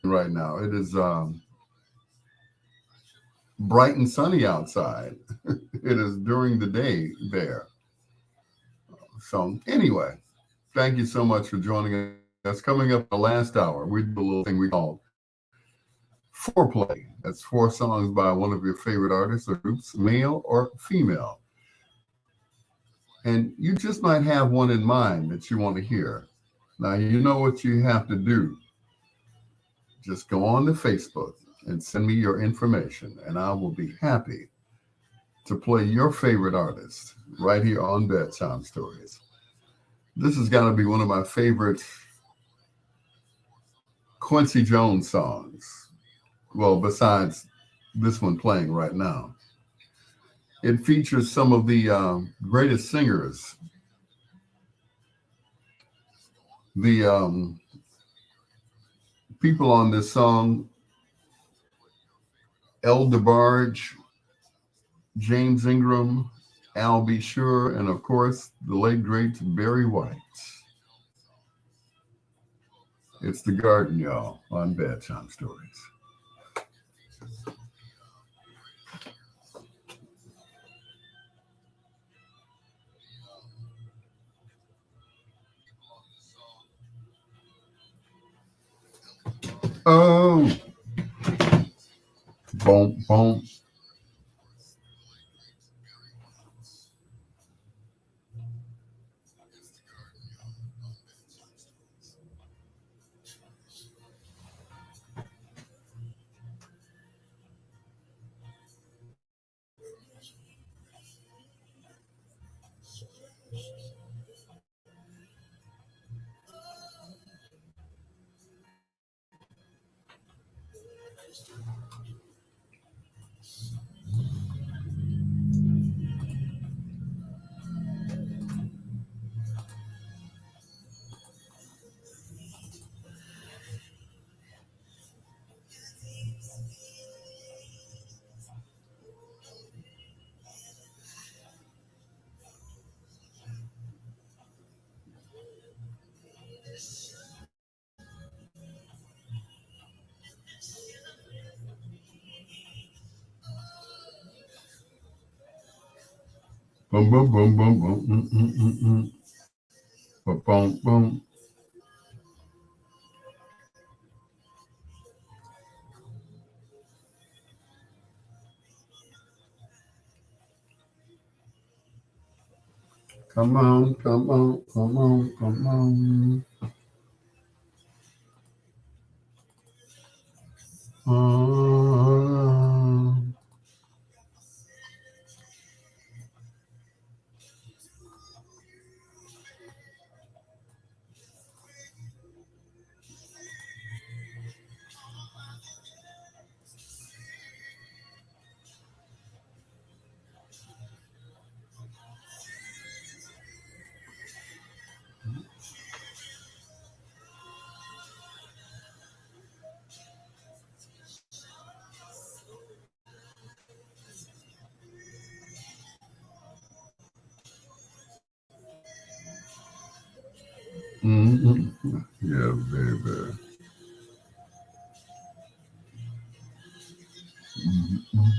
right now. It is bright and sunny outside. It is during the day there. So anyway, thank you so much for joining us. Coming up in the last hour, we do a little thing we call foreplay. That's four songs by one of your favorite artists or groups, male or female. And you just might have one in mind that you want to hear. Now, you know what you have to do. Just go on to Facebook and send me your information, and I will be happy to play your favorite artist right here on Bedtime Stories. This has got to be one of my favorite Quincy Jones songs. Well, besides this one playing right now, it features some of the greatest singers. The people on this song: El DeBarge, James Ingram, Al B. Sure, and of course, the late great Barry White. It's the Garden, y'all, on Bedtime Stories. Oh, boom, boom. Boom, boom, boom, boom, boom, boom, boom, boom. Come on, come on, come on, come on. Uh, yeah, baby. Mm-hmm.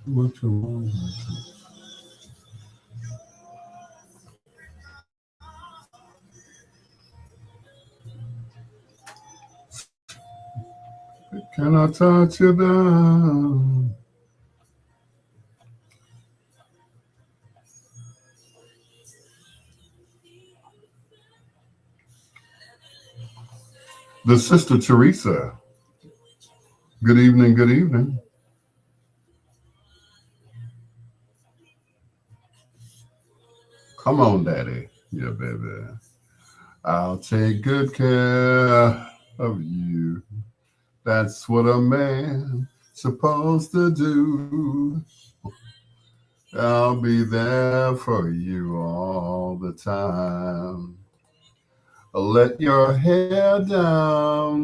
What you want? Can I touch you down? The Sister Teresa. Good evening, good evening. Come on, Daddy. Yeah, baby. I'll take good care of you. That's what a man supposed to do. I'll be there for you all the time. Let your hair down.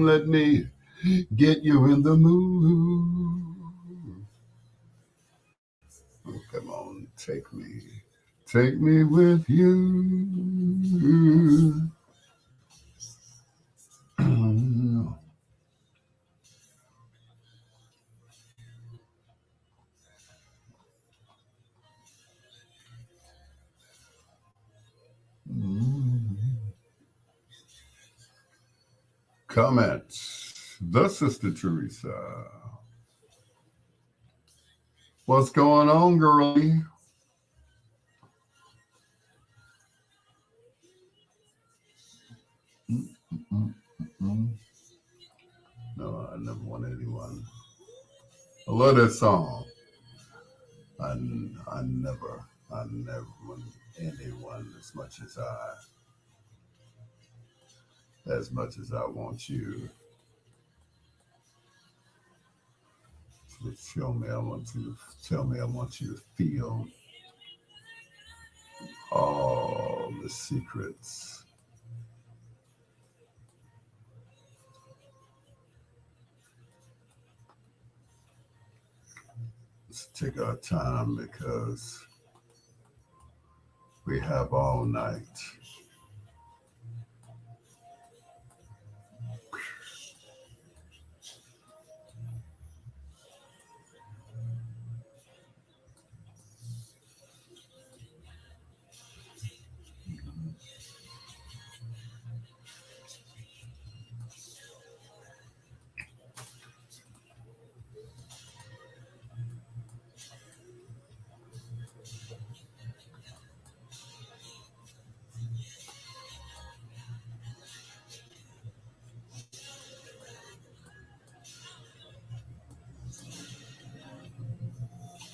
Let me get you in the mood. Oh, come on, take me with you. Comments. The Sister Teresa. What's going on, girlie? No, I never want anyone. I love that song. I never want anyone as much as I want you. So show me I want you to tell me I want you to feel all the secrets. Let's take our time because we have all night.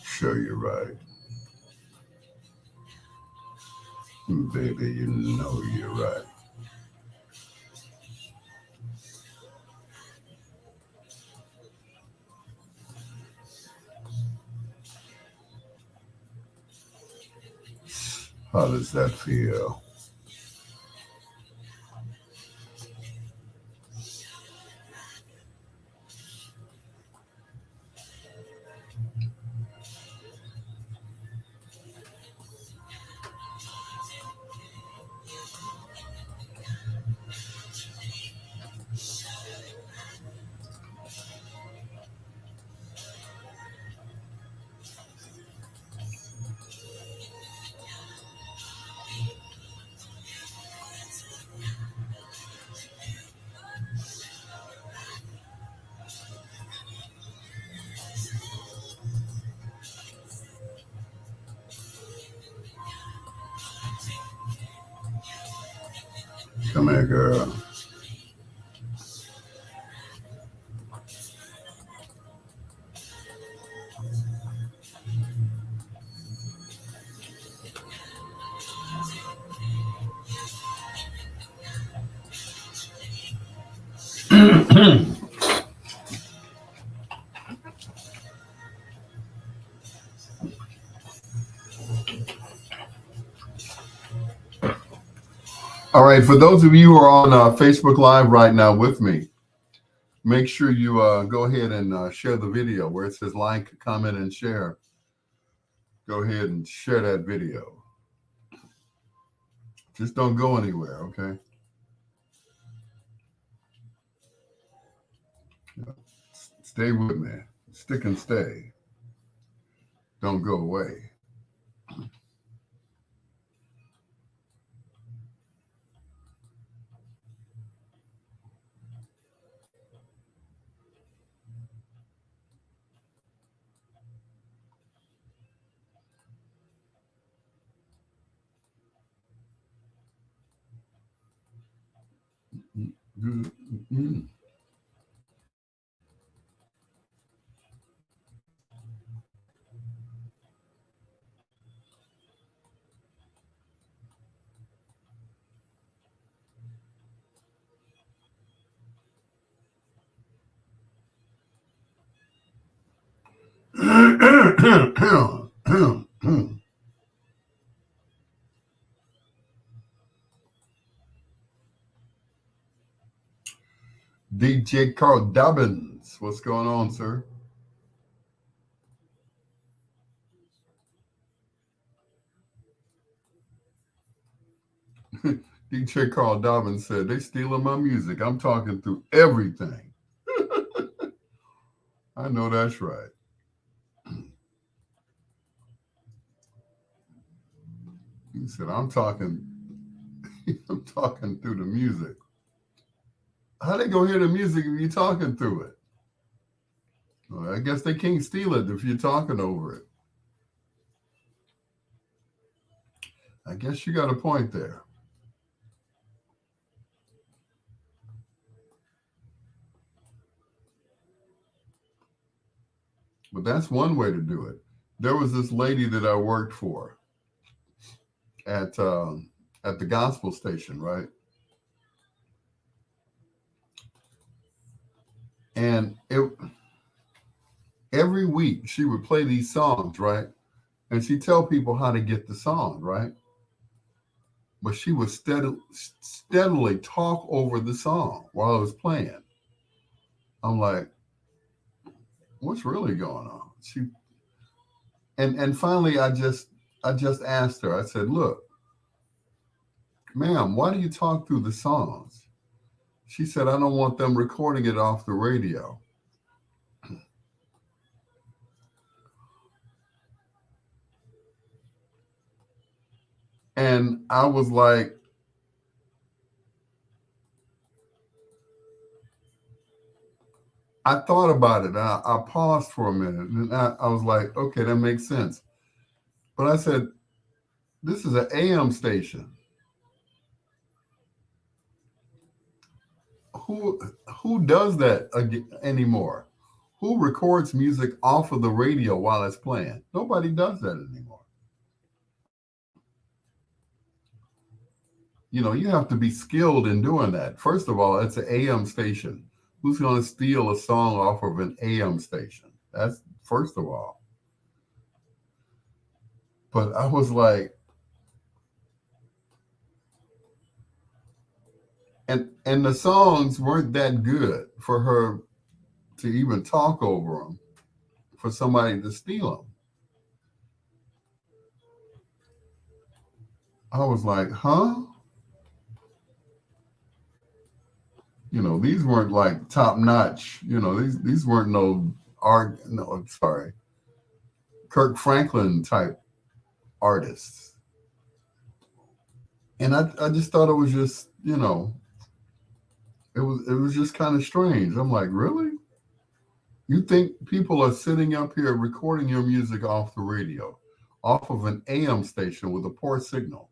Sure, you're right. Baby, you know you're right. How does that feel? Come here, girl. All right, for those of you who are on Facebook Live right now with me, make sure you go ahead and share the video where it says like, comment, and share. Go ahead and share that video. Just don't go anywhere, okay? Stay with me. Stick and stay. Don't go away. DJ Carl Dobbins, what's going on, sir? DJ Carl Dobbins said, they stealing my music. I'm talking through everything. I know that's right. He said, I'm talking I'm talking through the music. How they gonna hear the music if you're talking through it? Well, I guess they can't steal it if you're talking over it. I guess you got a point there. But that's one way to do it. There was this lady that I worked for at at the gospel station, right? And every week she would play these songs, right? And she'd tell people how to get the song, right? But she would steadily talk over the song while I was playing. I'm like, what's really going on? And finally I just asked her, I said, look, ma'am, why do you talk through the songs? She said, I don't want them recording it off the radio. And I was like, I thought about it. I paused for a minute and I was like, okay, that makes sense. But I said, this is an AM station. Who who does that anymore? Who records music off of the radio while it's playing? Nobody does that anymore. You have to be skilled in doing that. First of all, it's an AM station. Who's going to steal a song off of an AM station? That's first of all. But I was like, and the songs weren't that good for her to even talk over them, for somebody to steal them. I was like, huh? These weren't like top notch. These weren't no art. No, I'm sorry, Kirk Franklin type artists. And I just thought it was just, it was just kind of strange. I'm like, really? You think people are sitting up here recording your music off the radio, off of an AM station with a poor signal?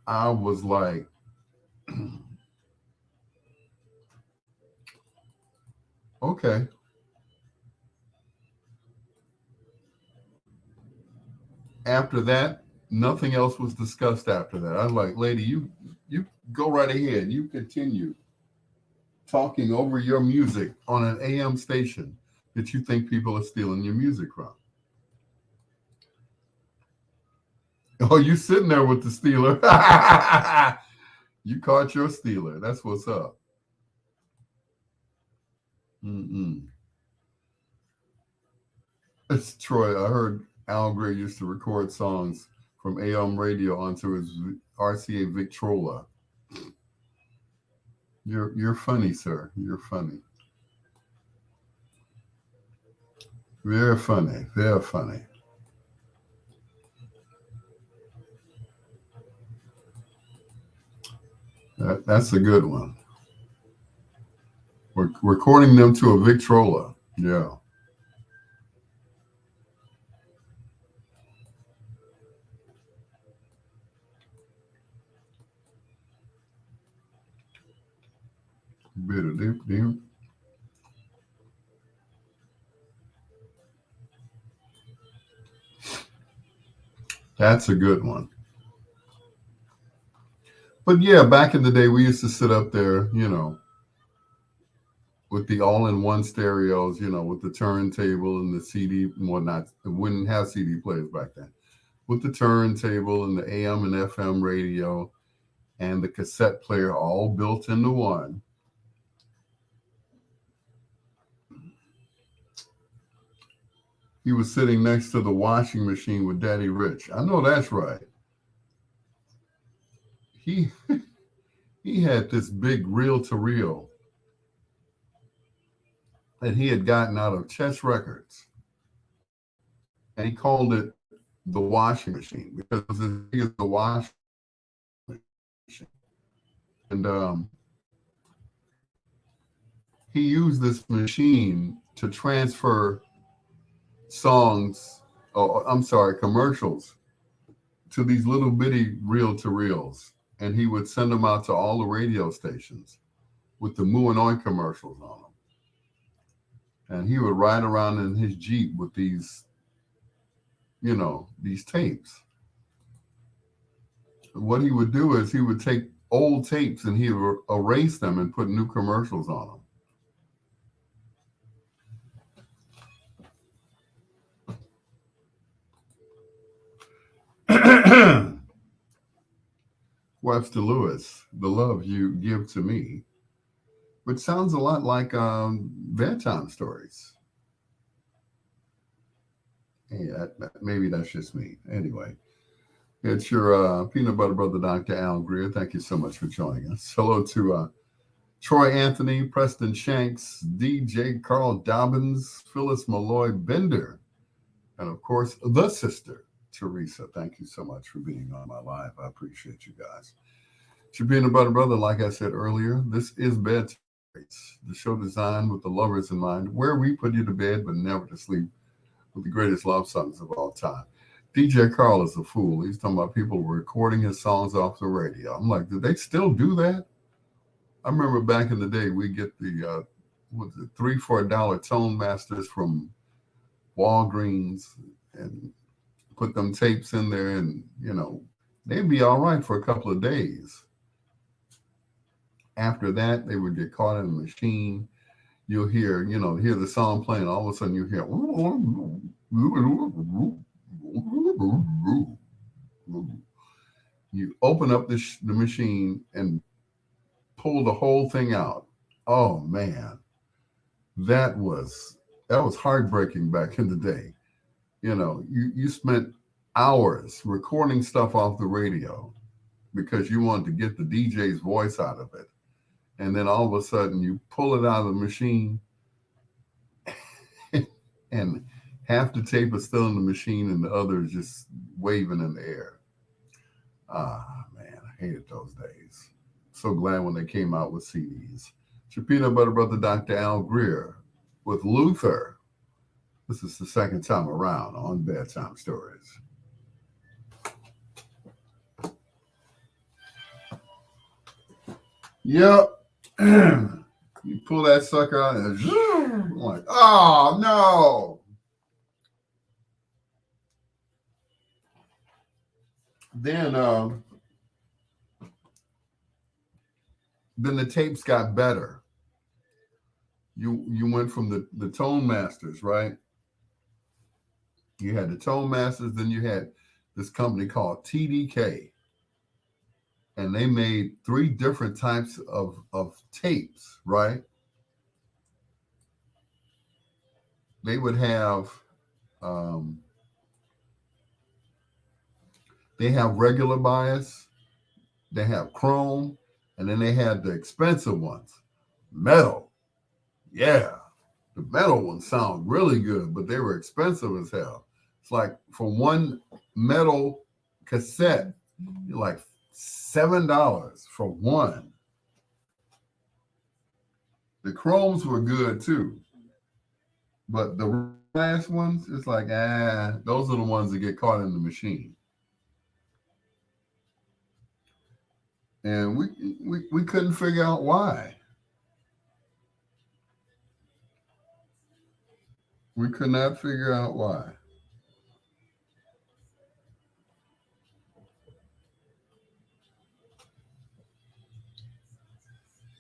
I was like, okay. After that, nothing else was discussed after that. I was like, lady, you go right ahead. You continue talking over your music on an AM station that you think people are stealing your music from. Oh, you sitting there with the stealer. You caught your stealer. That's what's up. Mm-mm. It's Troy. I heard Al Gray used to record songs from AM radio onto his RCA Victrola. You're funny, sir. You're funny. Very funny. Very funny. That's a good one. We're recording them to a Victrola. Yeah. Bit of deep. That's a good one. But yeah, back in the day, we used to sit up there, with the all-in-one stereos, with the turntable and the CD and whatnot. We wouldn't have CD players back then. With the turntable and the AM and FM radio and the cassette player all built into one. He was sitting next to the washing machine with Daddy Rich. I know that's right. He he had this big reel to reel that he had gotten out of Chess Records, and he called it the washing machine because it was as big as the washing machine. And he used this machine to transfer songs, oh, I'm sorry, commercials to these little bitty reel to reels. And he would send them out to all the radio stations with the Moo and Oink commercials on them. And he would ride around in his Jeep with these, these tapes. What he would do is he would take old tapes and he would erase them and put new commercials on them. Webster Lewis, The Love You Give to Me, which sounds a lot like bedtime stories. Hey, maybe that's just me. Anyway, it's your peanut butter brother, Dr. Al Greer. Thank you so much for joining us. Hello to Troy Anthony, Preston Shanks, DJ Carl Dobbins, Phyllis Malloy Bender, and of course, the sister, Teresa. Thank you so much for being on my live. I appreciate you guys. It's your peanut butter brother, like I said earlier. This is Bedtime, the show designed with the lovers in mind, where we put you to bed but never to sleep with the greatest love songs of all time. DJ Carl is a fool. He's talking about people recording his songs off the radio. I'm like, do they still do that? I remember back in the day, we get the $3 for $1 Tone Masters from Walgreens and put them tapes in there, and they'd be all right for a couple of days. After that, they would get caught in a machine. You'll hear the song playing. All of a sudden, you hear you open up the machine and pull the whole thing out. Oh man, that was heartbreaking back in the day. You spent hours recording stuff off the radio because you wanted to get the DJ's voice out of it. And then all of a sudden you pull it out of the machine and half the tape is still in the machine and the other is just waving in the air. Ah, man, I hated those days. So glad when they came out with CDs. It's your peanut butter brother, Dr. Al Greer, with Luther. This is the second time around on Bedtime Stories. Yep. You pull that sucker out and I'm like, oh no. Then the tapes got better. You went from the Tone Masters, right? You had the Tone Masters, then you had this company called TDK. And they made 3 different types of tapes, right? They would have, they have regular bias, they have chrome, and then they had the expensive ones, metal. Yeah, the metal ones sound really good, but they were expensive as hell. It's like for one metal cassette, you're like $7 for one. The chromes were good too, but the last ones, it's like, those are the ones that get caught in the machine. And we couldn't figure out why. We could not figure out why.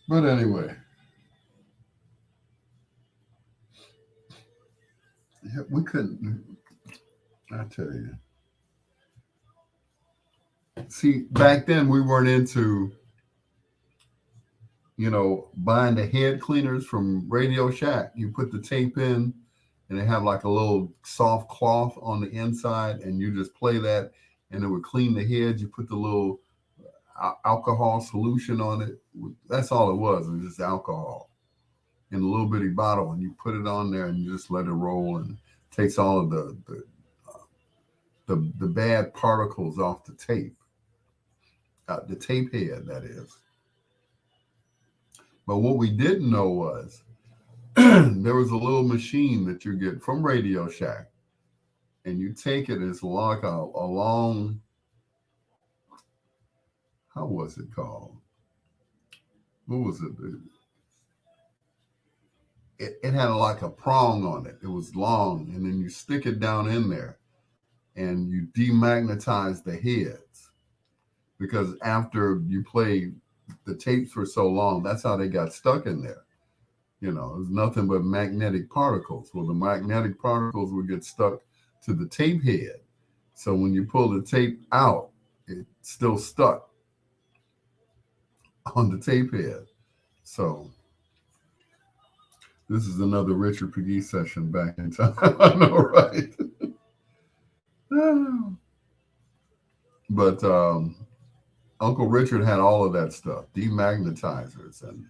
But anyway, we couldn't, I tell you. See, back then we weren't into, buying the head cleaners from Radio Shack. You put the tape in and it had like a little soft cloth on the inside, and you just play that, and it would clean the head. You put the little alcohol solution on it. That's all it was. It was just alcohol in a little bitty bottle, and you put it on there, and you just let it roll, and takes all of the bad particles off the tape head, that is. But what we didn't know was there was a little machine that you get from Radio Shack, and you take it. It's like a long, how was it called? What was it? It had like a prong on it. It was long, and then you stick it down in there, and you demagnetize the heads, because after you play the tapes for so long, that's how they got stuck in there. It was nothing but magnetic particles. Well, the magnetic particles would get stuck to the tape head. So when you pull the tape out, it's still stuck on the tape head. So this is another Richard Pegee session back in time. I know, right? But Uncle Richard had all of that stuff, demagnetizers, and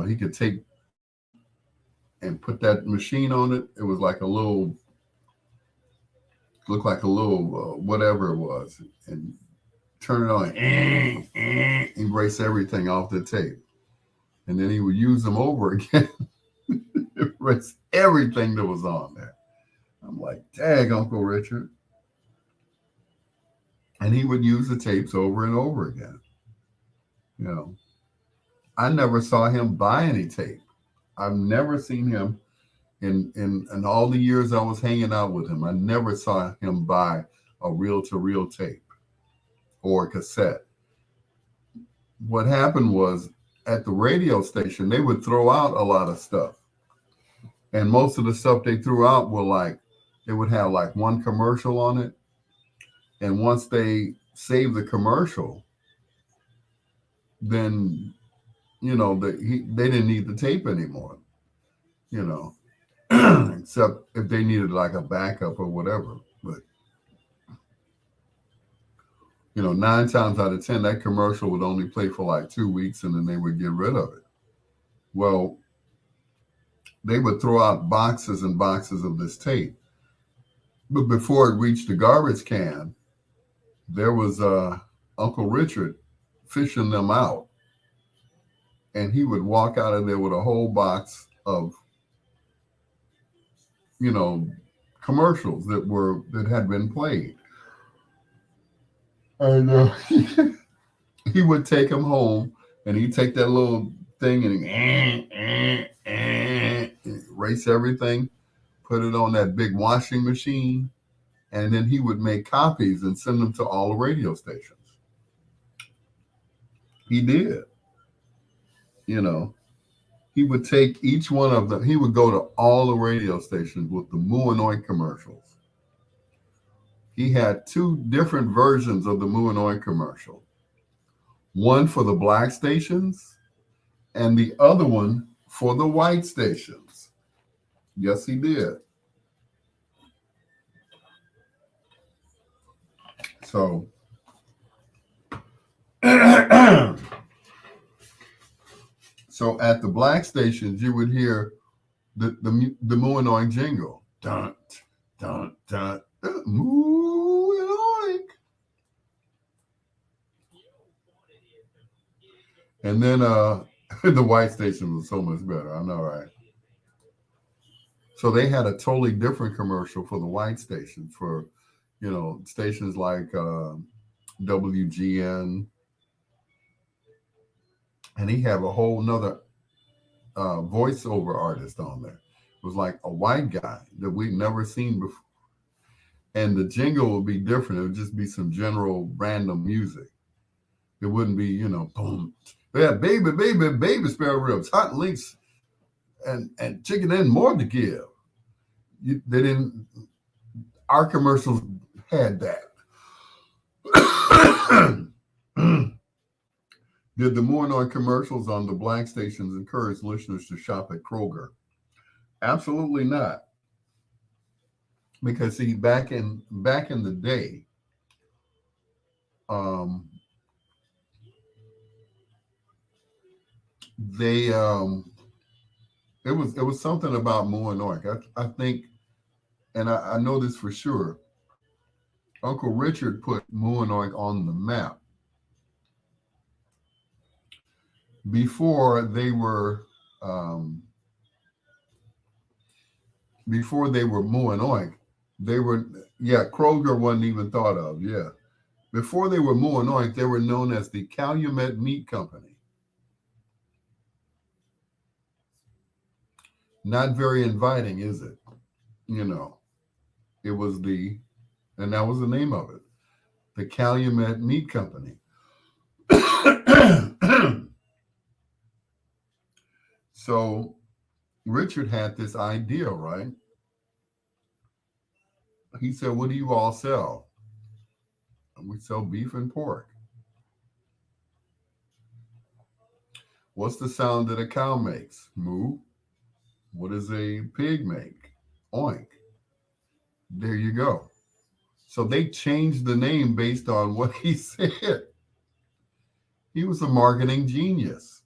he could take and put that machine on it. It was like a little, looked like a little whatever it was, and turn it on, erase everything off the tape, and then he would use them over again, erase everything that was on there. I'm like, dang, Uncle Richard. And he would use the tapes over and over again. I never saw him buy any tape. I've never seen him in all the years I was hanging out with him. I never saw him buy a reel-to-reel tape or a cassette. What happened was, at the radio station, they would throw out a lot of stuff. And most of the stuff they threw out were like, they would have like one commercial on it. And once they saved the commercial, then, they didn't need the tape anymore, except if they needed like a backup or whatever. But, 9 times out of 10, that commercial would only play for like 2 weeks, and then they would get rid of it. Well, they would throw out boxes and boxes of this tape. But before it reached the garbage can, there was Uncle Richard fishing them out. And he would walk out of there with a whole box of, commercials that had been played. And he would take them home, and he'd take that little thing and erase everything, put it on that big washing machine, and then he would make copies and send them to all the radio stations. He did. He would take each one of them. He would go to all the radio stations with the Moo and Oink commercials. He had 2 different versions of the Moo and Oink commercial. One for the black stations, and the other one for the white stations. Yes, he did. So, so at the black stations, you would hear the Moo and Oink jingle. Dun, dun, dun, Moo and Oink. And then the white station was so much better. I know, right? So they had a totally different commercial for the white station, for, stations like WGN. And he had a whole nother voiceover artist on there. It was like a white guy that we'd never seen before. And the jingle would be different. It would just be some general random music. It wouldn't be, boom. Yeah, baby spare ribs, hot links, and chicken and more to give. They didn't. Our commercials had that. Did the Moo and Oink commercials on the black stations encourage listeners to shop at Kroger? Absolutely not. because see, back in the day, um, they it was something about Moanoik. I think, and I know this for sure. Uncle Richard put Moanoik on the map before they were um, before they were Moanoik. They were, yeah, Kroger wasn't even thought of. Yeah, before they were Moanoik, they were known as the Calumet Meat Company. Not very inviting, is it? You know, it was and that was the name of it, the Calumet Meat Company. So Richard had this idea, right? He said, "What do you all sell?" And we sell beef and pork. What's the sound that a cow makes? Moo. What does a pig make? Oink. There you go. So they changed the name based on what he said. He was a marketing genius.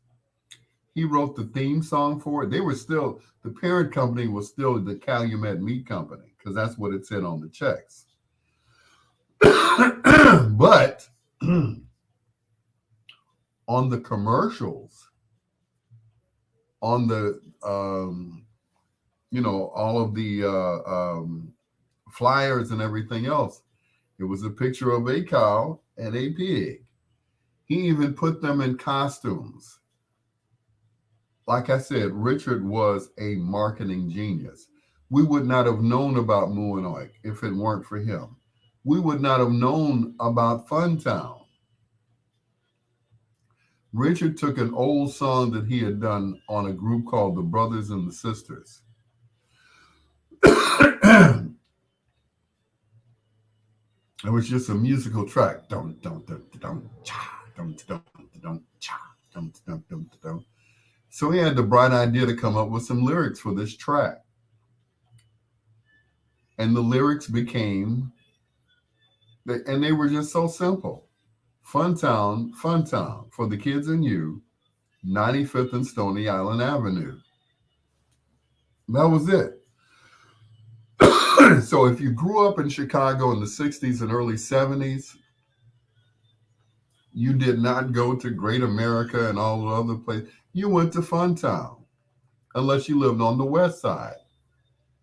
He wrote the theme song for it. They were still, the parent company was still the Calumet Meat Company because that's what it said on the checks. But on the commercials, on the, all of the flyers and everything else, it was a picture of a cow and a pig. He even put them in costumes. Like I said, Richard was a marketing genius. We would not have known about Moanoik if it weren't for him. We would not have known about Funtown. Richard took an old song that he had done on a group called the Brothers and the Sisters. It was just a musical track. Dum dum dum dum cha dum dum dum cha dum dum dum dum. So he had the bright idea to come up with some lyrics for this track. And the lyrics became, and they were just so simple. Funtown, Funtown, for the kids and you, 95th and Stony Island Avenue. That was it. So if you grew up in Chicago in the 60s and early 70s, you did not go to Great America and all the other places. You went to Funtown, unless you lived on the west side.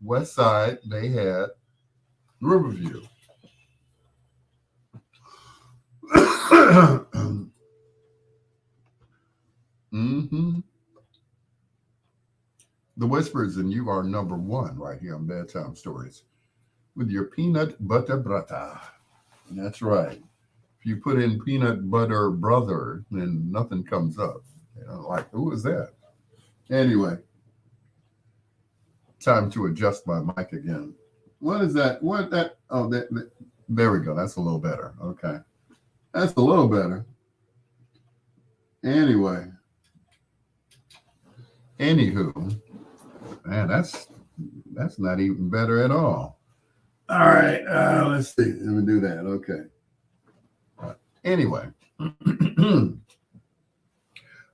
West side, they had Riverview. Mm-hmm. The Whispers, and you are number one right here on Bedtime Stories with your peanut butter brata. That's right. If you put in peanut butter brother, then nothing comes up. Like, who is that? Anyway, time to adjust my mic again. What is that? What that? Oh, there we go. That's a little better. Okay. That's a little better. Anyway. Anywho, man, that's not even better at all. All right, let's see. Let me do that. Okay. Anyway,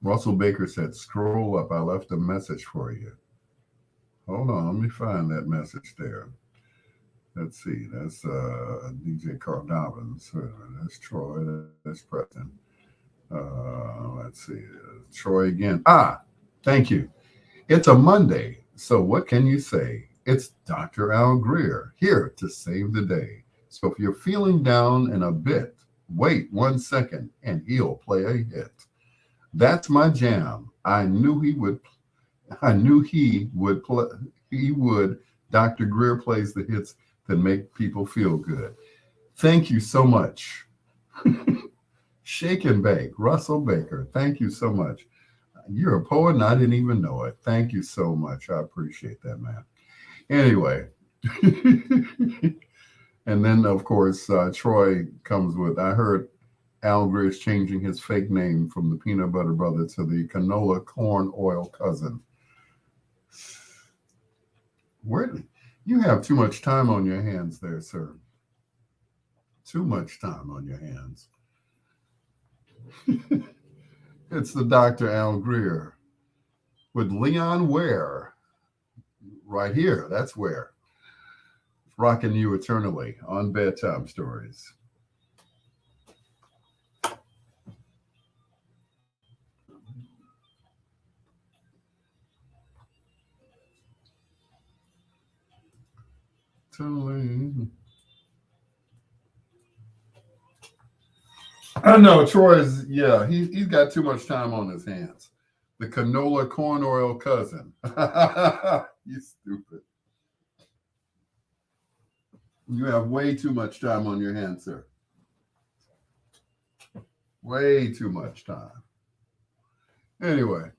Russell Baker said, "Scroll up. I left a message for you." Hold on, let me find that message there. Let's see. That's DJ Carl Dobbins. That's Troy. That's Preston. Let's see. Troy again. Thank you. It's a Monday, so what can you say? It's Dr. Al Greer here to save the day. So if you're feeling down and a bit, wait 1 second and he'll play a hit. That's my jam. I knew he would play. He would. Dr. Greer plays the hits that make people feel good. Thank you so much. Shake and Bake, Russell Baker. Thank you so much. You're a poet and I didn't even know it. Thank you so much. I appreciate that, man. Anyway. And then, of course, Troy comes with, I heard Al Greer is changing his fake name from the Peanut Butter Brother to the Canola Corn Oil Cousin. Where? You have too much time on your hands there, sir. Too much time on your hands. It's the Dr. Al Greer with Leon Ware right here. That's where. Rocking you eternally on Bedtime Stories. I know Troy's. Yeah, he's got too much time on his hands. The canola corn oil cousin. You stupid. You have way too much time on your hands, sir. Way too much time. Anyway.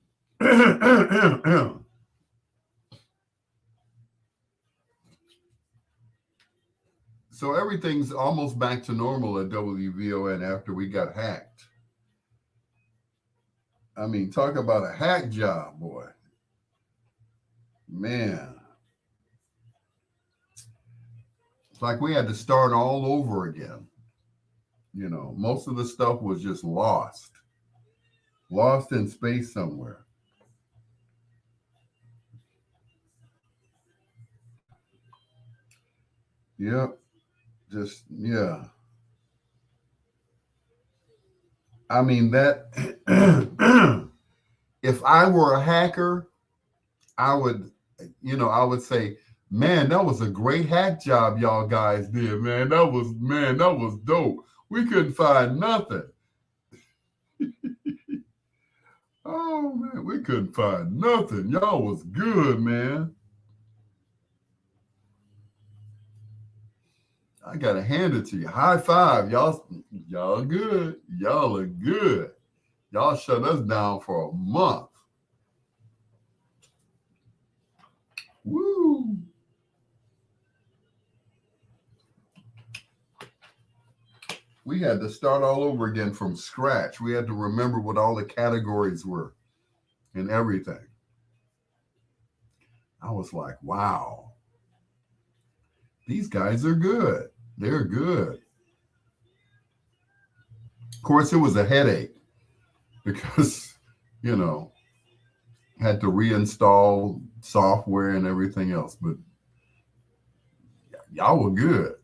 So everything's almost back to normal at WVON after we got hacked. I mean, talk about a hack job, boy. Man. It's like we had to start all over again. You know, most of the stuff was just lost in space somewhere. Yep. Just, yeah. I mean, that, if I were a hacker, I would, I would say, man, that was a great hack job y'all guys did, man. That was dope. We couldn't find nothing. Oh, man, we couldn't find nothing. Y'all was good, man. I gotta hand it to you. High five, y'all good. Y'all are good. Y'all shut us down for a month. Woo! We had to start all over again from scratch. We had to remember what all the categories were and everything. I was like, wow, these guys are good. They're good. Of course, it was a headache because, had to reinstall software and everything else, but y'all were good.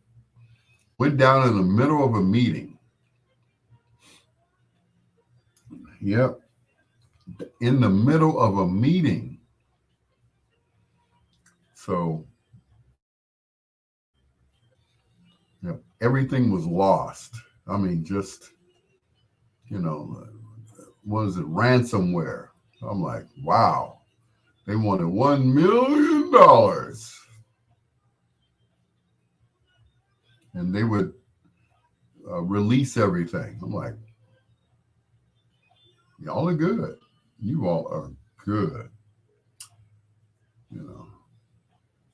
Went down in the middle of a meeting. Yep. In the middle of a meeting. So, everything was lost. I mean, just, was it ransomware? I'm like, wow. They wanted $1 million. And they would release everything. I'm like, y'all are good. You all are good.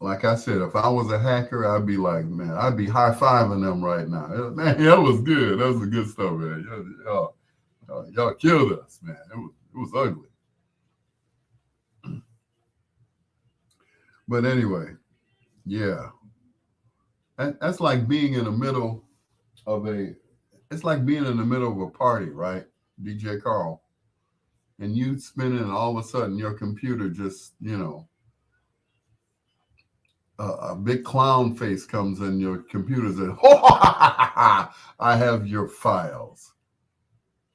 Like I said, if I was a hacker, I'd be like, man, I'd be high-fiving them right now. Man, that was good. That was the good stuff, man. Y'all killed us, man. It was ugly. But anyway, yeah. That's like being in the middle of it's like being in the middle of a party, right? DJ Carl. And you spinning and all of a sudden your computer just, a big clown face comes in your computer and says, I have your files.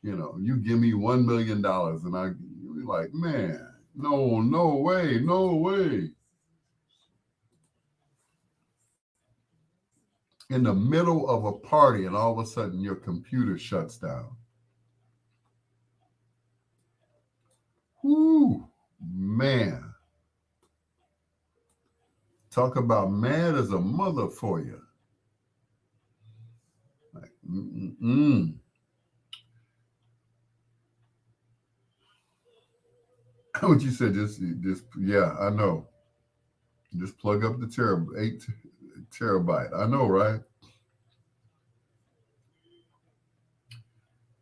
You give me $1 million and you're like, man, no way. In the middle of a party and all of a sudden your computer shuts down. Whoo, man. Talk about mad as a mother for you. Like, what you said, just yeah, I know. Just plug up the 8 terabyte. I know, right?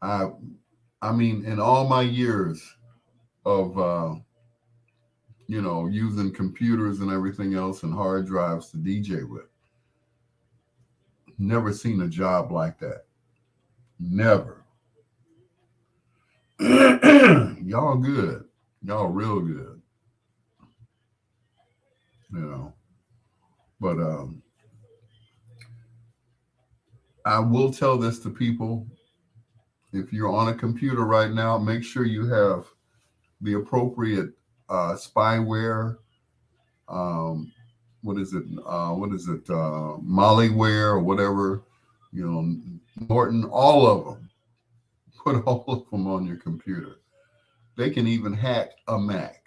I mean, in all my years of using computers and everything else and hard drives to DJ with. Never seen a job like that. Never. Y'all good. Y'all real good. You know. But I will tell this to people. If you're on a computer right now, make sure you have the appropriate spyware. Um, what is it? Mollyware or whatever. Norton. All of them. Put all of them on your computer. They can even hack a Mac.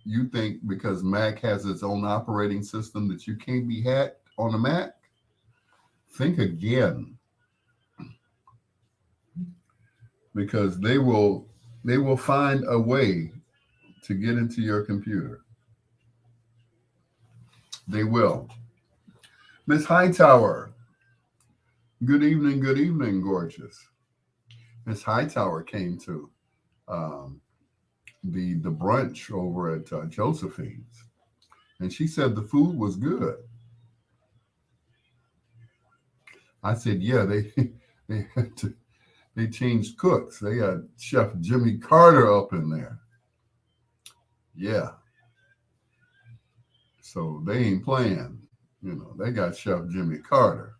You think because Mac has its own operating system that you can't be hacked on a Mac? Think again, because they will find a way to get into your computer. They will. Miss Hightower, good evening, gorgeous. Miss Hightower came to um, the brunch over at Josephine's, and she said the food was good. I said, yeah, they they had to, they changed cooks. They got Chef Jimmy Carter up in there. Yeah, so they ain't playing. They got Chef Jimmy Carter.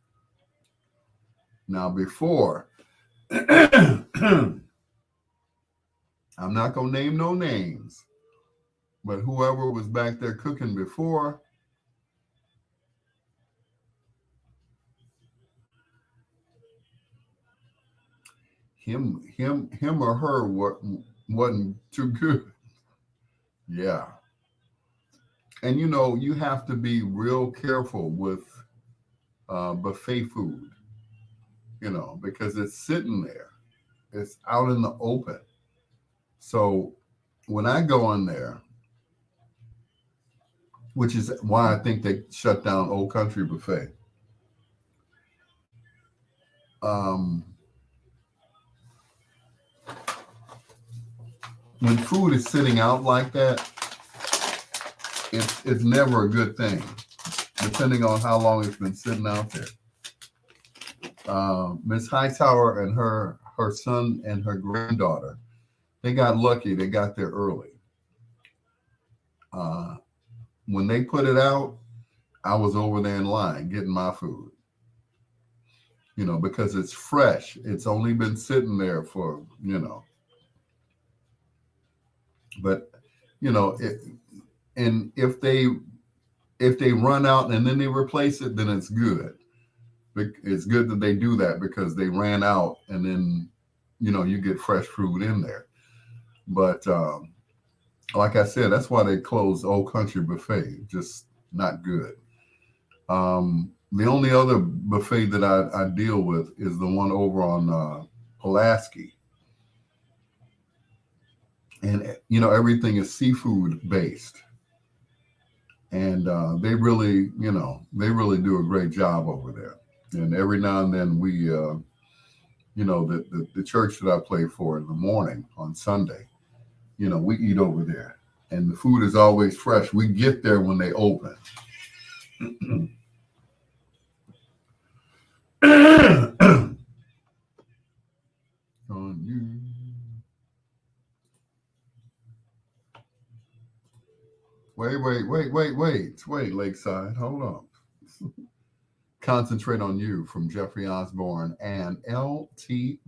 Now before, I'm not gonna name no names, but whoever was back there cooking before, him or her wasn't too good. Yeah. And you have to be real careful with buffet food, because it's sitting there, it's out in the open. So when I go in there, which is why I think they shut down Old Country Buffet, um, when food is sitting out like that, it's never a good thing, depending on how long it's been sitting out there. Miss Hightower and her son and her granddaughter, they got lucky. They got there early. When they put it out, I was over there in line getting my food. Because it's fresh. It's only been sitting there for. But and if they run out and then they replace it, then it's good. It's good that they do that because they ran out and then you get fresh fruit in there. But like I said, that's why they closed Old Country Buffet. Just not good. The only other buffet that I deal with is the one over on Pulaski. And everything is seafood based. And they really do a great job over there. And every now and then we the church that I play for in the morning on Sunday, we eat over there. And the food is always fresh. We get there when they open. On you. Wait, Lakeside. Hold on. Concentrate on You from Jeffrey Osborne and LTD.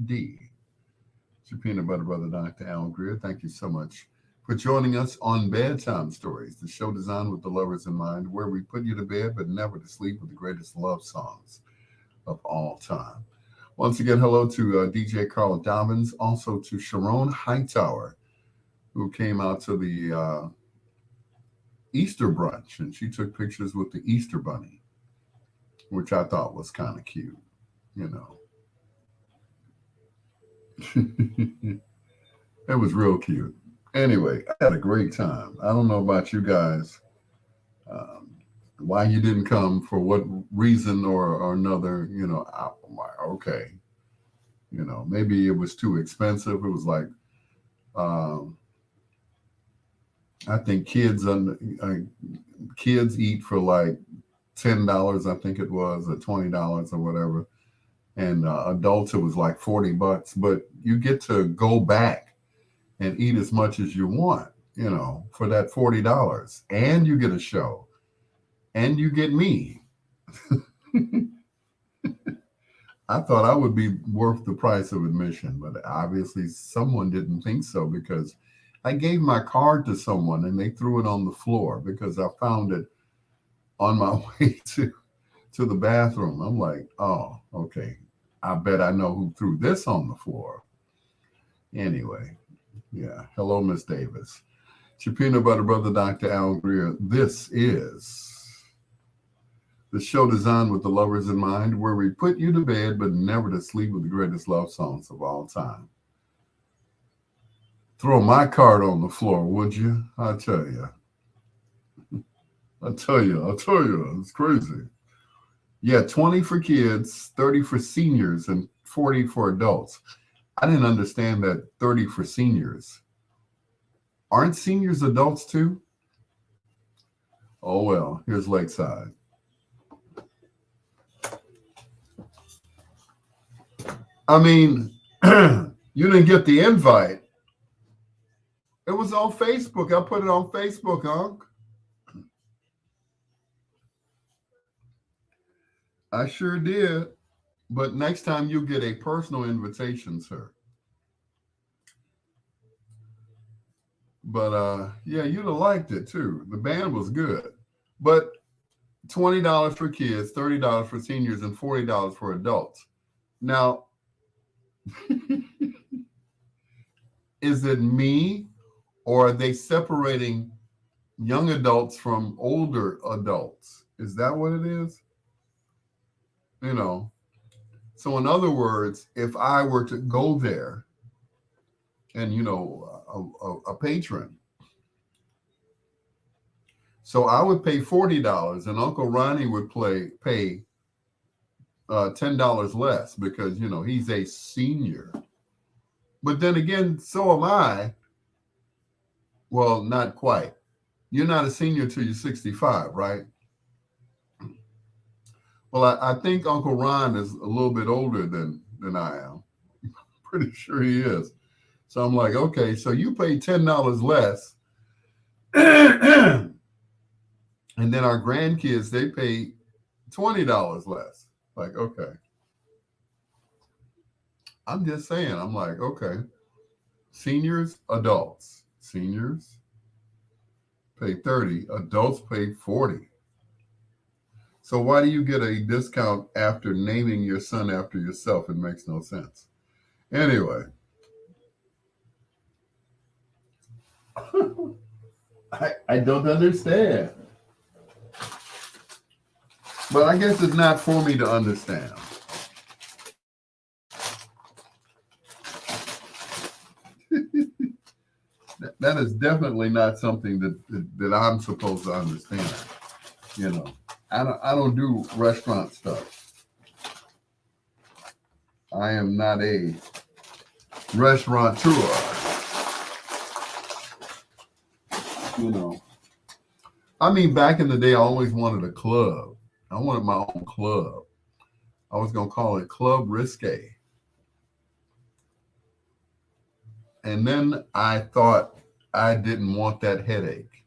It's your peanut butter brother, Dr. Al Greer. Thank you so much for joining us on Bedtime Stories, the show designed with the lovers in mind, where we put you to bed but never to sleep with the greatest love songs of all time. Once again, hello to DJ Carl Dobbins, also to Sharon Hightower, who came out to the Easter brunch, and she took pictures with the Easter bunny, which I thought was kind of cute, It was real cute. Anyway, I had a great time. I don't know about you guys, why you didn't come, for what reason or another, okay. Maybe it was too expensive. It was like, I think kids eat for like $10, I think it was, or $20 or whatever, and adults it was like $40. But you get to go back and eat as much as you want, for that $40, and you get a show, and you get me. I thought I would be worth the price of admission, but obviously someone didn't think so because I gave my card to someone and they threw it on the floor because I found it on my way to the bathroom. I'm like, oh, okay. I bet I know who threw this on the floor. Anyway, yeah. Hello, Miss Davis. It's your peanut butter brother, Dr. Al Greer. This is the show designed with the lovers in mind, where we put you to bed, but never to sleep with the greatest love songs of all time. Throw my card on the floor, would you? I tell you. It's crazy. Yeah, 20 for kids, 30 for seniors, and 40 for adults. I didn't understand that 30 for seniors. Aren't seniors adults too? Oh, well, here's Lakeside. I mean, you didn't get the invite. It was on Facebook. I put it on Facebook, Unc. I sure did. But next time you get a personal invitation, sir. But yeah, you'd have liked it too. The band was good. But $20 for kids, $30 for seniors, and $40 for adults. Now, is it me, or are they separating young adults from older adults? Is that what it is? So in other words, if I were to go there and, a patron, so I would pay $40 and Uncle Ronnie would pay $10 less because, he's a senior. But then again, so am I. Well, not quite. You're not a senior till you're 65, right? Well, I think Uncle Ron is a little bit older than I am. Pretty sure he is. So I'm like, okay, so you pay $10 less. And then our grandkids, they pay $20 less. Like, okay. I'm just saying, I'm like, okay. Seniors, adults. Seniors pay 30, adults pay 40. So why do you get a discount after naming your son after yourself? It makes no sense. Anyway. I don't understand. But I guess it's not for me to understand. That is definitely not something that I'm supposed to understand. I don't do restaurant stuff. I am not a restaurateur. I mean, back in the day, I always wanted a club. I wanted my own club. I was going to call it Club Risque. And then I thought I didn't want that headache.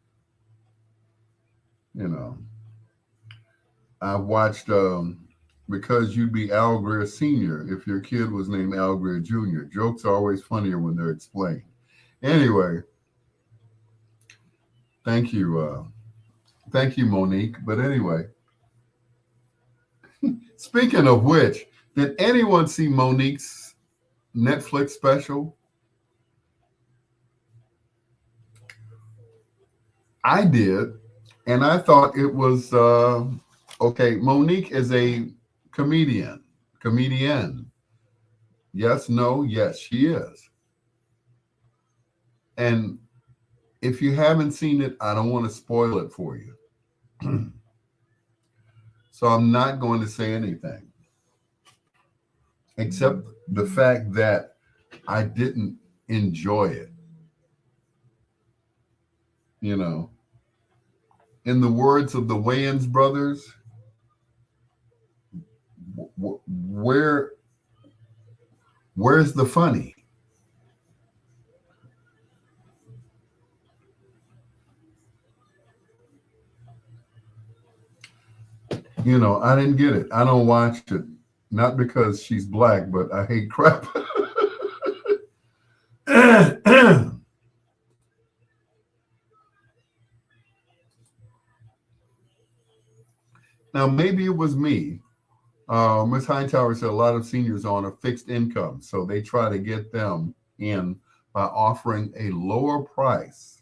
I watched Because You'd Be Al Greer Sr. if your kid was named Al Greer Jr. Jokes are always funnier when they're explained. Anyway, thank you. Thank you, Monique. But anyway, speaking of which, did anyone see Monique's Netflix special? I did, and I thought it was okay. Monique is a comedian. Yes, no, yes, she is. And if you haven't seen it, I don't want to spoil it for you. So I'm not going to say anything, except the fact that I didn't enjoy it. You know, in the words of the Wayans brothers, where where's the funny? You know, I didn't get it. I don't watch it, not because she's black, but I hate crap. Now, maybe it was me. Ms. Hightower said a lot of seniors on a fixed income, so they try to get them in by offering a lower price.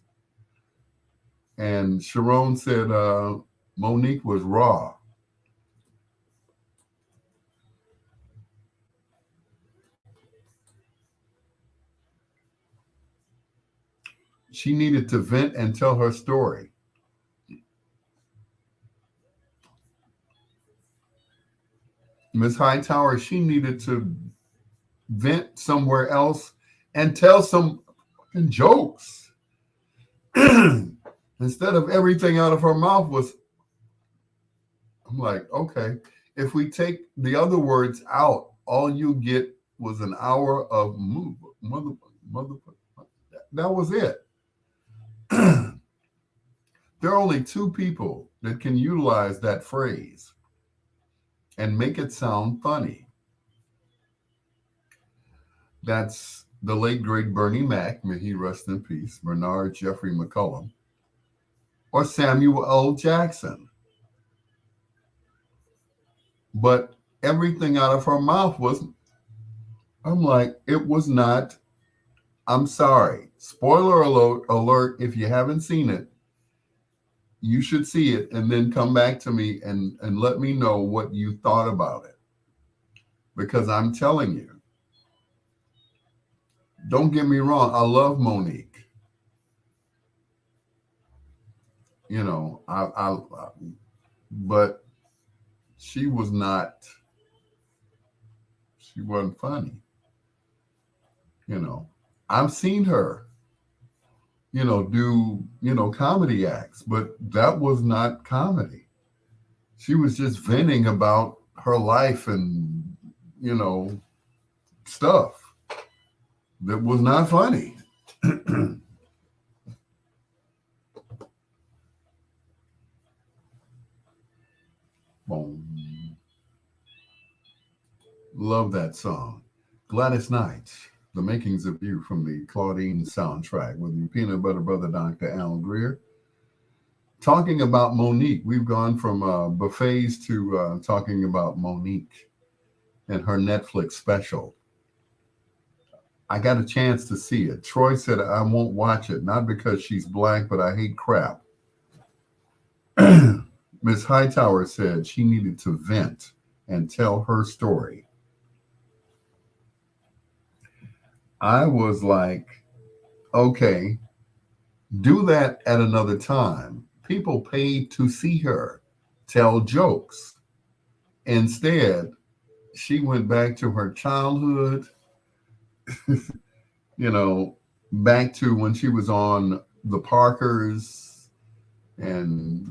And Sharon said Monique was raw. She needed to vent and tell her story. Ms. Hightower, she needed to vent somewhere else and tell some fucking jokes. Instead of everything out of her mouth was, I'm like, okay, if we take the other words out, all you get was an hour of mother. That was it. There are only two people that can utilize that phrase and make it sound funny. That's the late great Bernie Mac, may he rest in peace, Bernard Jeffrey McCullum, or Samuel L. Jackson. But everything out of her mouth was, I'm like, it was not, I'm sorry. Spoiler alert, if you haven't seen it, you should see it and then come back to me and let me know what you thought about it. Because I'm telling you, don't get me wrong, I love Monique. You know, but she wasn't funny. You know, I've seen her, do, comedy acts, but that was not comedy. She was just venting about her life and, stuff that was not funny. Boom. Love that song. Gladys Knight, The Makings of You from the Claudine soundtrack with your peanut butter brother, Dr. Al Greer. Talking about Monique, we've gone from buffets to talking about Monique and her Netflix special. I got a chance to see it. Troy said I won't watch it, not because she's black, but I hate crap. Ms. Hightower said she needed to vent and tell her story. I was like, okay, do that at another time. People paid to see her tell jokes. Instead, she went back to her childhood, back to when she was on the Parkers and,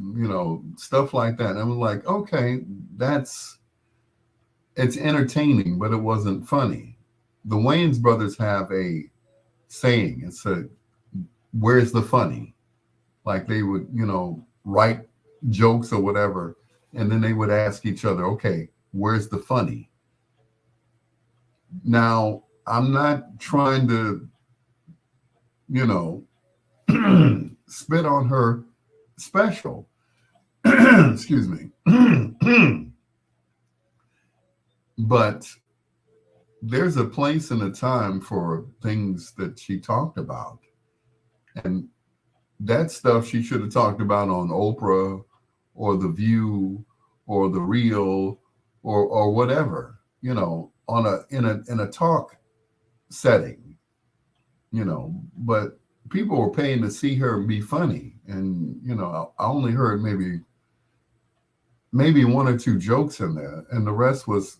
stuff like that. And I was like, okay, it's entertaining, but it wasn't funny. The Wayans brothers have a saying. It's where's the funny? Like they would, write jokes or whatever, and then they would ask each other, okay, where's the funny? Now, I'm not trying to, spit on her special. Excuse me. But there's a place and a time for things that she talked about. And that stuff she should have talked about on Oprah or The View or The Real or whatever, in a talk setting, but people were paying to see her be funny. And, I only heard maybe one or two jokes in there, and the rest was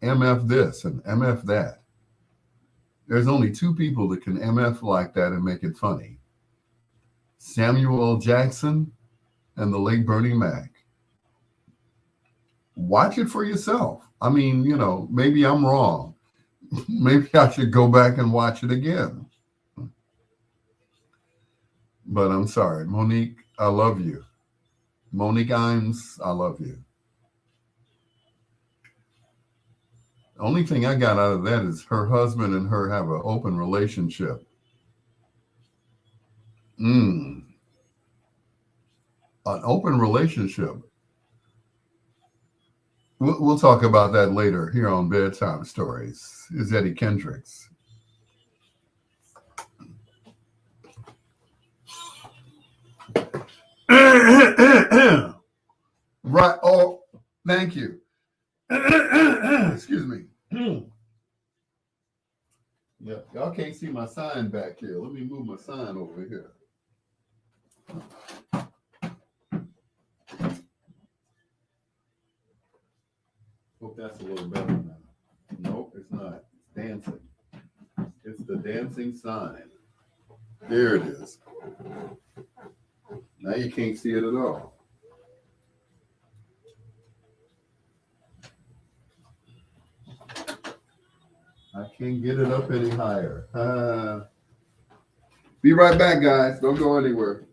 MF this and MF that. There's only two people that can MF like that and make it funny. Samuel L. Jackson, and the late Bernie Mac. Watch it for yourself. I mean, maybe I'm wrong. Maybe I should go back and watch it again. But I'm sorry, Monique, I love you. Monique Imes, I love you. The only thing I got out of that is her husband and her have an open relationship. An open relationship. We'll talk about that later here on Bedtime Stories. Is Eddie Kendricks. Right. Oh, thank you. Excuse me. Yeah, y'all can't see my sign back here. Let me move my sign over here. Hope that's a little better now. Nope, it's not. It's dancing. It's the dancing sign. There it is. Now you can't see it at all. I can't get it up any higher. Be right back, guys. Don't go anywhere.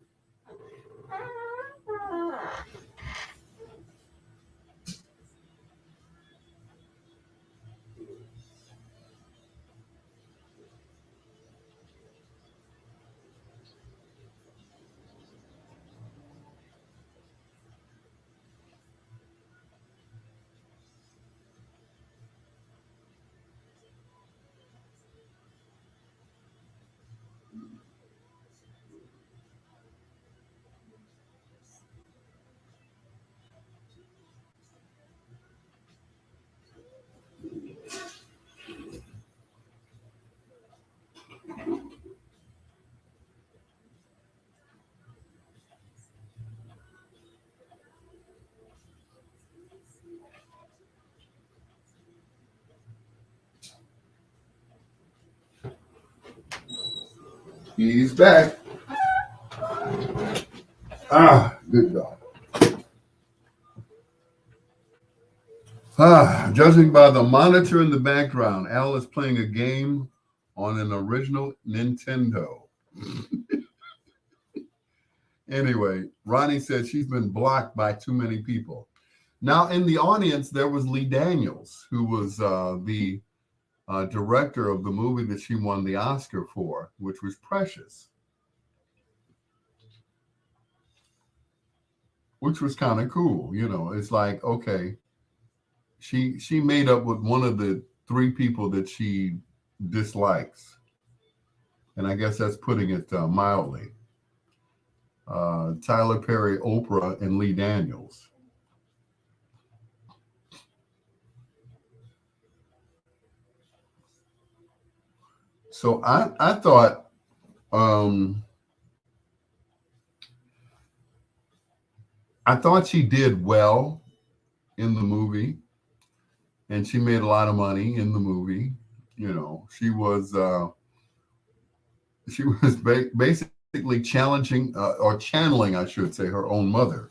He's back. Good God. Judging by the monitor in the background, Al is playing a game on an original Nintendo. Anyway, Ronnie said she's been blocked by too many people. Now, in the audience, there was Lee Daniels, who was the director of the movie that she won the Oscar for, which was Precious, which was kind of cool. It's like, okay, she made up with one of the three people that she dislikes. And I guess that's putting it mildly. Tyler Perry, Oprah, and Lee Daniels. So I thought she did well in the movie, and she made a lot of money in the movie. She was basically challenging or channeling, I should say, her own mother,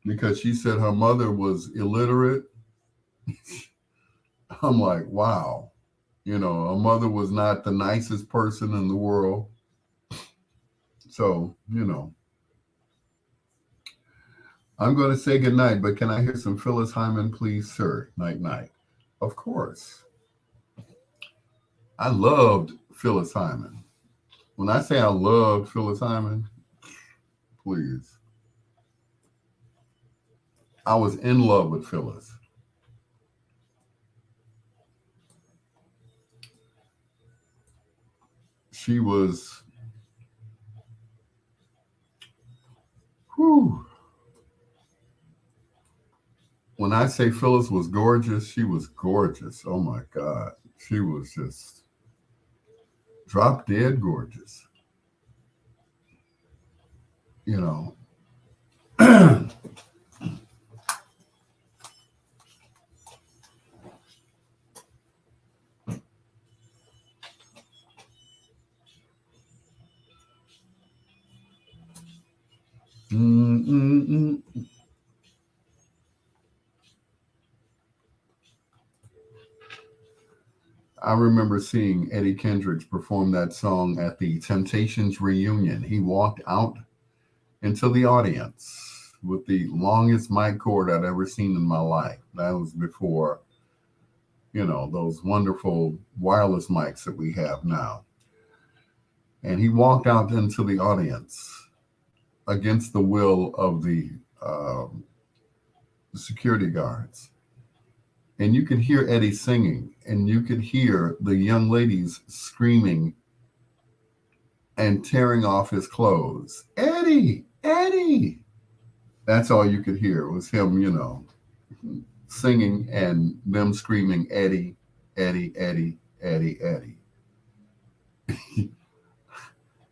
because she said her mother was illiterate. I'm like, wow. Her mother was not the nicest person in the world. So, I'm going to say goodnight, but can I hear some Phyllis Hyman, please, sir? Night, night. Of course. I loved Phyllis Hyman. When I say I loved Phyllis Hyman, please. I was in love with Phyllis. She was, whew. When I say Phyllis was gorgeous, she was gorgeous. Oh my God. She was just drop dead gorgeous. I remember seeing Eddie Kendricks perform that song at the Temptations reunion. He walked out into the audience with the longest mic cord I'd ever seen in my life. That was before, those wonderful wireless mics that we have now. And he walked out into the audience against the will of the security guards. And you could hear Eddie singing, and you could hear the young ladies screaming and tearing off his clothes. Eddie, Eddie. That's all you could hear was him, singing and them screaming, Eddie, Eddie, Eddie, Eddie, Eddie.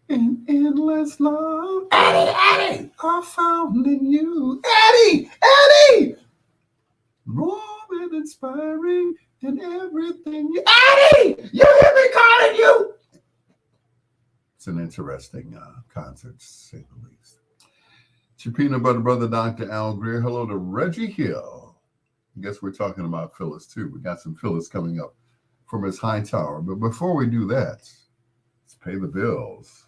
In endless love, Eddie, Eddie, I found in you. Eddie, Eddie. Warm and inspiring and everything. Eddie, you hear me calling you? It's an interesting concert, to say the least. It's your peanut butter brother, Dr. Al Greer. Hello to Reggie Hill. I guess we're talking about Phyllis, too. We got some Phyllis coming up from his high tower. But before we do that, let's pay the bills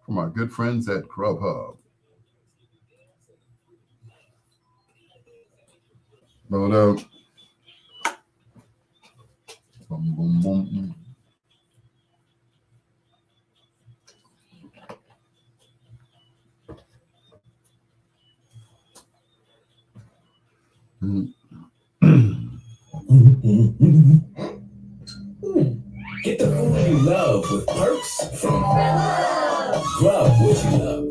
from our good friends at Grubhub. Load up. Boom, boom, boom. Get the food you love with perks from Grub What You Love.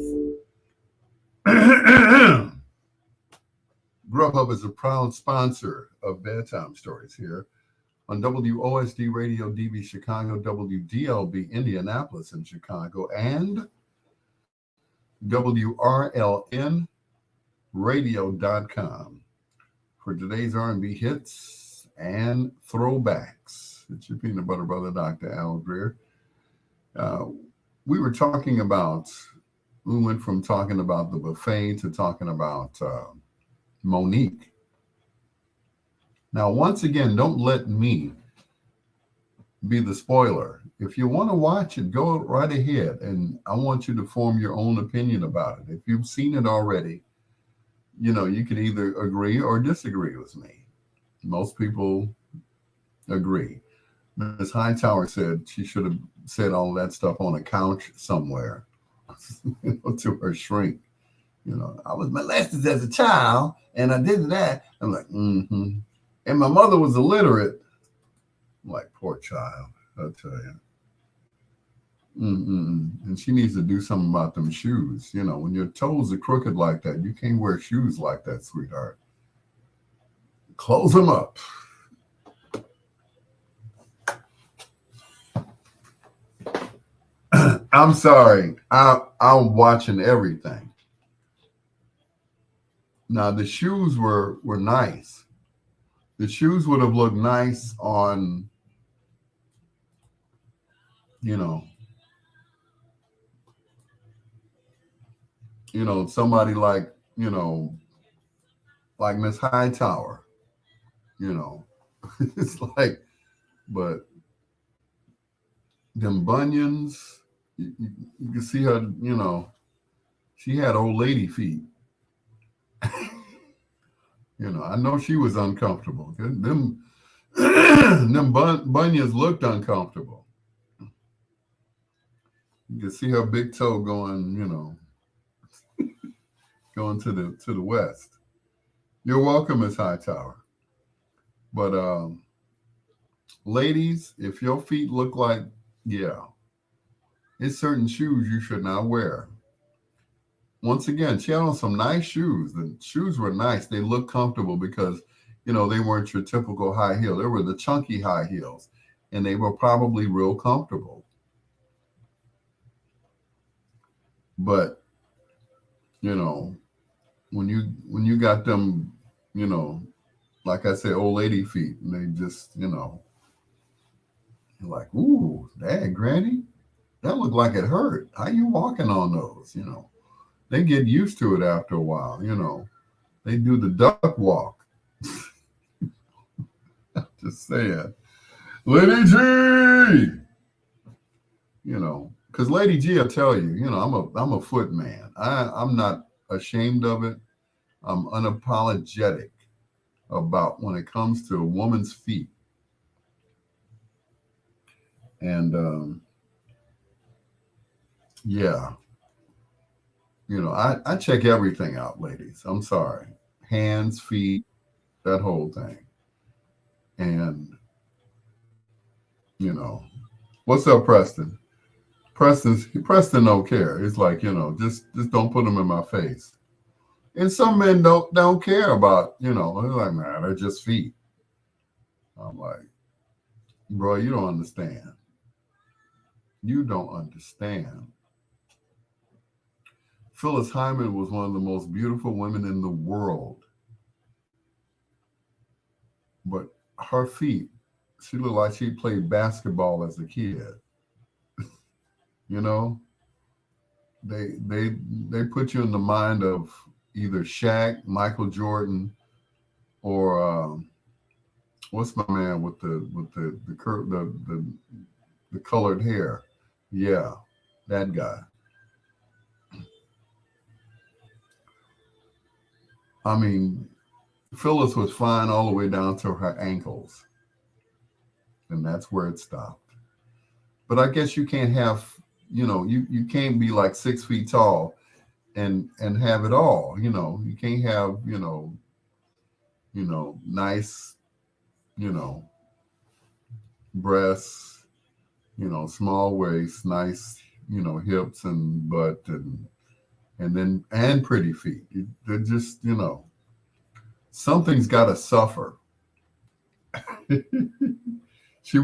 Grubhub is a proud sponsor of Bedtime Stories here on WOSD Radio DB Chicago, WDLB Indianapolis in Chicago, and WRLN Radio.com for today's R&B hits and throwbacks. It's your peanut butter brother, Dr. Al Greer. We went from talking about the buffet to talking about Monique. Now, once again, don't let me be the spoiler. If you want to watch it, go right ahead, and I want you to form your own opinion about it. If you've seen it already, you can either agree or disagree with me. Most people agree. Ms. Hightower said she should have said all that stuff on a couch somewhere to her shrink. I was molested as a child, and I did that. I'm like, mm-hmm. And my mother was illiterate. I'm like, poor child, I'll tell you. And she needs to do something about them shoes. When your toes are crooked like that, you can't wear shoes like that, sweetheart. Close them up. I'm sorry. I'm watching everything. Now, the shoes were nice. The shoes would have looked nice on, somebody like Miss Hightower, it's like, but them bunions, you can see her, she had old lady feet. I know she was uncomfortable. Them bunions looked uncomfortable. You can see her big toe going, going to the west. You're welcome, Miss Hightower. But ladies, if your feet look like, it's certain shoes you should not wear. Once again, she had on some nice shoes. The shoes were nice. They looked comfortable because, they weren't your typical high heel. They were the chunky high heels, and they were probably real comfortable. But, when you got them, like I said, old lady feet, and they just, you're like, ooh, Dad, Granny, that looked like it hurt. How you walking on those, they get used to it after a while, you know. They do the duck walk. Just saying. Lady G, you know, because Lady G will tell you, you know, I'm a foot man. I'm not ashamed of it. I'm unapologetic about when it comes to a woman's feet. And yeah, you know, I check everything out, ladies. I'm sorry. Hands, feet, that whole thing. And, you know, what's up, Preston? Preston don't care. It's like, you know, just don't put them in my face. And some men don't care about, you know, they're like, man, they're just feet. I'm like, bro, you don't understand. You don't understand. Phyllis Hyman was one of the most beautiful women in the world. But her feet, she looked like she played basketball as a kid. You know, they put you in the mind of either Shaq, Michael Jordan, or what's my man with the colored hair? Yeah, that guy. I mean, Phyllis was fine all the way down to her ankles, and that's where it stopped. But I guess you can't have, you know, you can't be like 6 feet tall and have it all. You know, you can't have, nice, you know, breasts, you know, small waist, nice, you know, hips and butt and pretty feet. They're just, you know, something's got to suffer. She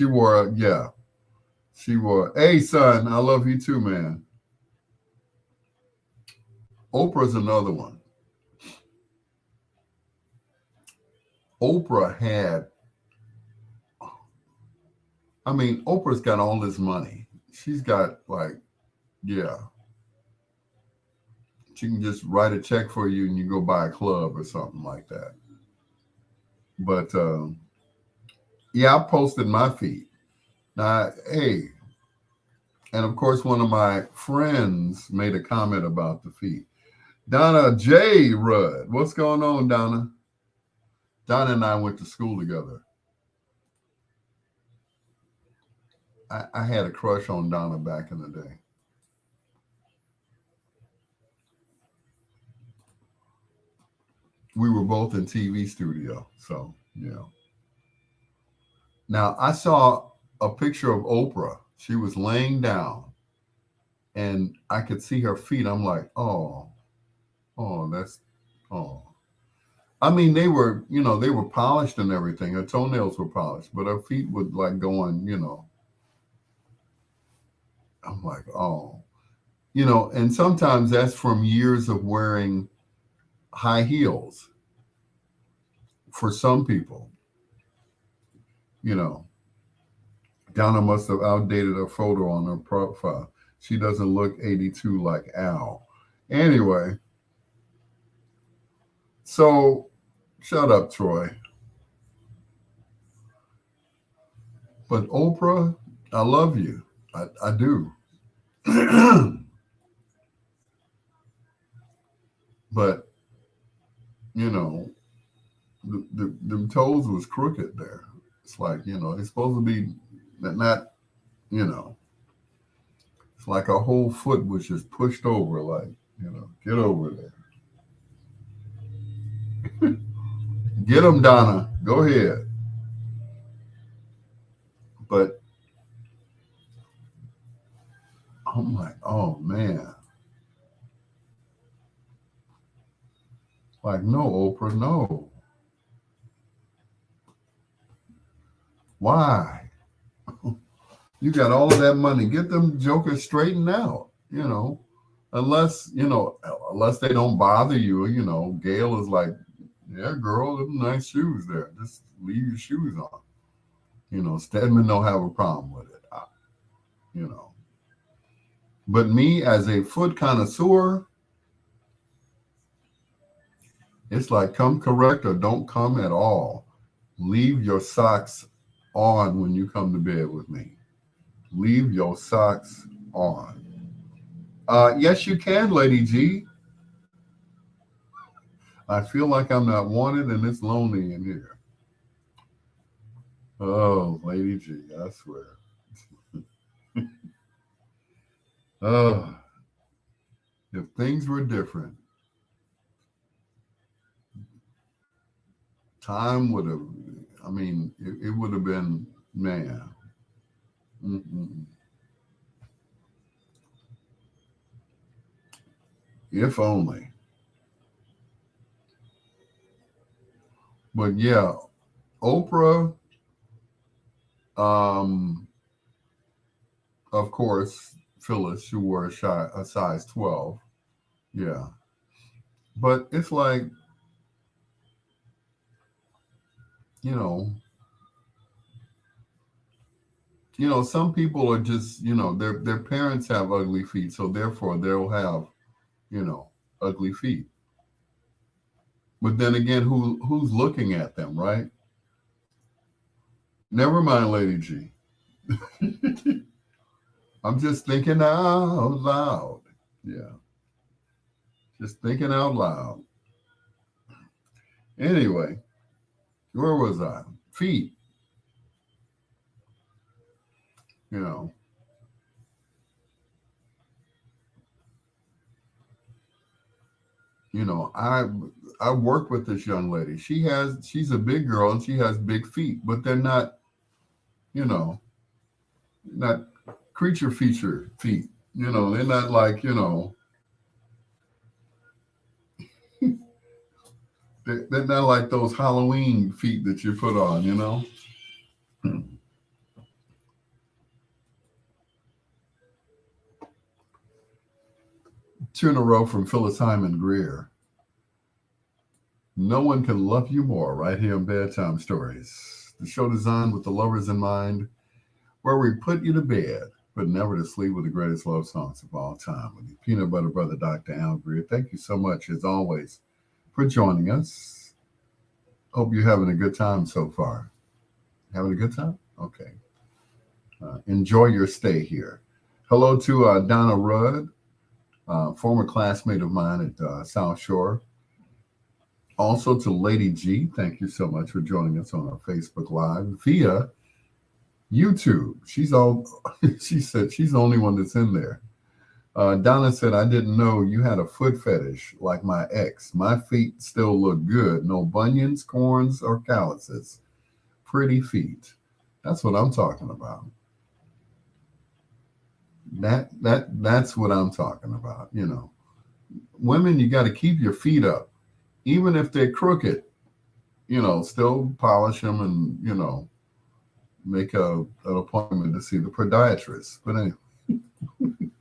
wore, yeah, she wore, hey, son, I love you too, man. Oprah's another one. Oprah had, I mean, Oprah's got all this money. She's got like, yeah, she can just write a check for you and you go buy a club or something like that. But yeah, I posted my feet. Now, hey, and of course, one of my friends made a comment about the feet. Donna J. Rudd. What's going on, Donna? Donna and I went to school together. I had a crush on Donna back in the day. We were both in TV studio, so, you know. Now, I saw a picture of Oprah. She was laying down, and I could see her feet. I'm like, oh, that's, oh. I mean, they were, you know, they were polished and everything. Her toenails were polished, but her feet would like go on, you know. I'm like, oh, you know, and sometimes that's from years of wearing high heels for some people, you know. Donna must have outdated her photo on her profile. She doesn't look 82 like Al. Anyway, so shut up, Troy. But Oprah, I love you. I do. But, you know, the toes was crooked there. It's like, you know, it's supposed to be not, you know, it's like a whole foot was just pushed over, like, you know, get over there. Get them, Donna. Go ahead. But I'm like, oh man. Like, no, Oprah, no. Why? You got all of that money. Get them jokers straightened out, you know. Unless, you know, unless they don't bother you, you know. Gail is like, yeah, girl, them nice shoes there. Just leave your shoes on. You know, Stedman don't have a problem with it. You know. But me as a foot connoisseur, It's like come correct or don't come at all. Leave your socks on when you come to bed with me. Leave your socks on. Yes, you can, Lady G. I feel like I'm not wanted and it's lonely in here. Oh, Lady G, I swear. Oh, if things were different, time would have, I mean, it would have been, man. Mm-mm. If only. But yeah, Oprah, um, of course, Phyllis, who wore a size 12. Yeah. But it's like, you know, some people are just, their parents have ugly feet, so therefore they'll have, you know, ugly feet. But then again, who's looking at them, right? Never mind, Lady G. I'm just thinking out loud. Yeah, just thinking out loud. Anyway, where was I? Feet. You know, I work with this young lady. She's a big girl and she has big feet, but they're not, you know, not creature feature feet. They're not like, they're not like those Halloween feet that you put on. Two in a row from Phyllis Hyman Greer. No one can love you more right here on Bedtime Stories. The show designed with the lovers in mind, where we put you to bed, but never to sleep with the greatest love songs of all time. With your peanut butter brother, Dr. Al Greer. Thank you so much, as always, for joining us. Hope you're having a good time so far. Having a good time? Okay. Enjoy your stay here. Hello to Donna Rudd, former classmate of mine at South Shore. Also to Lady G, thank you so much for joining us on our Facebook Live via YouTube. She's all. She said she's the only one that's in there. Donna said, I didn't know you had a foot fetish like my ex. My feet still look good. No bunions, corns, or calluses. Pretty feet. That's what I'm talking about. That's what I'm talking about. Women, you got to keep your feet up, even if they're crooked. Still polish them and make an appointment to see the podiatrist. But anyway,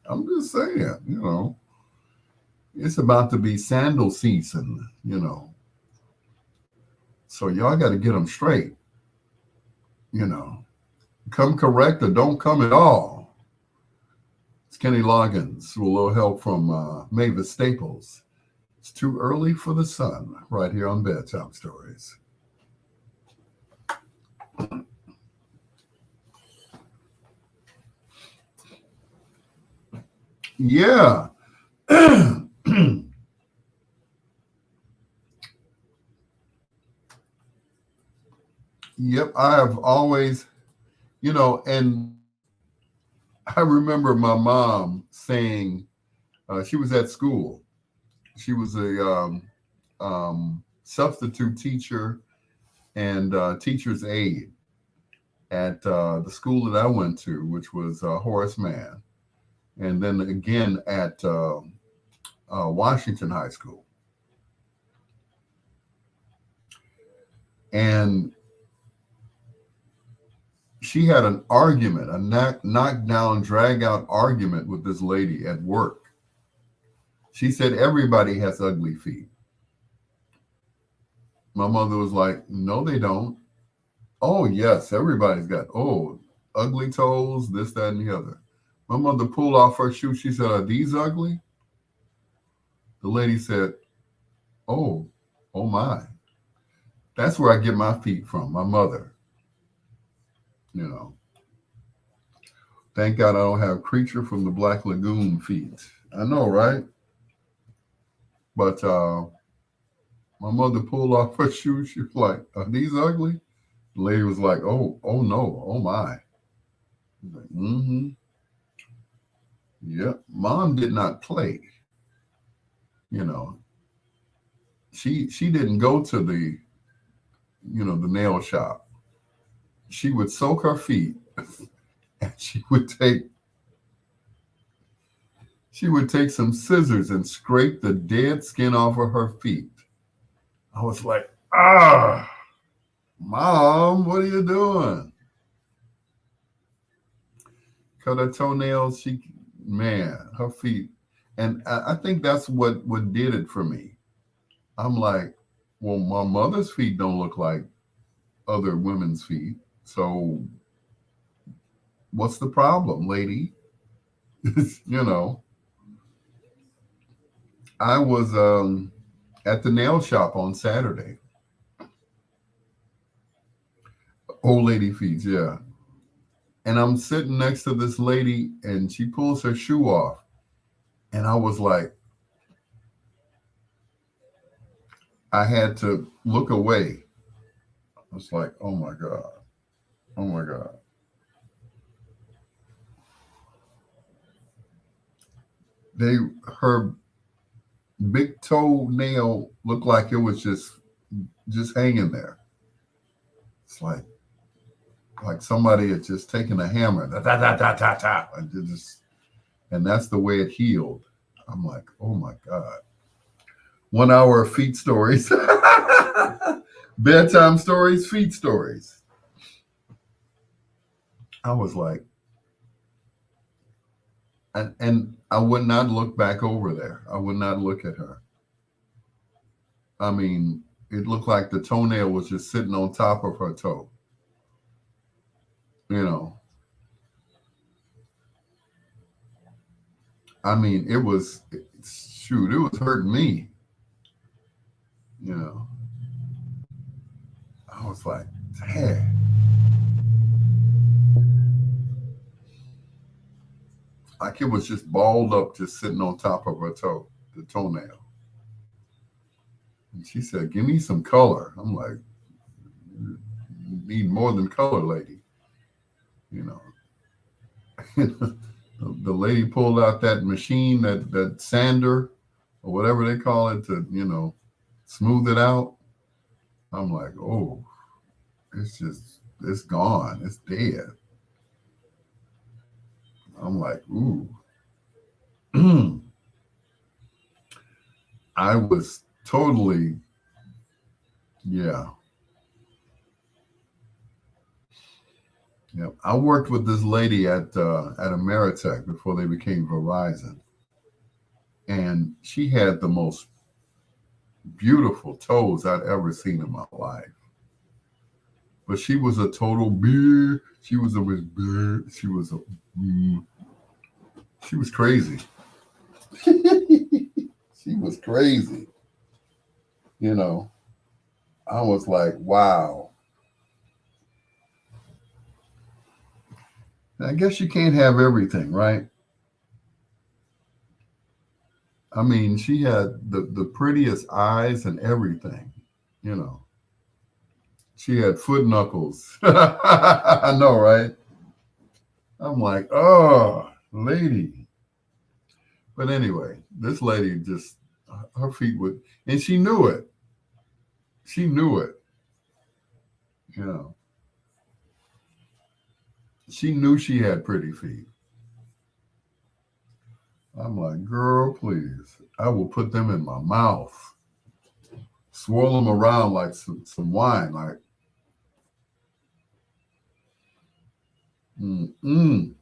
I'm just saying, it's about to be sandal season. So y'all got to get them straight. you know, come correct or don't come at all. It's Kenny Loggins with a little help from Mavis Staples. It's too early for the sun right here on Bedtime Stories. Yeah. Yep, I have always, and I remember my mom saying, she was at school. She was a substitute teacher and teacher's aide at the school that I went to, which was Horace Mann, and then again at Washington High School. And she had an argument, a knockdown, drag out argument with this lady at work. She said, everybody has ugly feet. My mother was like, no, they don't. Oh, yes, everybody's got, ugly toes, this, that, and the other. My mother pulled off her shoe. She said, are these ugly? The lady said, oh, Oh my. That's where I get my feet from, my mother. You know. Thank God I don't have Creature from the Black Lagoon feet. I know, right? But my mother pulled off her shoes. She was like, "Are these ugly?" The lady was like, "Oh, oh no, oh my." Like, mm-hmm. Yep. Mom did not play. You know, she didn't go to the nail shop. She would soak her feet, and she would take some scissors and scrape the dead skin off of her feet. I was like, ah, Mom, what are you doing? Cut her toenails. Man, her feet. And I think that's what did it for me. I'm like, well, my mother's feet don't look like other women's feet. So what's the problem, lady? you know, I was at the nail shop on Saturday. Old lady feet, yeah. And I'm sitting next to this lady and she pulls her shoe off. And I was like, I had to look away. I was like, oh my God. Oh my God. They her big toenail looked like it was just hanging there. It's like somebody had just taken a hammer, da, da, da, da, da, da, and that's the way it healed. I'm like, oh my God. 1 hour of feet stories. Bedtime stories, feet stories. I was like, and I would not look back over there. I would not look at her. I mean, it looked like the toenail was just sitting on top of her toe. You know, I mean, shoot, it was hurting me. You know, I was like, dang, like it was just balled up, just sitting on top of her toe, the toenail. And she said, "Give me some color." I'm like, "You need more than color, lady." You know, the lady pulled out that machine, that sander or whatever they call it, to smooth it out. I'm like, oh, it's gone, it's dead. I'm like, ooh. I was totally, yeah. Yeah, I worked with this lady at Ameritech before they became Verizon, and she had the most beautiful toes I'd ever seen in my life. But she was a total beer. She was a beer. Mm, she was crazy. She was crazy. You know, I was like, wow. I guess you can't have everything, right? I mean, she had the prettiest eyes and everything. You know, she had foot knuckles. I know, right? I'm like, oh, lady. But anyway, this lady just, her feet would, and she knew it. She knew it. You know, she knew she had pretty feet. I'm like, girl, please. I will put them in my mouth, swirl them around like some wine. Like, mm-mm.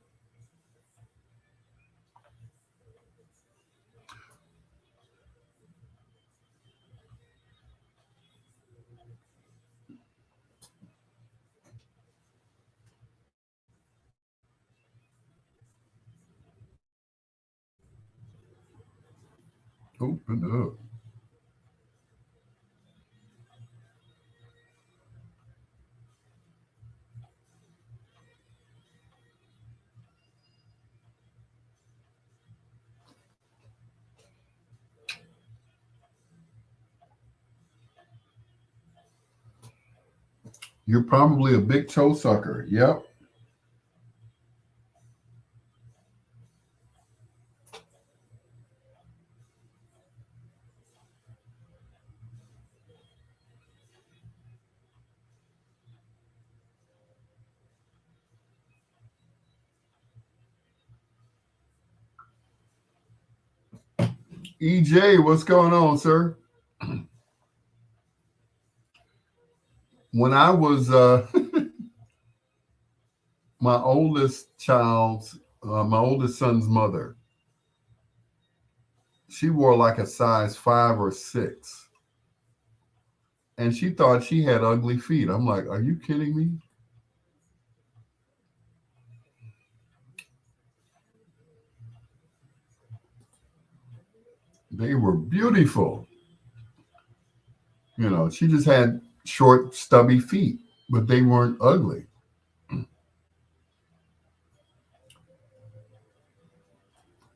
Open up. You're probably a big toe sucker. Yep. EJ, what's going on, sir? When I was my my oldest son's mother, she wore like a size 5 or 6, and she thought she had ugly feet. I'm like, are you kidding me? They were beautiful. She just had short, stubby feet, but they weren't ugly.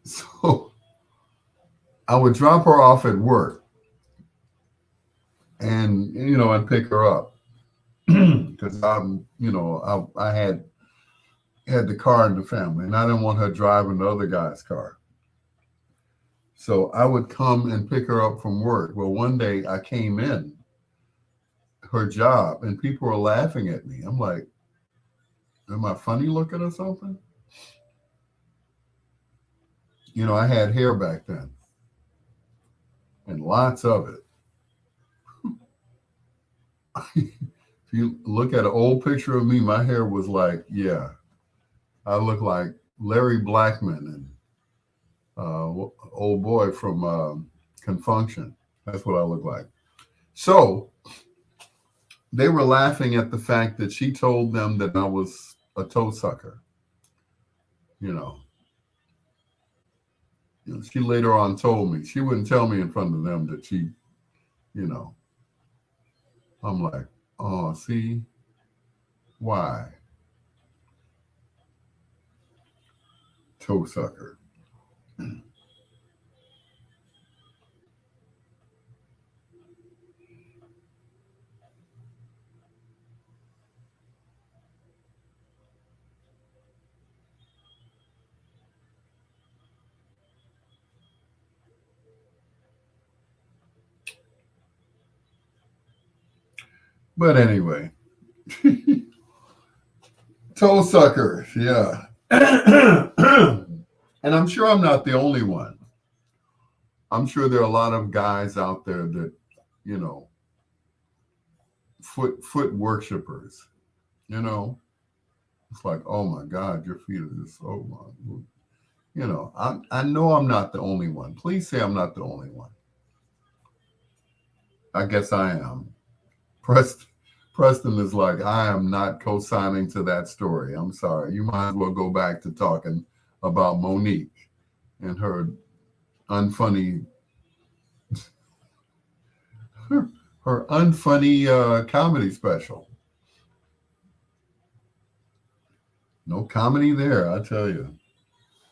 So I would drop her off at work and, I'd pick her up because I had the car in the family and I didn't want her driving the other guy's car. So I would come and pick her up from work. Well, one day I came in her job and people were laughing at me. I'm like, am I funny looking or something? I had hair back then and lots of it. If you look at an old picture of me, my hair was like, yeah, I look like Larry Blackman and old boy from Confunction. That's what I look like. So they were laughing at the fact that she told them that I was a toe sucker. You know, she later on told me she wouldn't tell me in front of them that she, you know, I'm like, oh, see, why? Toe sucker. But anyway, toe sucker, yeah. And I'm sure I'm not the only one. I'm sure there are a lot of guys out there that, you know, foot worshipers. You know, it's like, oh my God, your feet are just so long. I know I'm not the only one. Please say I'm not the only one. I guess I am. Preston is like, I am not co-signing to that story. I'm sorry. You might as well go back to talking about Monique and her unfunny, her unfunny comedy special. No comedy there, I tell you.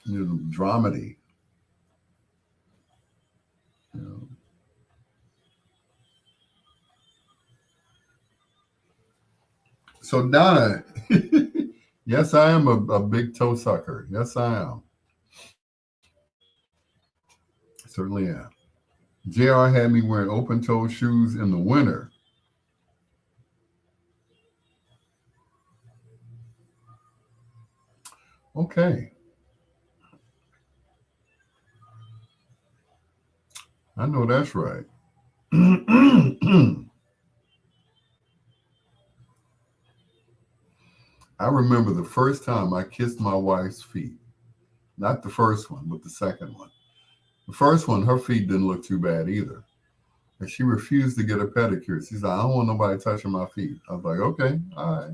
Dramedy. You know. So Donna, yes, I am a big toe sucker. Yes, I am. Certainly am. JR had me wearing open toe shoes in the winter. Okay. I know that's right. I remember the first time I kissed my wife's feet. Not the first one, but the second one. The first one, her feet didn't look too bad either. And she refused to get a pedicure. She said, I don't want nobody touching my feet. I was like, okay, all right.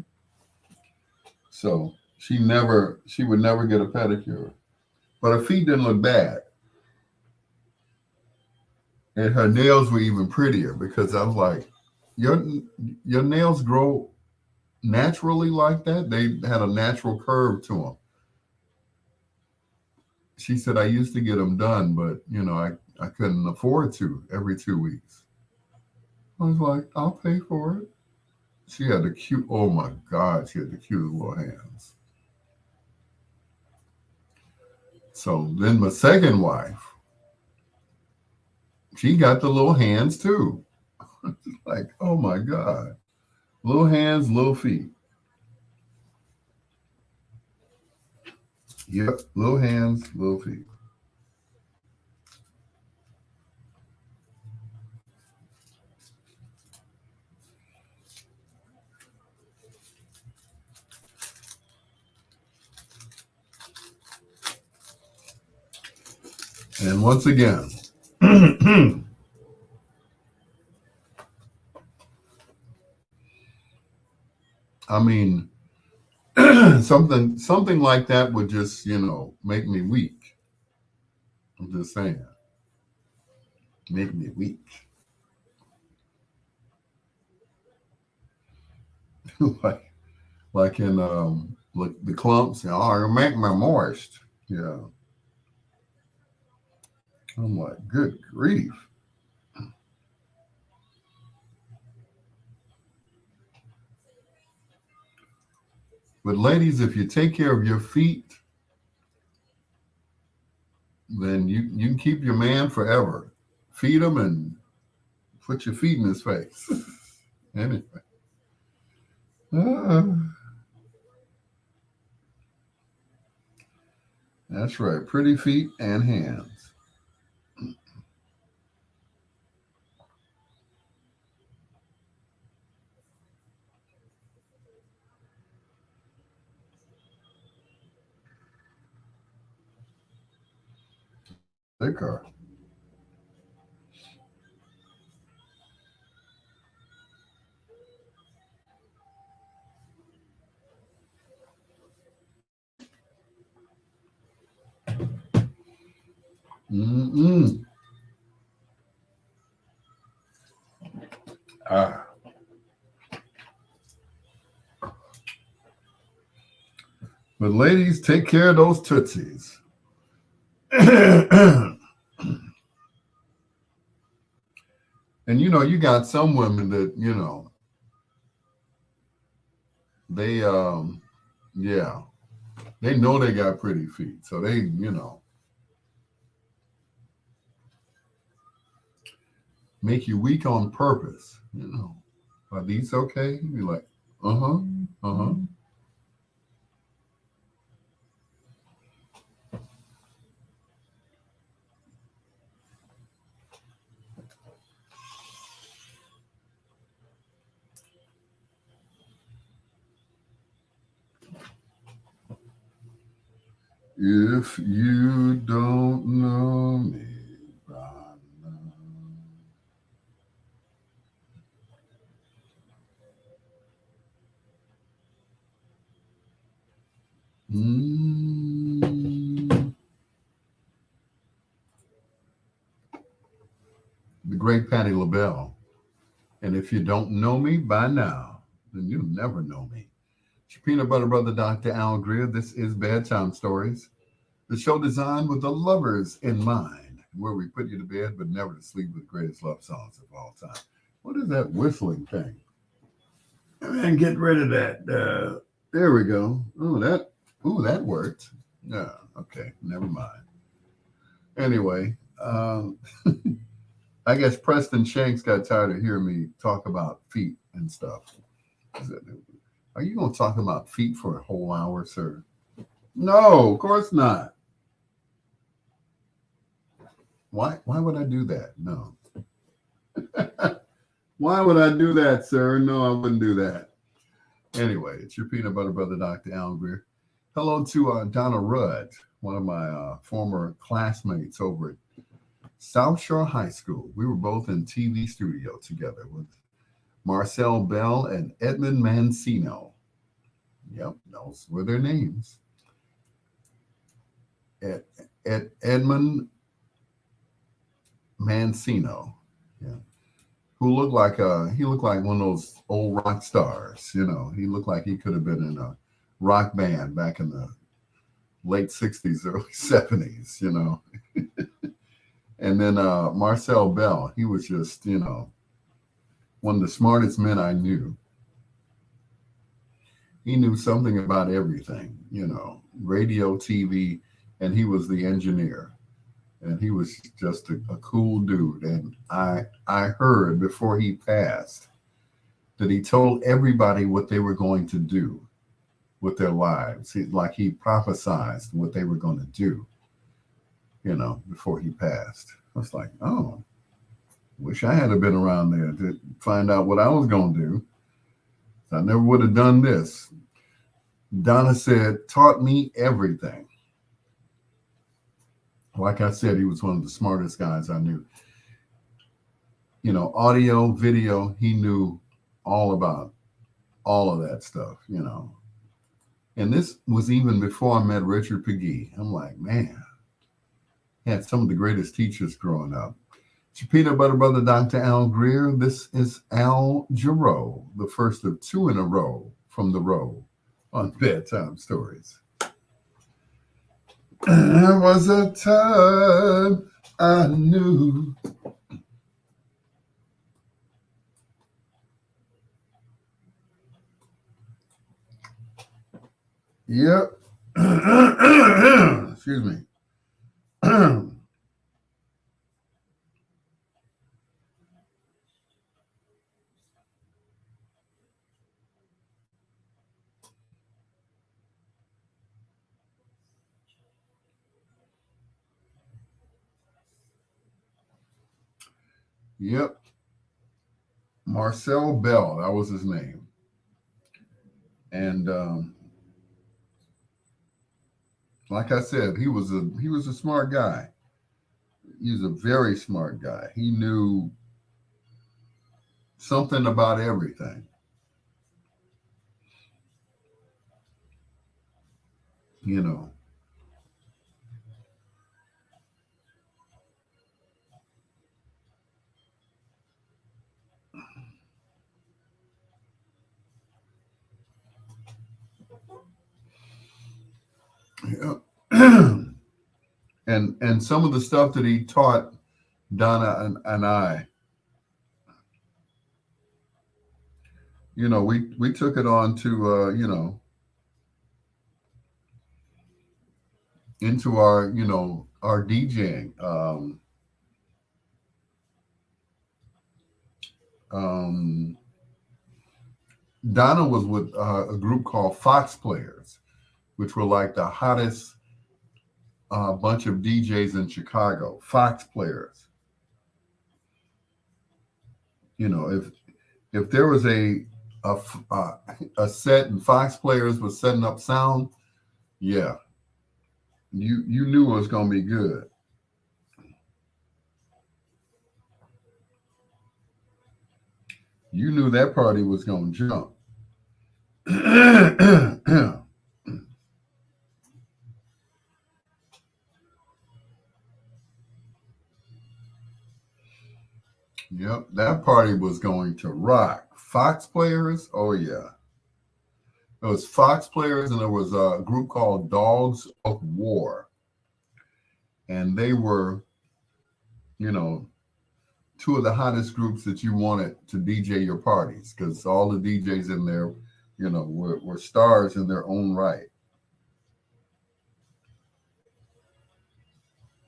So she would never get a pedicure. But her feet didn't look bad. And her nails were even prettier because I was like, your nails grow naturally like that? They had a natural curve to them. She said, I used to get them done, but, I couldn't afford to every 2 weeks. I was like, I'll pay for it. She had the cute, oh my God, she had the cutest little hands. So then my second wife, she got the little hands too. Like, oh my God. Little hands, little feet. Yep, little hands, little feet. And once again, I mean, something like that would just, make me weak. I'm just saying, make me weak. like like in like the clumps, you make me moist. Yeah. I'm like, good grief. But ladies, if you take care of your feet, then you can keep your man forever. Feed him and put your feet in his face. Anyway. Uh, that's right. Pretty feet and hands. They car. Mm-mm. Ah. But ladies, take care of those tootsies. And you got some women that, they yeah, they know they got pretty feet. So they, make you weak on purpose. Are these okay? You be like, uh-huh, uh-huh. If you don't know me by now. Mm, the great Patti LaBelle. And if you don't know me by now, then you'll never know me. It's your peanut butter brother, Dr. Al Greer. This is Bedtime Stories, the show designed with the lovers in mind, where we put you to bed but never to sleep with the greatest love songs of all time. What is that whistling thing? And get rid of that. There we go. That worked. Yeah, okay, never mind. Anyway, I guess Preston Shanks got tired of hearing me talk about feet and stuff. Are you going to talk about feet for a whole hour, sir? No, of course not. Why would I do that? No. Why would I do that, sir? No, I wouldn't do that. Anyway, it's your peanut butter brother, Dr. Al Greer. Hello to Donna Rudd, one of my former classmates over at South Shore High School. We were both in TV studio together with Marcel Bell and Edmund Mancino. Yep, those were their names. Edmund Mancino. Yeah. Who looked like one of those old rock stars. He looked like he could have been in a rock band back in the late 60s, early 70s, And then Marcel Bell, he was just, one of the smartest men I knew. He knew something about everything, radio, TV, and he was the engineer. And he was just a cool dude. And I heard before he passed that he told everybody what they were going to do with their lives. Like he prophesied what they were going to do, before he passed. I was like, oh, wish I had been around there to find out what I was going to do. I never would have done this. Donna said, taught me everything. Like I said, he was one of the smartest guys I knew. Audio, video, he knew all about all of that stuff. And this was even before I met Richard Pegee. I'm like, man, he had some of the greatest teachers growing up. It's your peanut butter brother, Dr. Al Greer. This is Al Jarreau, the first of two in a row from the row on Bedtime Stories. There was a time I knew. Yep. Excuse me. Yep. Marcel Bell, that was his name. And like I said, he was a smart guy. He was a very smart guy. He knew something about everything. You know. Yeah. and some of the stuff that he taught Donna and I, we took it on to into our DJing. Um, Donna was with a group called Fox Players, which were like the hottest bunch of DJs in Chicago. Fox Players. If there was a a set and Fox Players was setting up sound, yeah, you knew it was going to be good. You knew that party was going to jump. Yep, that party was going to rock. Fox Players, oh yeah. There was Fox Players, and there was a group called Dogs of War. And they were, you know, two of the hottest groups that you wanted to DJ your parties, because all the DJs in there, were stars in their own right.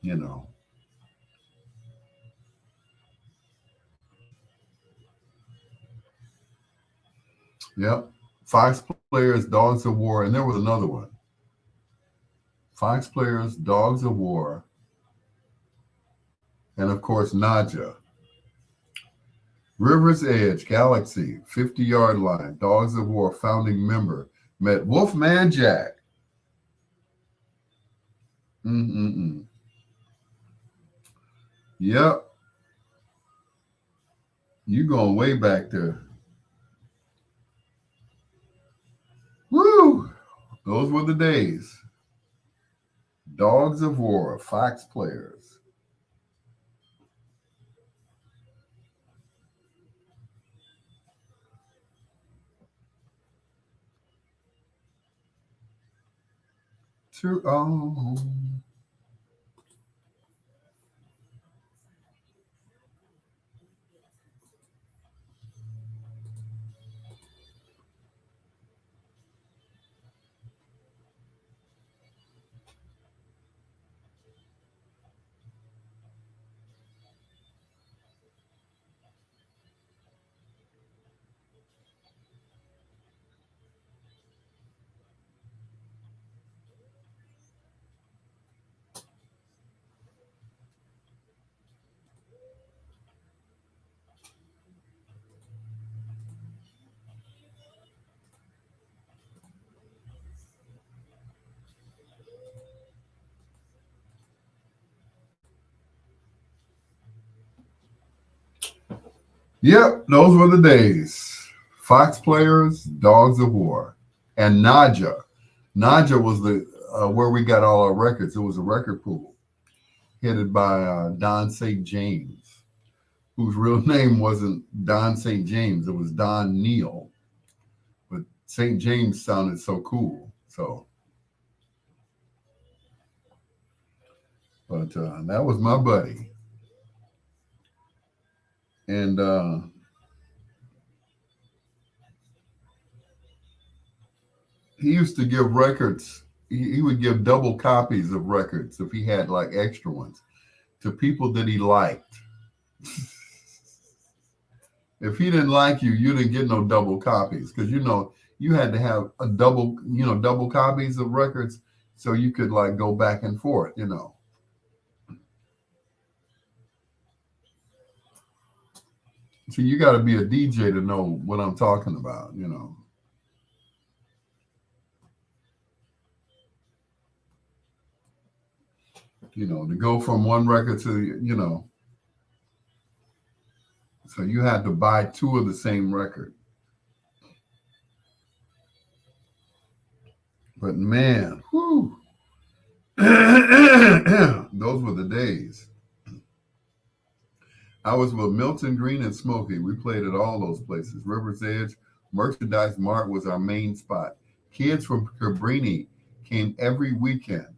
You know. Yep. Fox Players, Dogs of War, and there was another one. Fox Players, Dogs of War, and of course Naja. River's Edge, Galaxy, 50-Yard Line, Dogs of War founding member, met Wolfman Jack. Mm-mm-mm. Yep. You going way back there. Woo! Those were the days. Dogs of War, Fox Players. Oh. Yep, those were the days. Fox Players, Dogs of War, and Naja. Naja was the where we got all our records. It was a record pool headed by Don St. James, whose real name wasn't Don St. James. It was Don Neal. But St. James sounded so cool. So, but that was my buddy. And he used to give records. He would give double copies of records if he had like extra ones to people that he liked. If he didn't like you, you didn't get no double copies because you had to have a double copies of records so you could like go back and forth. So you got to be a DJ to know what I'm talking about. To go from one record to. So you had to buy two of the same record. But man, whew, those were the days. I was with Milton Green and Smokey. We played at all those places. River's Edge, Merchandise Mart was our main spot. Kids from Cabrini came every weekend.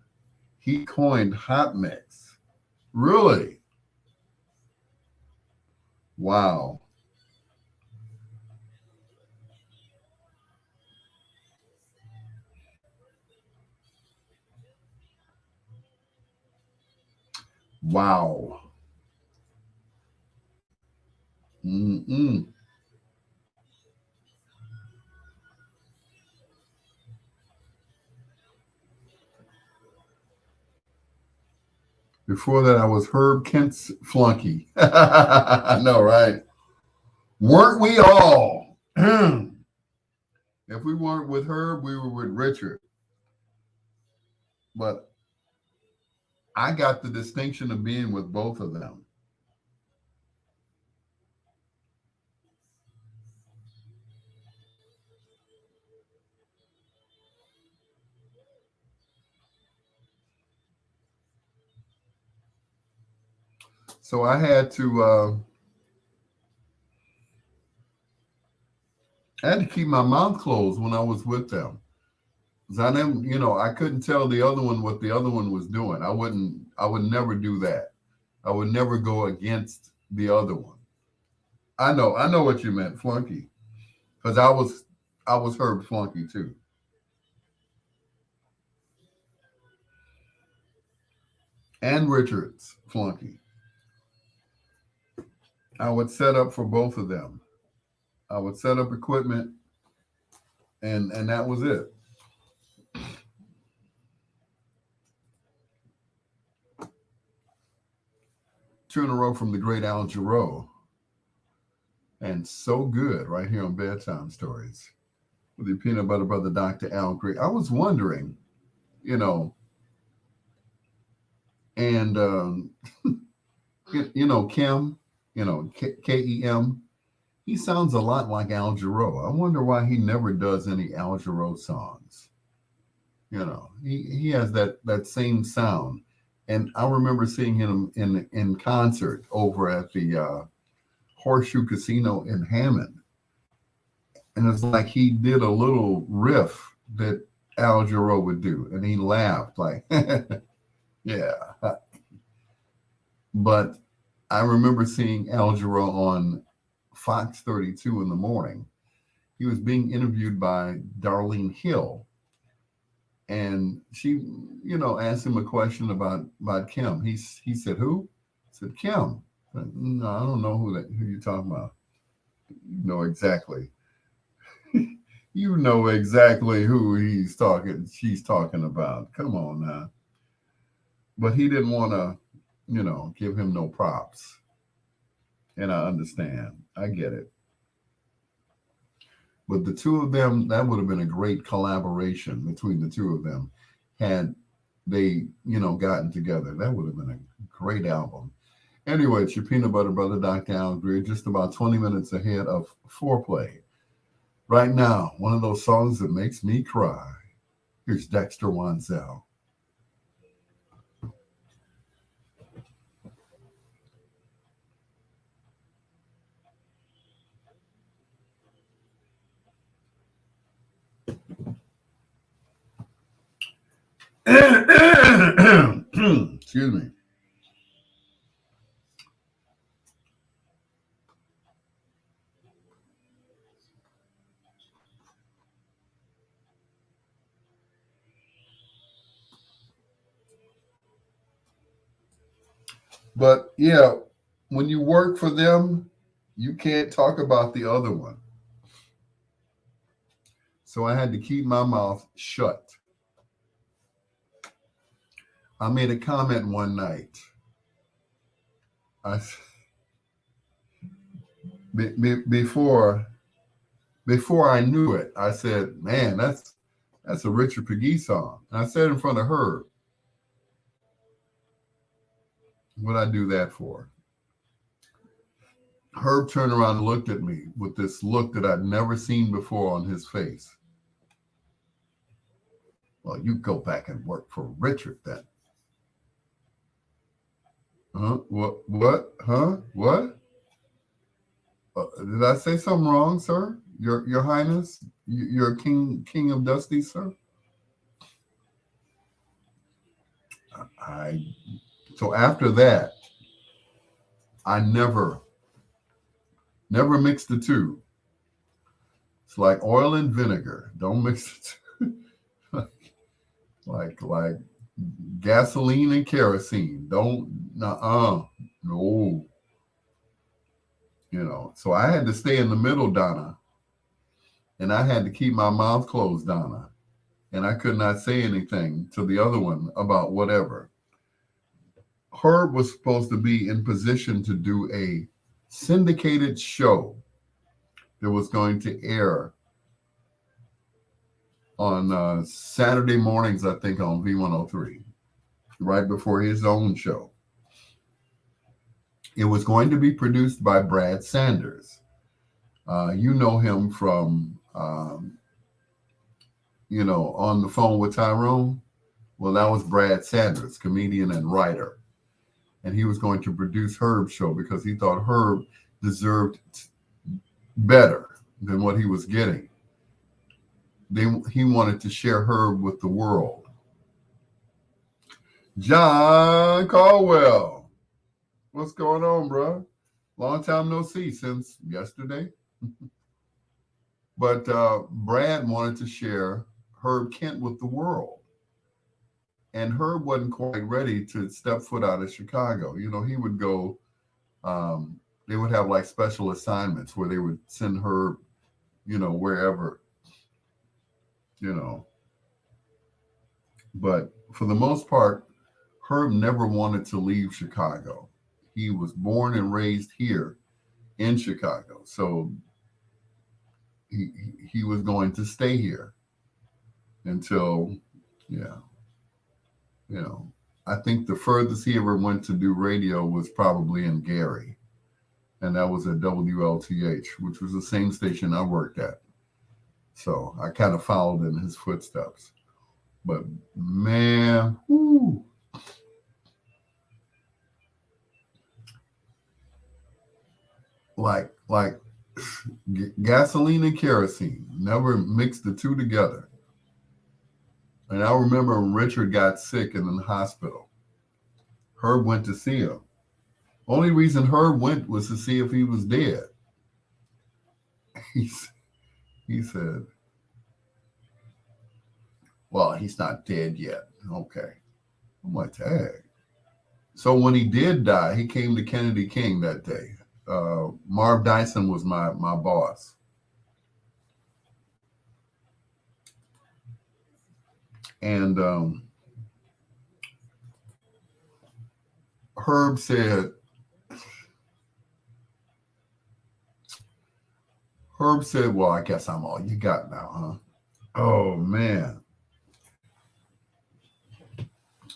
He coined hot mix. Really? Wow. Wow. Mm-mm. Before that, I was Herb Kent's flunky. I know, right? Weren't we all? If we weren't with Herb, we were with Richard. But I got the distinction of being with both of them. So I had to keep my mouth closed when I was with them. 'Cause I couldn't tell the other one what the other one was doing. I would never do that. I would never go against the other one. I know what you meant, flunky. Because I was Herb Flunky too. And Richard's flunky. I would set up for both of them. I would set up equipment and that was it. Two in a row from the great Al Jarreau. And so good right here on Bedtime Stories with the peanut butter brother, Dr. Al Greer. I was wondering, you know, and, Kim, Kem, he sounds a lot like Al Jarreau. I wonder why he never does any Al Jarreau songs. He has that same sound. And I remember seeing him in concert over at the Horseshoe Casino in Hammond. And it's like he did a little riff that Al Jarreau would do. And he laughed like, yeah. But I remember seeing Al Jarreau on Fox 32 in the morning. He was being interviewed by Darlene Hill. And she, asked him a question about Kim. He said, who? I said, Kim. I said, no, I don't know who you're talking about. You know exactly. You know exactly who she's talking about. Come on now. But he didn't want to, give him no props. And I understand. I get it. But the two of them, that would have been a great collaboration between the two of them had they, gotten together. That would have been a great album. Anyway, it's your peanut butter brother, Dr. Al Greer, just about 20 minutes ahead of foreplay. Right now, one of those songs that makes me cry. Here's Dexter Wansell. Excuse me. But yeah, when you work for them, you can't talk about the other one. So I had to keep my mouth shut. I made a comment one night. I before I knew it, I said, "Man, that's a Richard Peggy song." And I said in front of her, "What'd I do that for?" Herb turned around and looked at me with this look that I'd never seen before on his face. "Well, you go back and work for Richard then." Huh? What? What? Huh? What? Did I say something wrong, sir? Your Highness, you're King of Dusty, sir. I So after that, I never mix the two. It's like oil and vinegar. Don't mix the two. like gasoline and kerosene. Don't no. So I had to stay in the middle, Donna, and I had to keep my mouth closed, Donna, and I could not say anything to the other one about whatever. Herb was supposed to be in position to do a syndicated show that was going to air on Saturday mornings, I think, on V103, right before his own show. It was going to be produced by Brad Sanders. You know him from, On the Phone with Tyrone. Well, that was Brad Sanders, comedian and writer. And he was going to produce Herb's show because he thought Herb deserved better than what he was getting. He wanted to share Herb with the world. John Caldwell, what's going on, bro? Long time no see since yesterday. But Brad wanted to share Herb Kent with the world. And Herb wasn't quite ready to step foot out of Chicago. He would go, they would have like special assignments where they would send Herb, wherever, But for the most part, Herb never wanted to leave Chicago. He was born and raised here in Chicago. So he was going to stay here until, I think the furthest he ever went to do radio was probably in Gary. And that was at WLTH, which was the same station I worked at. So I kind of followed in his footsteps. But man, whoo. Like gasoline and kerosene, never mixed the two together. And I remember when Richard got sick and in the hospital, Herb went to see him. Only reason Herb went was to see if he was dead. He said, "Well, he's not dead yet." Okay. I'm like, dang. So when he did die, he came to Kennedy King that day. Marv Dyson was my boss. And Herb said, "Well, I guess I'm all you got now, huh?" Oh, man.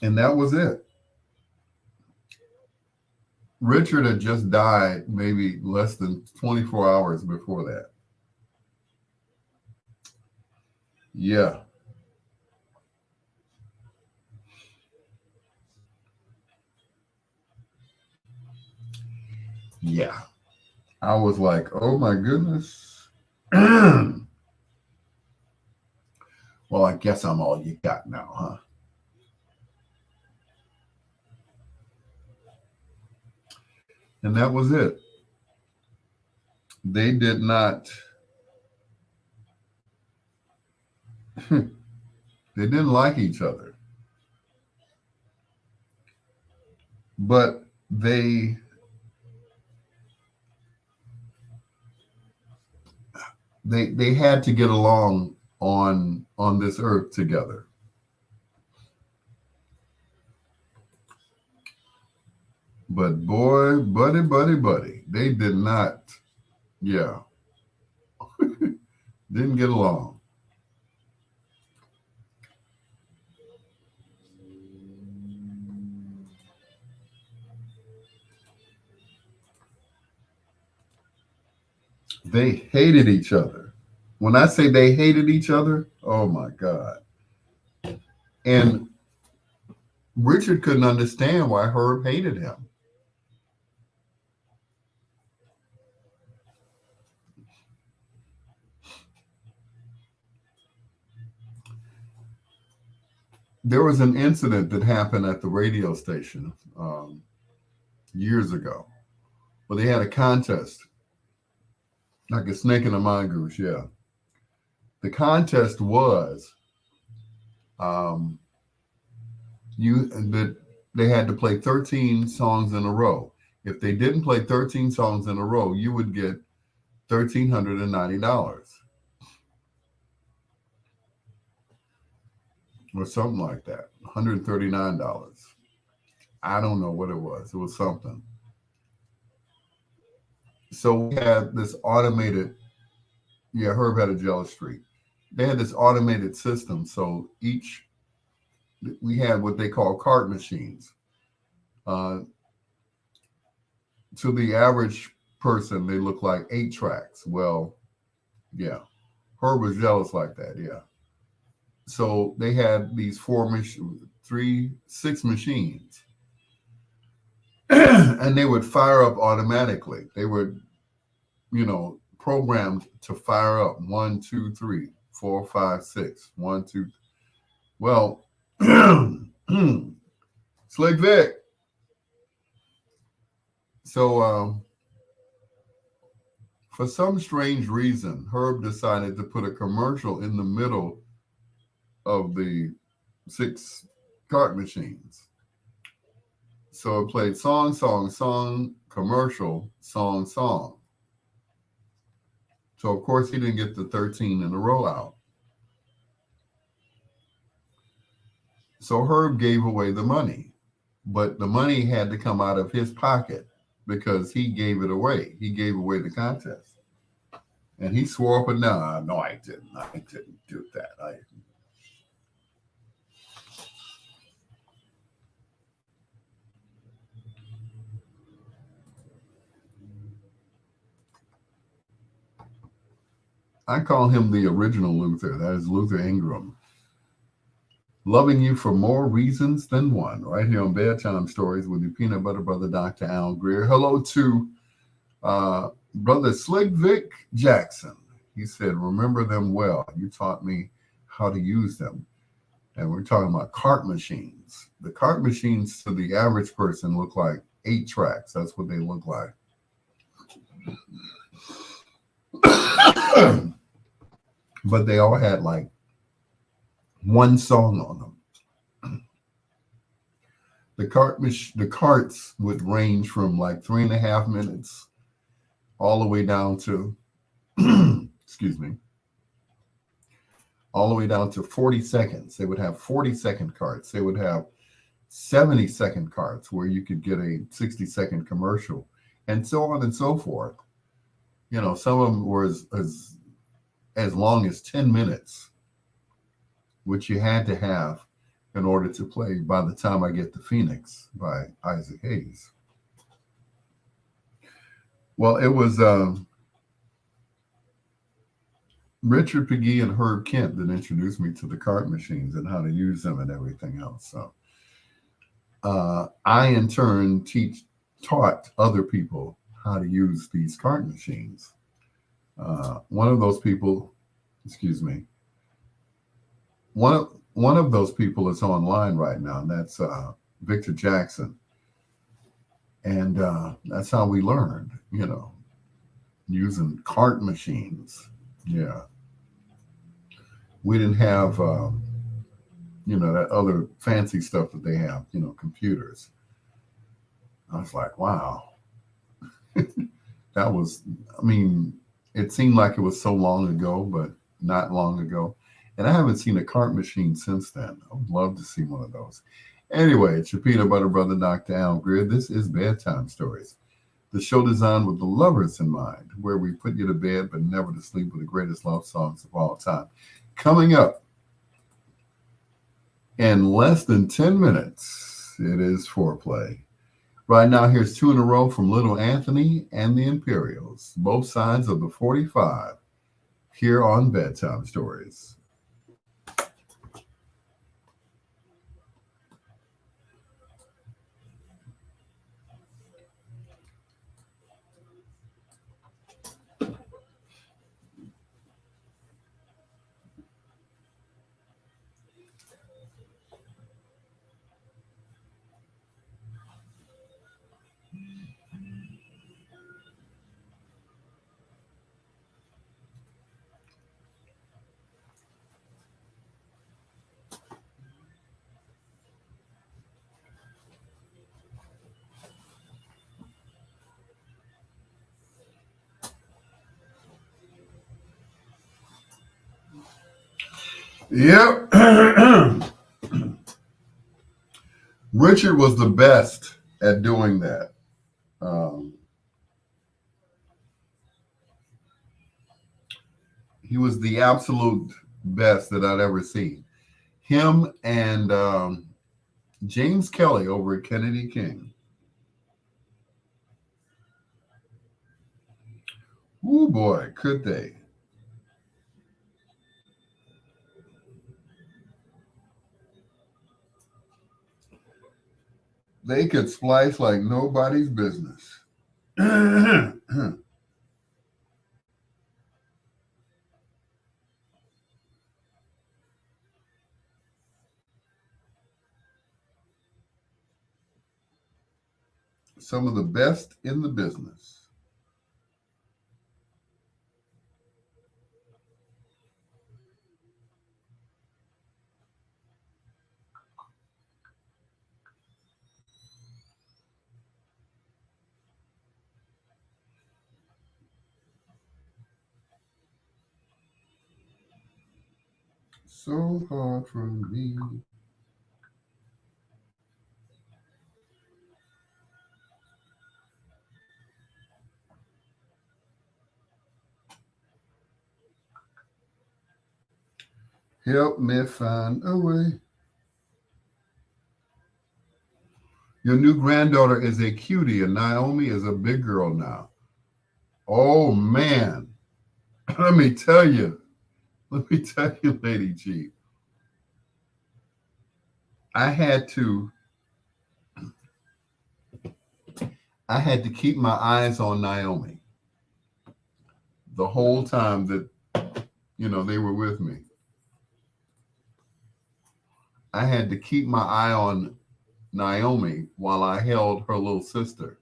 And that was it. Richard had just died maybe less than 24 hours before that. Yeah. Yeah. I was like, oh my goodness. Well, I guess I'm all you got now, huh? And that was it. They did not, they didn't like each other, but they had to get along on this earth together. But boy, buddy, they did not, yeah, didn't get along. They hated each other. When I say they hated each other, oh my God. And Richard couldn't understand why Herb hated him. There was an incident that happened at the radio station years ago where they had a contest, like a snake in a mongoose. Yeah. The contest was um, that they had to play 13 songs in a row. If they didn't play 13 songs in a row, you would get $1,390 or something like that. $139. I don't know what it was. It was something. So we had this automated, yeah, Herb had a jealous streak. They had this automated system. So we had what they call card machines. Uh, to the average person, they look like 8 tracks. Well, yeah, Herb was jealous like that. Yeah. So they had these 6 machines, and they would fire up automatically. They were, programmed to fire up 1, 2, 3, 4, 5, 6, 1, 2. Well, Slick Vic. So for some strange reason, Herb decided to put a commercial in the middle of the 6 card machines. So it played song, song, song, commercial, song, song. So of course he didn't get the 13 in a row out. So Herb gave away the money, but the money had to come out of his pocket because he gave it away. He gave away the contest. And he swore up and down, no, I didn't do that. I call him the original Luther. That is Luther Ingram. Loving you for more reasons than one. Right here on Bedtime Stories with your peanut butter brother, Dr. Al Greer. Hello to Brother Slick Vic Jackson. He said, remember them well. You taught me how to use them. And we're talking about cart machines. The cart machines to the average person look like 8 tracks. That's what they look like. But they all had like one song on them. The carts would range from like 3.5 minutes all the way down to, excuse me, all the way down to 40 seconds. They would have 40-second carts. They would have 70-second carts where you could get a 60-second commercial, and so on and so forth. Some of them were as long as 10 minutes, which you had to have in order to play By the Time I Get to Phoenix by Isaac Hayes. Well, it was Richard Pegee and Herb Kent that introduced me to the cart machines and how to use them and everything else. So I, in turn, taught other people how to use these cart machines. One of those people, excuse me, one of those people is online right now, and that's Victor Jackson. And that's how we learned, using cart machines. Yeah. We didn't have, that other fancy stuff that they have, computers. I was like, wow. That was, I mean, it seemed like it was so long ago, but not long ago. And I haven't seen a cart machine since then. I would love to see one of those. Anyway, it's your peanut butter brother, Dr. Al Greer. This is Bedtime Stories, the show designed with the lovers in mind, where we put you to bed but never to sleep with the greatest love songs of all time. Coming up in less than 10 minutes, it is foreplay. Right now, here's two in a row from Little Anthony and the Imperials, both sides of the 45, here on Bedtime Stories. Yep. Richard was the best at doing that. He was the absolute best that I'd ever seen. Him and James Kelly over at Kennedy King. Oh boy, could they? They could splice like nobody's business. Some of the best in the business. So hard for me. Help me find a way. Your new granddaughter is a cutie, and Naomi is a big girl now. Oh man, let me tell you, Lady G. I had to keep my eyes on Naomi the whole time that they were with me. I had to keep my eye on Naomi while I held her little sister,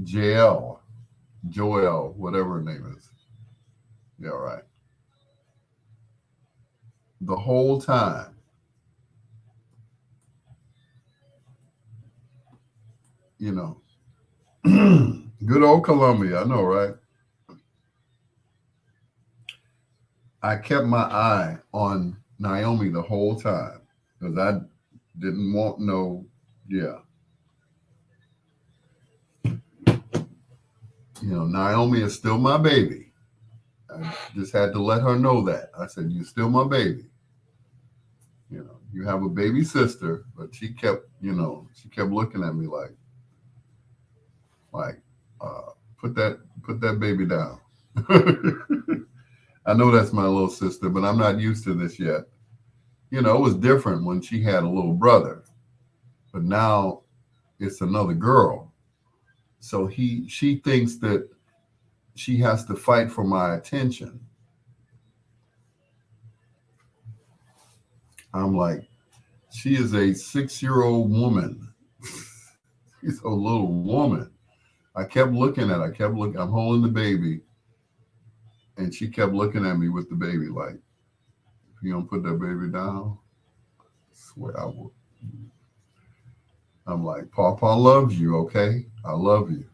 Joelle, whatever her name is. Yeah, right. The whole time. Good old Columbia, I know, right? I kept my eye on Naomi the whole time because I didn't want Naomi is still my baby. I just had to let her know that. I said, "You're still my baby. You have a baby sister," but she kept looking at me like, Put that baby down. I know that's my little sister, but I'm not used to this yet. You know, it was different when she had a little brother, but now it's another girl. So she thinks that she has to fight for my attention. I'm like, she is a 6-year-old woman. She's a little woman. I kept looking at her. I kept looking. I'm holding the baby, and she kept looking at me with the baby like, if you don't put that baby down, I swear I will. I'm like, Papa loves you, okay? I love you.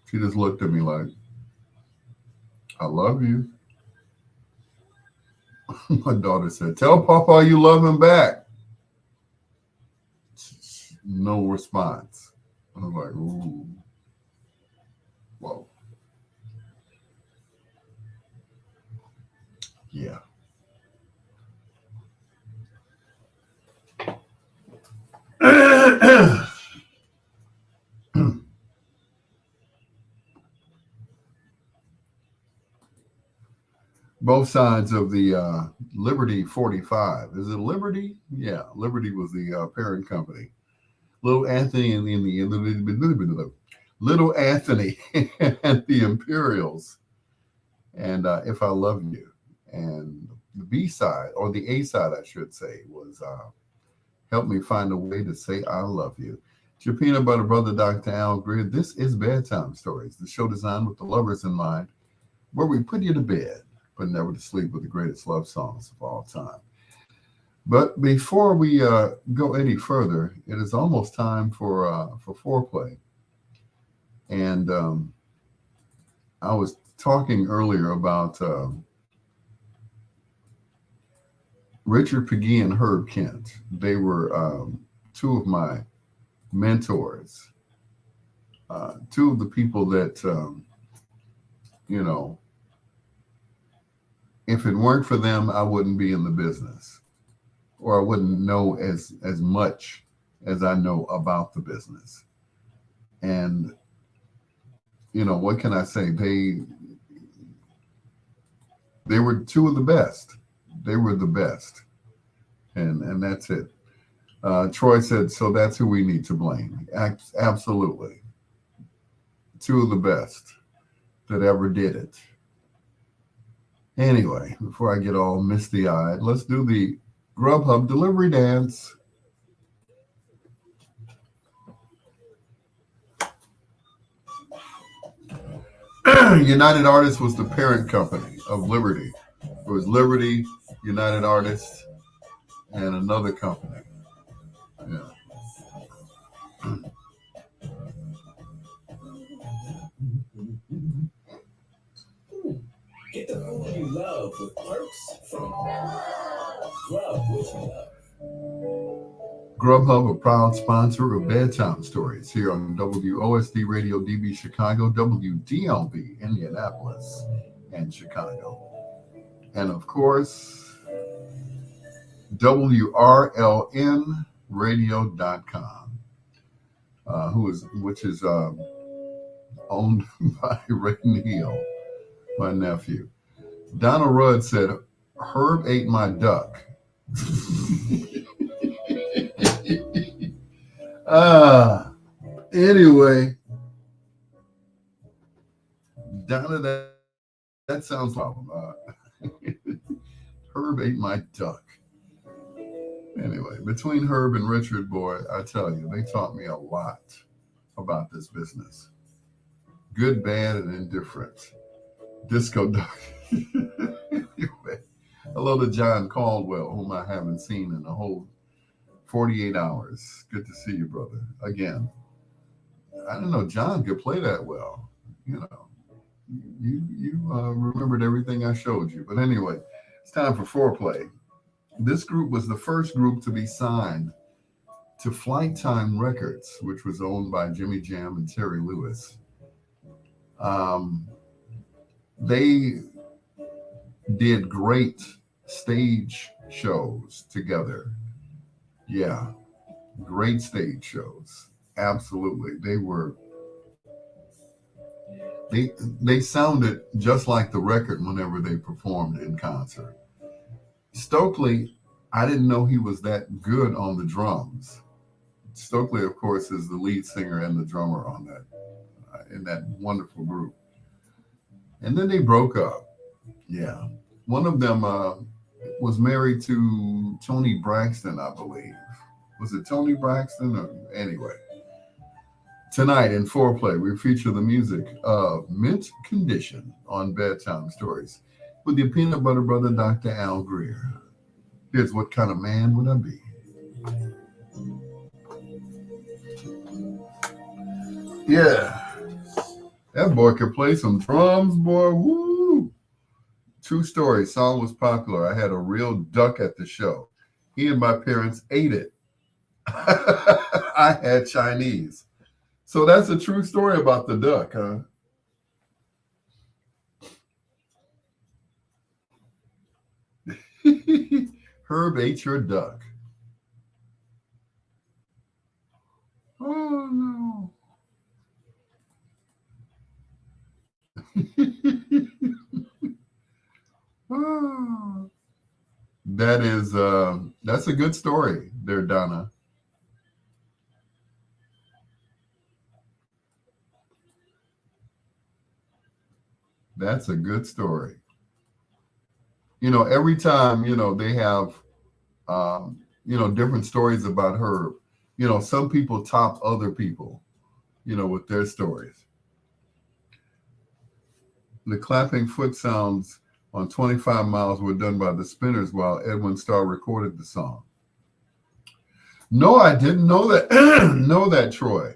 She just looked at me like, I love you. My daughter said, tell Papa you love him back. No response. I was like, ooh, whoa. Yeah. Both sides of the Liberty 45. Is it Liberty? Yeah, Liberty was the parent company. Little Anthony and the Little Anthony and the Imperials, and If I Love You, and the B side or the A side, I should say, was Help Me Find a Way to Say I Love You. It's your peanut butter brother, Dr. Al Greer. This is Bedtime Stories, the show designed with the lovers in mind, where we put you to bed, but never to sleep with the greatest love songs of all time. But before we go any further, it is almost time for foreplay. And I was talking earlier about Richard Peggy and Herb Kent. They were two of my mentors, two of the people that, you know, if it weren't for them, I wouldn't be in the business, or I wouldn't know as much as I know about the business. And you know, what can I say? They were two of the best. They were the best, and that's it. Troy said, so that's who we need to blame. Absolutely, two of the best that ever did it. Anyway, before I get all misty-eyed, let's do the Grubhub delivery dance. United Artists was the parent company of Liberty. It was Liberty, United Artists, and another company. Yeah. Get the food you love with perks from Grub What You Love. Grubhub, a proud sponsor of Bedtime Stories here on WOSD Radio DB Chicago, WDLB Indianapolis and Chicago. And of course, WRLNradio.com, which is owned by Ray Neal, my nephew. Donald Rudd said, Herb ate my duck. Anyway, Donna, that sounds problem. Herb ate my duck. Anyway, between Herb and Richard, boy, I tell you, they taught me a lot about this business. Good, bad, and indifferent. Disco duck. Anyway, hello to John Caldwell, whom I haven't seen in a whole 48 hours. Good to see you, brother. Again, I didn't know John could play that well. You know, you remembered everything I showed you. But anyway, it's time for foreplay. This group was the first group to be signed to Flight Time Records, which was owned by Jimmy Jam and Terry Lewis. They did great stage shows together. Yeah, great stage shows. Absolutely. They were They sounded just like the record whenever they performed in concert. Stokely, I didn't know he was that good on the drums. Stokely, of course, is the lead singer and the drummer on that in that wonderful group. And then they broke up. Yeah, one of them was married to Tony Braxton, I believe. Was it Tony Braxton? Or, anyway, tonight in Foreplay, we feature the music of Mint Condition on Bedtime Stories with your peanut butter brother, Dr. Al Greer. Here's What Kind of Man Would I Be? Yeah, that boy could play some drums, boy. Woo! True story. Song was popular. I had a real duck at the show. He and my parents ate it. I had Chinese. So that's a true story about the duck, huh? Herb ate your duck. Oh no. Oh. That's a good story there, Donna. That's a good story. Every time, they have different stories about Herb. Some people top other people, with their stories. The clapping foot sounds on 25 Miles were done by the Spinners while Edwin Starr recorded the song. No, I didn't know that. Know that, Troy.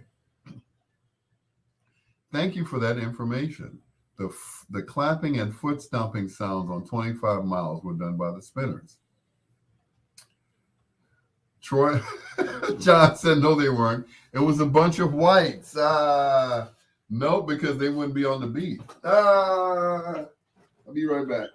Thank you for that information. The clapping and foot stomping sounds on 25 Miles were done by the Spinners. Troy, John said, no, they weren't. It was a bunch of whites. No, because they wouldn't be on the beat. I'll be right back.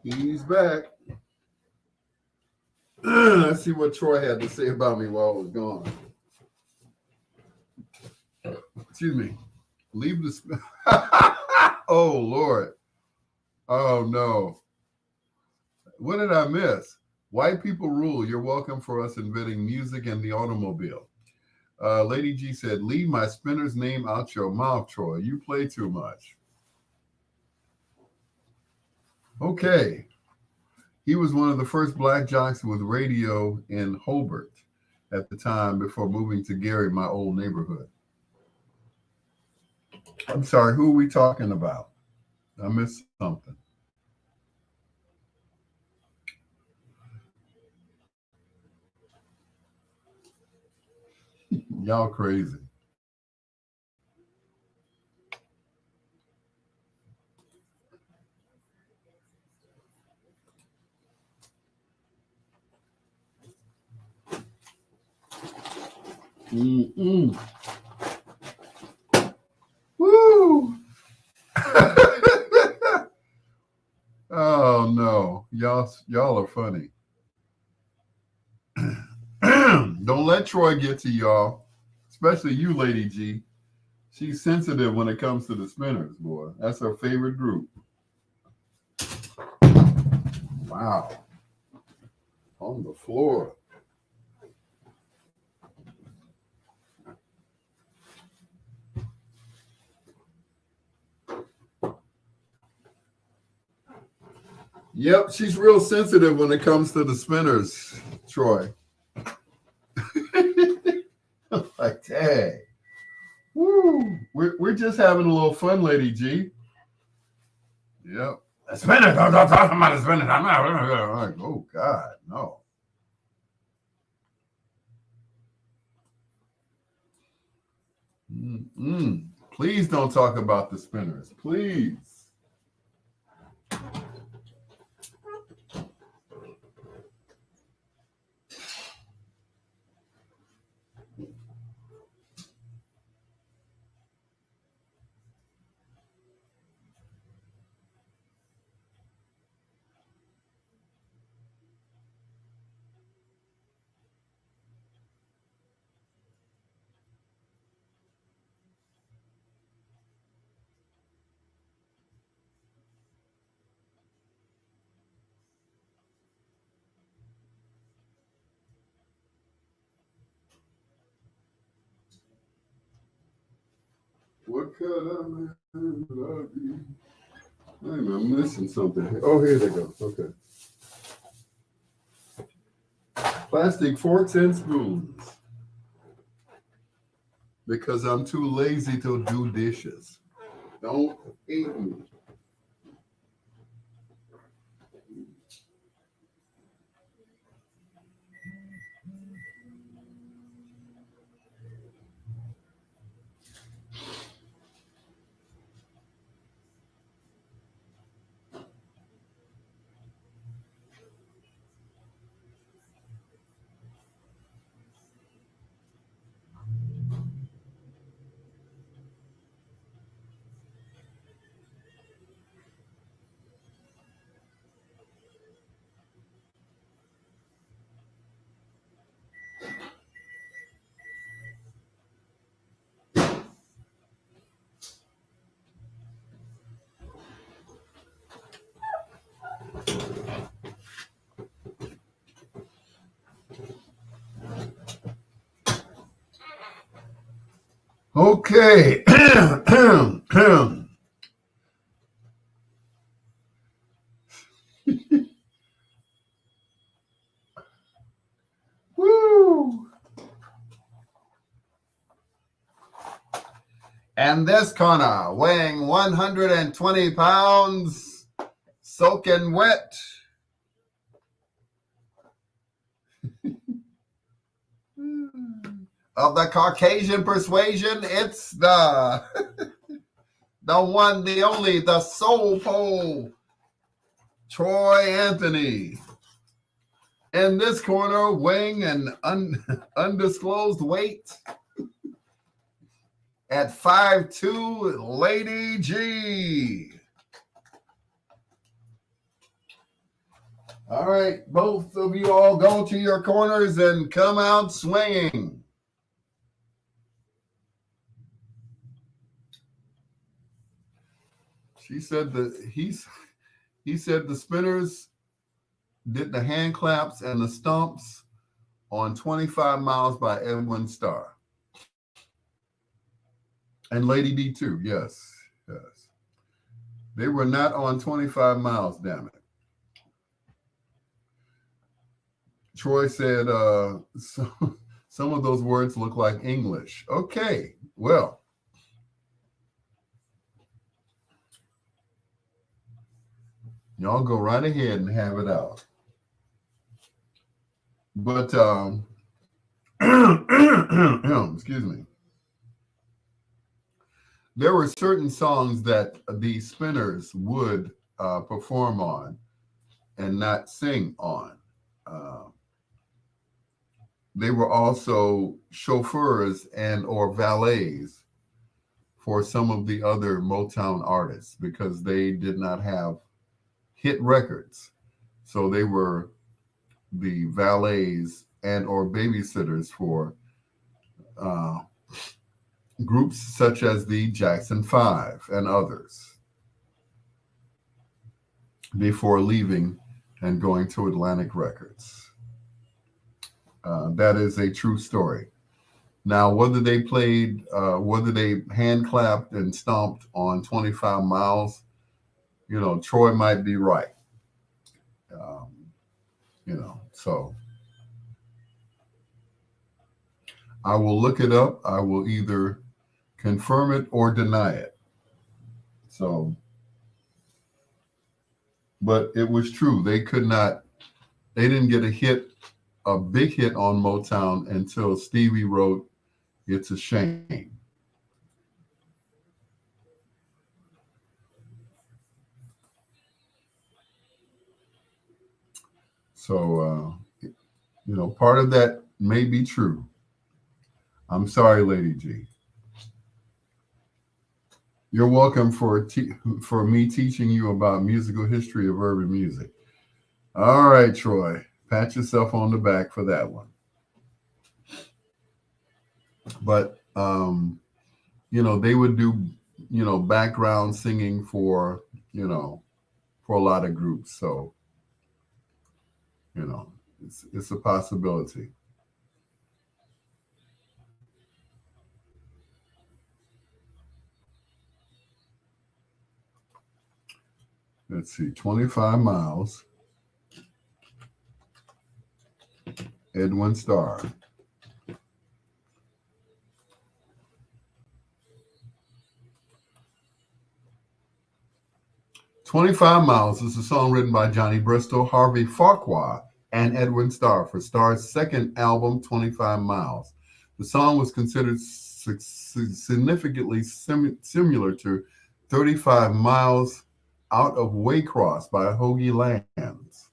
He's back. Let's see what Troy had to say about me while I was gone. Excuse me. Leave the. Oh, Lord. Oh, no. What did I miss? White people rule. You're welcome for us inventing music and the automobile. Lady G said, leave my spinner's name out your mouth, Troy. You play too much. Okay. He was one of the first black jocks with radio in Hobart at the time before moving to Gary, my old neighborhood. I'm sorry, who are we talking about? I missed something. Y'all crazy. Mm-mm. Woo! Oh no, y'all are funny. Don't let Troy get to y'all, especially you, Lady G. She's sensitive when it comes to the spinners, boy. That's her favorite group. Wow. On the floor. Yep, she's real sensitive when it comes to the spinners, Troy. Like, dang. Woo. We're just having a little fun, Lady G. Yep. The spinners, don't talk about the spinners. I'm like, oh God, no. Mm-mm. Please don't talk about the spinners. Please. What could I be? I'm missing something. Oh, here they go. Okay. Plastic forks and spoons. Because I'm too lazy to do dishes. Don't hate me. Okay. Woo! And this corner, weighing 120 pounds, soaking wet. Of the Caucasian persuasion, it's the one, the only, the soul pole, Troy Anthony. In this corner, weighing an undisclosed weight at 5'2", Lady G. All right, both of you all go to your corners and come out swinging. She said that he said the spinners did the hand claps and the stumps on 25 Miles by Edwin Starr. And Lady D too, yes. They were not on 25 Miles, damn it. Troy said some of those words look like English. Okay, well. Y'all go right ahead and have it out. But, excuse me. There were certain songs that the spinners would perform on and not sing on. they were also chauffeurs and or valets for some of the other Motown artists because they did not have hit records. So they were the valets and or babysitters for uh, groups such as the Jackson Five and others before leaving and going to Atlantic Records. That is a true story. Now, whether they hand clapped and stomped on 25 miles, Troy might be right. Um, so I will look it up. I will either confirm it or deny it. So, but it was true. They didn't get a big hit on Motown until Stevie wrote It's a Shame. So, part of that may be true. I'm sorry, Lady G. You're welcome for me teaching you about musical history of urban music. All right, Troy, pat yourself on the back for that one. But they would do background singing for a lot of groups. So it's a possibility. Let's see, 25 miles. Edwin Starr. "25 Miles" is a song written by Johnny Bristol, Harvey Farquhar, and Edwin Starr for Starr's second album, 25 Miles. The song was considered significantly similar to 35 Miles Out of Waycross by Hoagie Lands,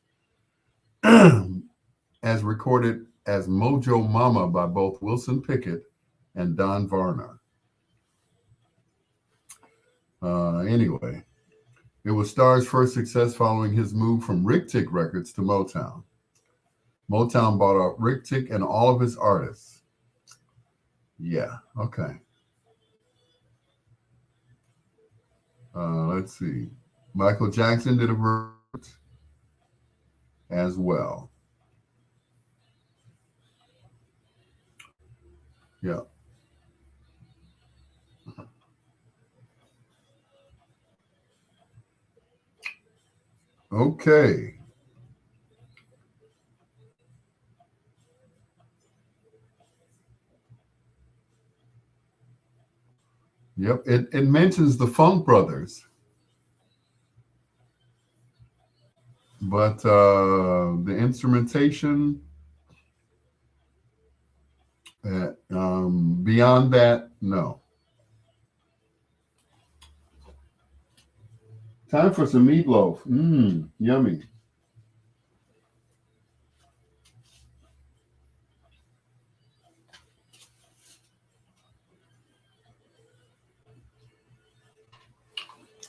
as recorded as Mojo Mama by both Wilson Pickett and Don Varner. Anyway, it was Starr's first success following his move from Rick Tick Records to Motown. Motown bought out Rick Tick and all of his artists. Yeah, okay. Let's see. Michael Jackson did a version as well. Yeah. Okay. Yep. It mentions the Funk Brothers, but the instrumentation, beyond that, no. Time for some meatloaf. Mmm, yummy.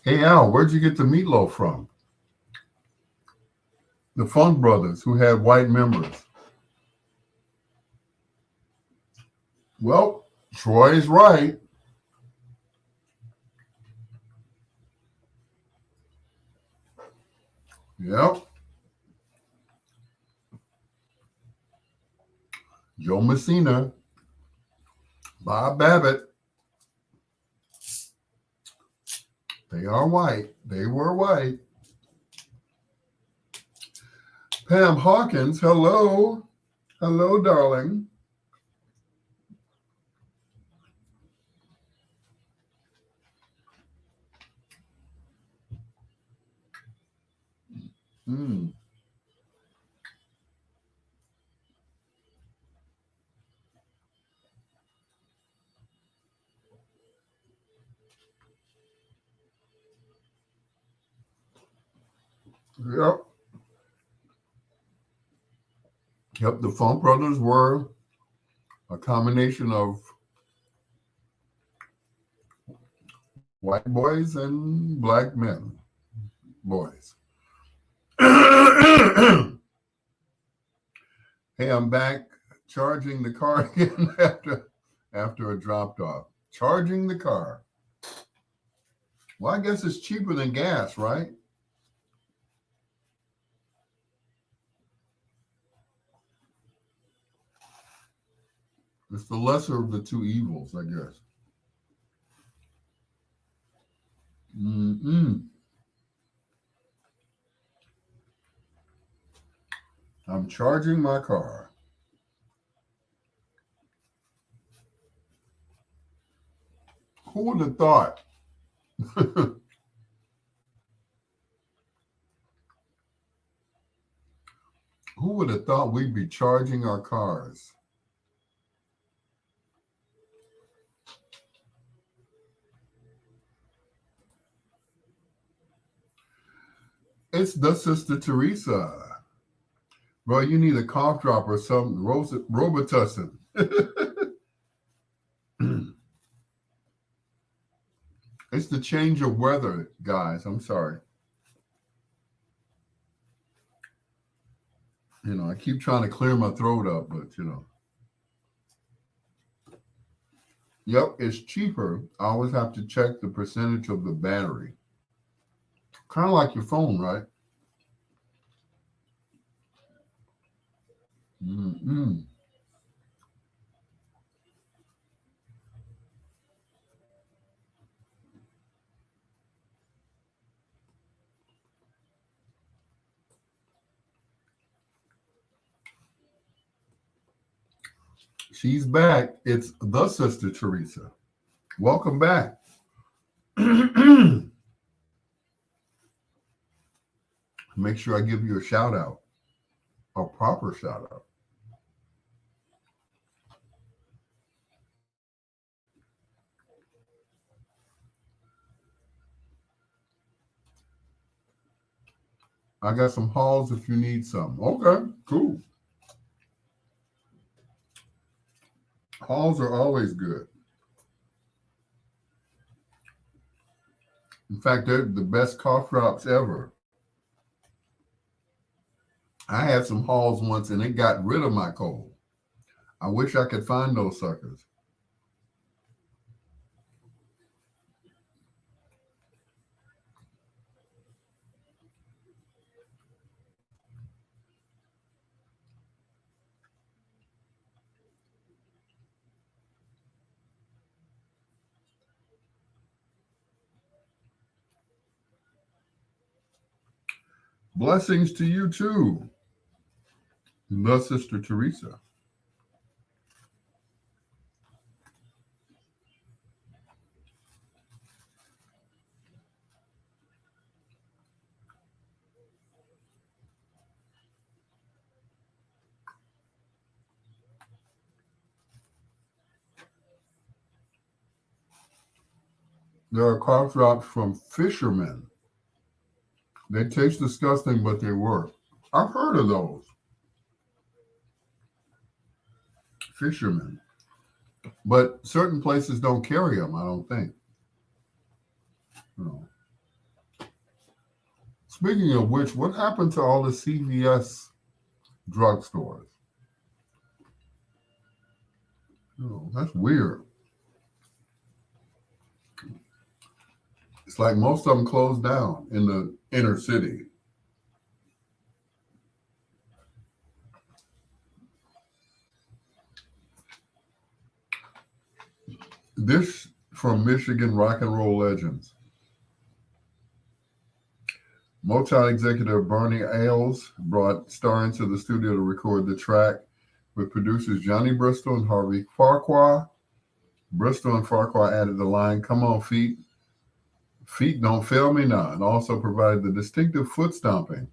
Hey Al, where'd you get the meatloaf from? The Funk Brothers, who had white members. Well, Troy's right. Yep. Joe Messina, Bob Babbitt. They are white. They were white. Pam Hawkins, hello. Hello, darling. Mm. Yep. Yep. The Funk Brothers were a combination of white boys and black men, boys. Hey, I'm back charging the car again after it dropped off. Charging the car. Well, I guess it's cheaper than gas, right? It's the lesser of the two evils, I guess. I'm charging my car. Who would have thought? Who would have thought we'd be charging our cars? It's the Sister Teresa. Bro, you need a cough drop or something. Robitussin. It's the change of weather, guys. I'm sorry. You know, I keep trying to clear my throat up, but you know. Yep, it's cheaper. I always have to check the percentage of the battery. Kind of like your phone, right? Mm-mm. She's back. It's the Sister Teresa. Welcome back. Make sure I give you a shout out, a proper shout out. I got some halls if you need some. Okay, cool. Halls are always good. In fact, they're the best cough drops ever. I had some halls once and it got rid of my cold. I wish I could find those suckers. Blessings to you too, the Sister Teresa. There are cough drops from fishermen. They taste disgusting, but they work. I've heard of those. Fishermen. But certain places don't carry them, I don't think. No. Speaking of which, what happened to all the CVS drugstores? Oh, that's weird. It's like most of them closed down in the inner city. This from Michigan rock and roll legends. Motown executive Barney Ailes brought Starr into the studio to record the track with producers Johnny Bristol and Harvey Farquhar. Bristol and Farquhar added the line, "Come on, feet. Feet don't fail me now," and also provided the distinctive foot stomping,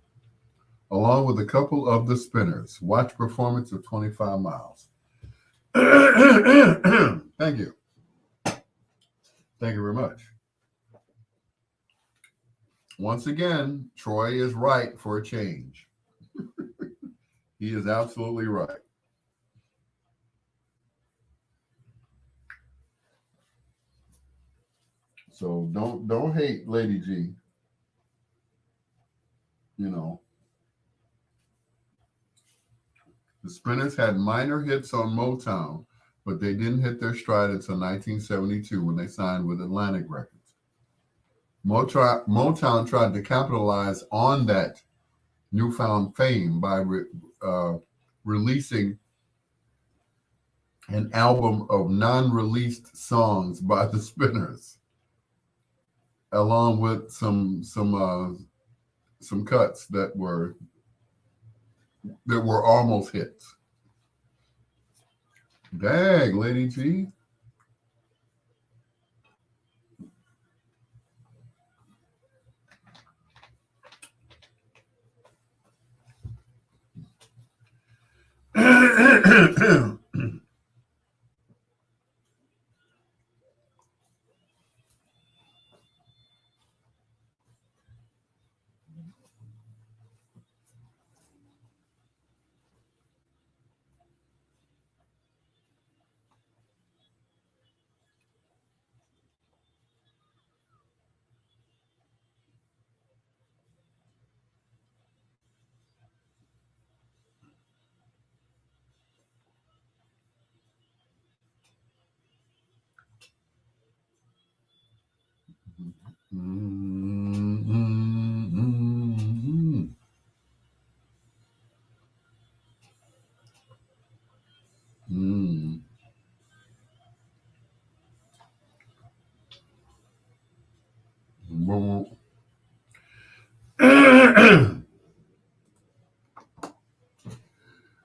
along with a couple of the spinners. Watch performance of 25 miles. Thank you. Thank you very much. Once again, Troy is right for a change. He is absolutely right. So don't hate Lady G. You know, the Spinners had minor hits on Motown, but they didn't hit their stride until 1972 when they signed with Atlantic Records. Motown tried to capitalize on that newfound fame by releasing an album of non-released songs by the Spinners, along with some cuts that were almost hits. Dang, Lady G. Mm.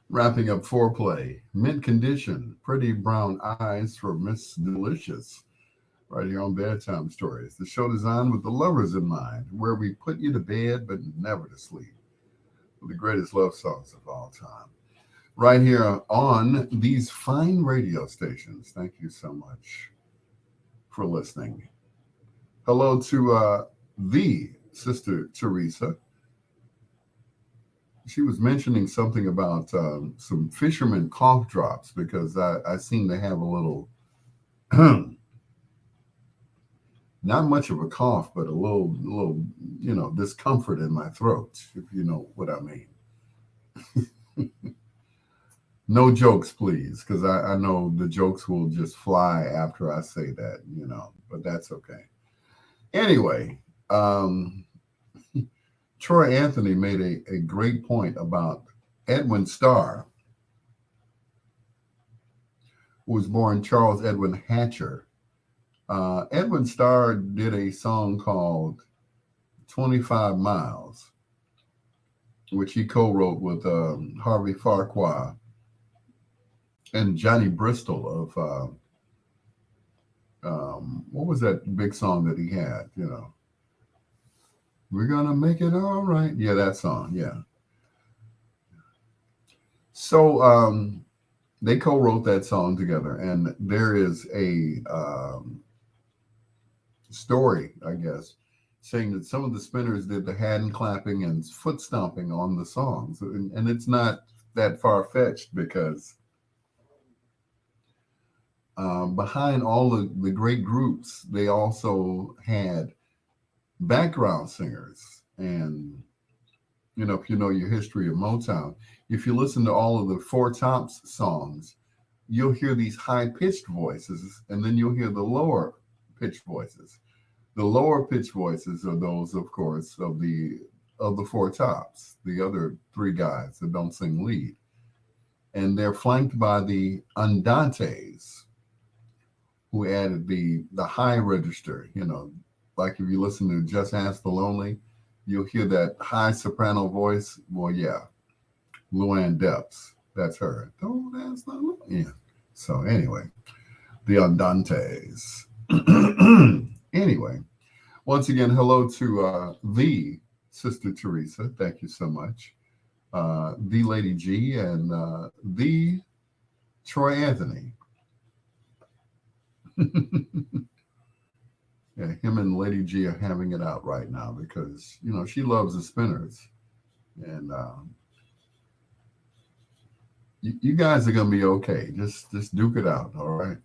Wrapping up foreplay, mint condition, pretty brown eyes for Miss Delicious, right here on Bedtime Stories. The show designed with the lovers in mind, where we put you to bed but never to sleep. With the greatest love songs of all time. Right here on these fine radio stations. Thank you so much for listening. Hello to the Sister Teresa. She was mentioning something about some fisherman cough drops because I seem to have a little, not much of a cough, but a little, discomfort in my throat, if you know what I mean. No jokes, please, because I know the jokes will just fly after I say that, but that's okay. Anyway, Troy Anthony made a great point about Edwin Starr, who was born Charles Edwin Hatcher. Edwin Starr did a song called 25 Miles, which he co-wrote with Harvey Farquhar and Johnny Bristol of, what was that big song that he had, We're gonna make it all right. Yeah, that song. Yeah. So they co-wrote that song together, and there is a story, I guess, saying that some of the Spinners did the hand clapping and foot stomping on the songs, and it's not that far-fetched because behind all the great groups, they also had background singers. And if you know your history of Motown, if you listen to all of the Four Tops songs, you'll hear these high-pitched voices, and then you'll hear the lower-pitched voices. The lower-pitched voices are those, of course, of the Four Tops, the other three guys that don't sing lead. And they're flanked by the Andantes, who added the high register, like if you listen to Just Ask the Lonely, you'll hear that high soprano voice. Well, yeah, Luann Depps, that's her. Don't ask the Lonely. Yeah. So anyway, the Andantes. Anyway, once again, hello to the Sister Teresa. Thank you so much. The Lady G and the Troy Anthony. Yeah, him and Lady G are having it out right now because she loves the Spinners, and you guys are gonna be okay. Just duke it out, all right.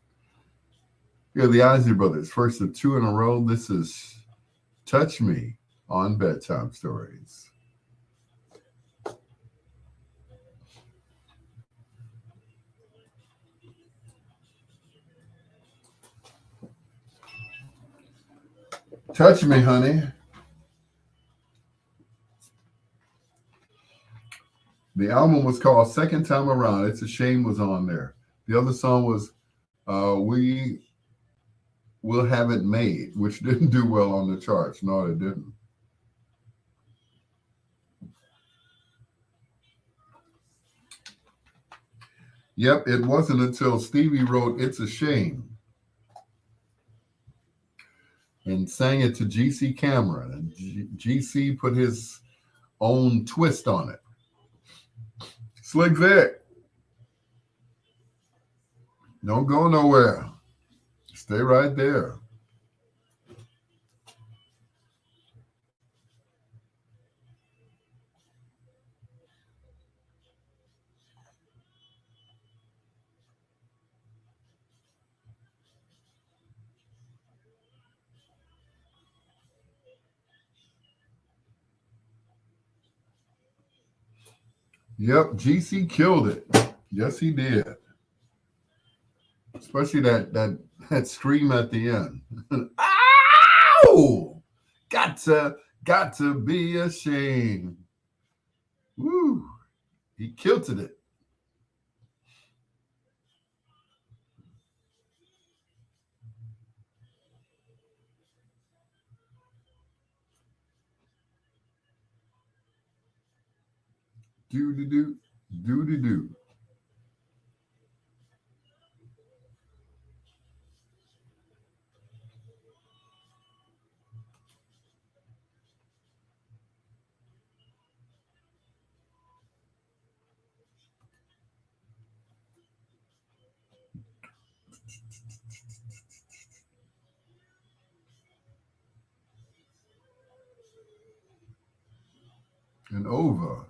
Here are the Isley Brothers. First of two in a row. This is Touch Me on Bedtime Stories. Touch Me, honey. The album was called Second Time Around. It's a Shame was on there. The other song was We Will Have It Made, which didn't do well on the charts. No, it didn't. Yep, it wasn't until Stevie wrote It's a Shame and sang it to G.C. Cameron. And G.C. put his own twist on it. Slick Vic, don't go nowhere. Stay right there. Yep, GC killed it. Yes, he did. Especially that scream at the end. Ow! Got to be ashamed. Woo! He killed it. Do. Do. And over.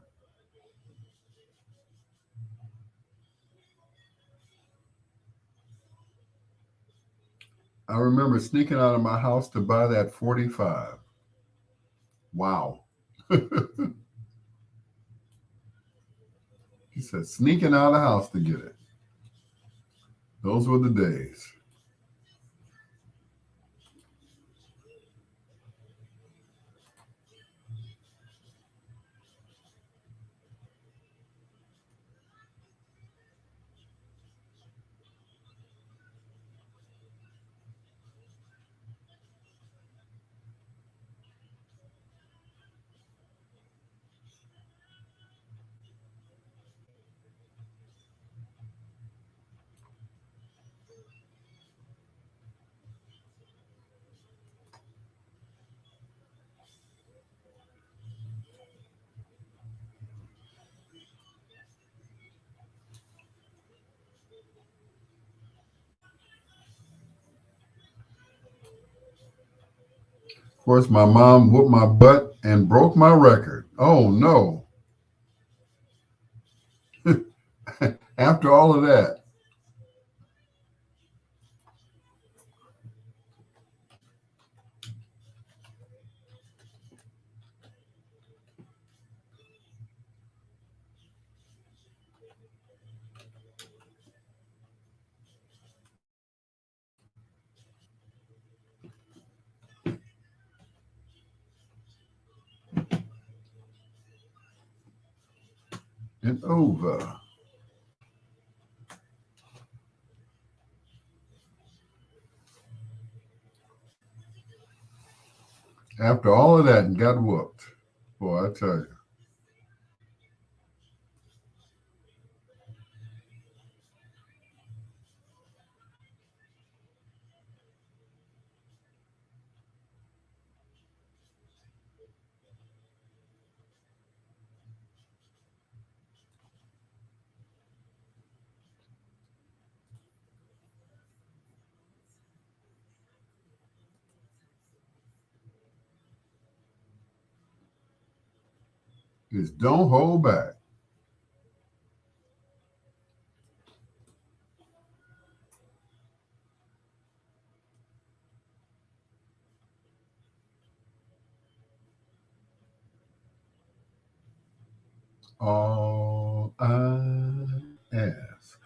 I remember sneaking out of my house to buy that 45. Wow. He said sneaking out of the house to get it. Those were the days. Of course, my mom whooped my butt and broke my record. Oh no. After all of that. And over. After all of that and got whooped. Boy, I tell you. Is don't hold back. all I ask.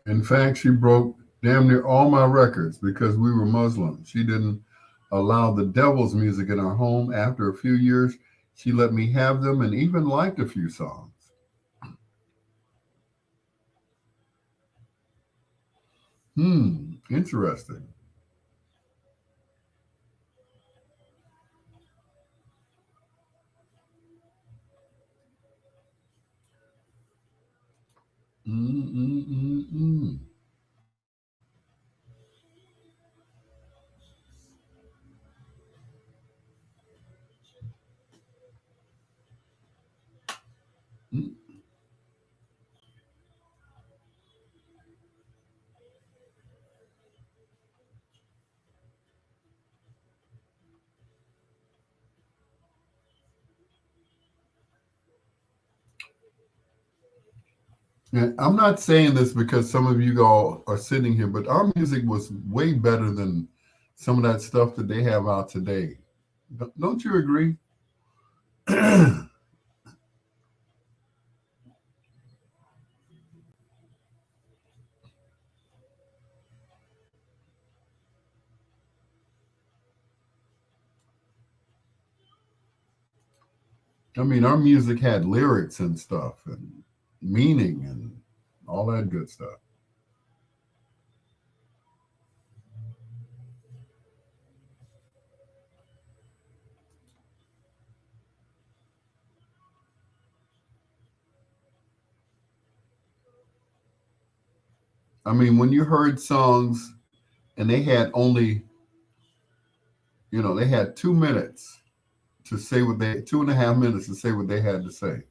In fact, she broke damn near all my records because we were Muslim. She didn't allow the devil's music in our home. After a few years, she let me have them and even liked a few songs. Interesting. Mm-mm-mm-mm. And I'm not saying this because some of you all are sitting here, but our music was way better than some of that stuff that they have out today. Don't you agree? I mean, our music had lyrics and stuff and meaning and all that good stuff. I mean, when you heard songs and they had only, they had 2 minutes to say what they, 2.5 minutes to say what they had to say.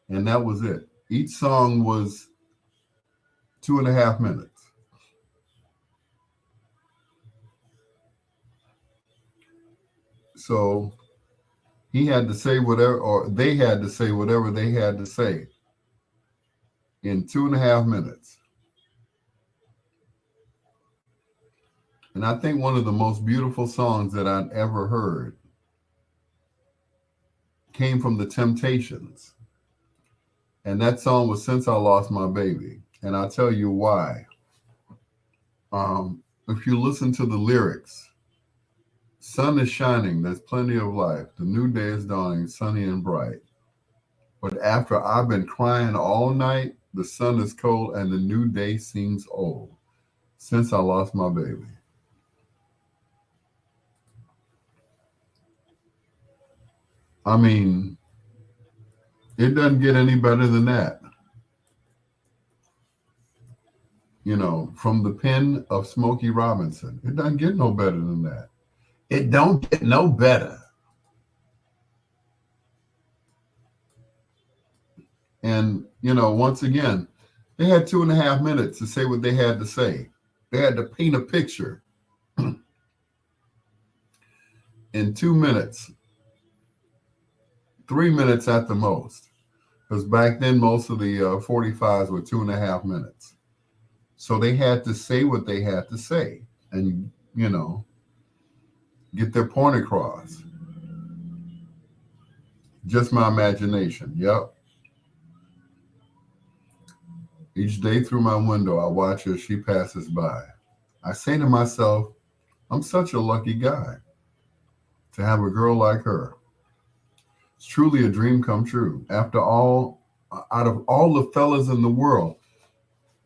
And that was it. Each song was 2.5 minutes. So he had to say whatever, or they had to say whatever they had to say in 2.5 minutes. And I think one of the most beautiful songs that I'd ever heard came from the Temptations. And that song was Since I Lost My Baby. And I'll tell you why. If you listen to the lyrics, sun is shining, there's plenty of life. The new day is dawning, sunny and bright. But after I've been crying all night, the sun is cold and the new day seems old. Since I lost my baby. I mean, it doesn't get any better than that. From the pen of Smokey Robinson. It doesn't get no better than that. It don't get no better. And, once again, they had 2.5 minutes to say what they had to say. They had to paint a picture in 2 minutes, 3 minutes at the most. Because back then, most of the 45s were 2.5 minutes. So they had to say what they had to say and, get their point across. Just my imagination. Yep. Each day through my window, I watch her as she passes by. I say to myself, I'm such a lucky guy to have a girl like her. It's truly a dream come true. After all out of all the fellas in the world,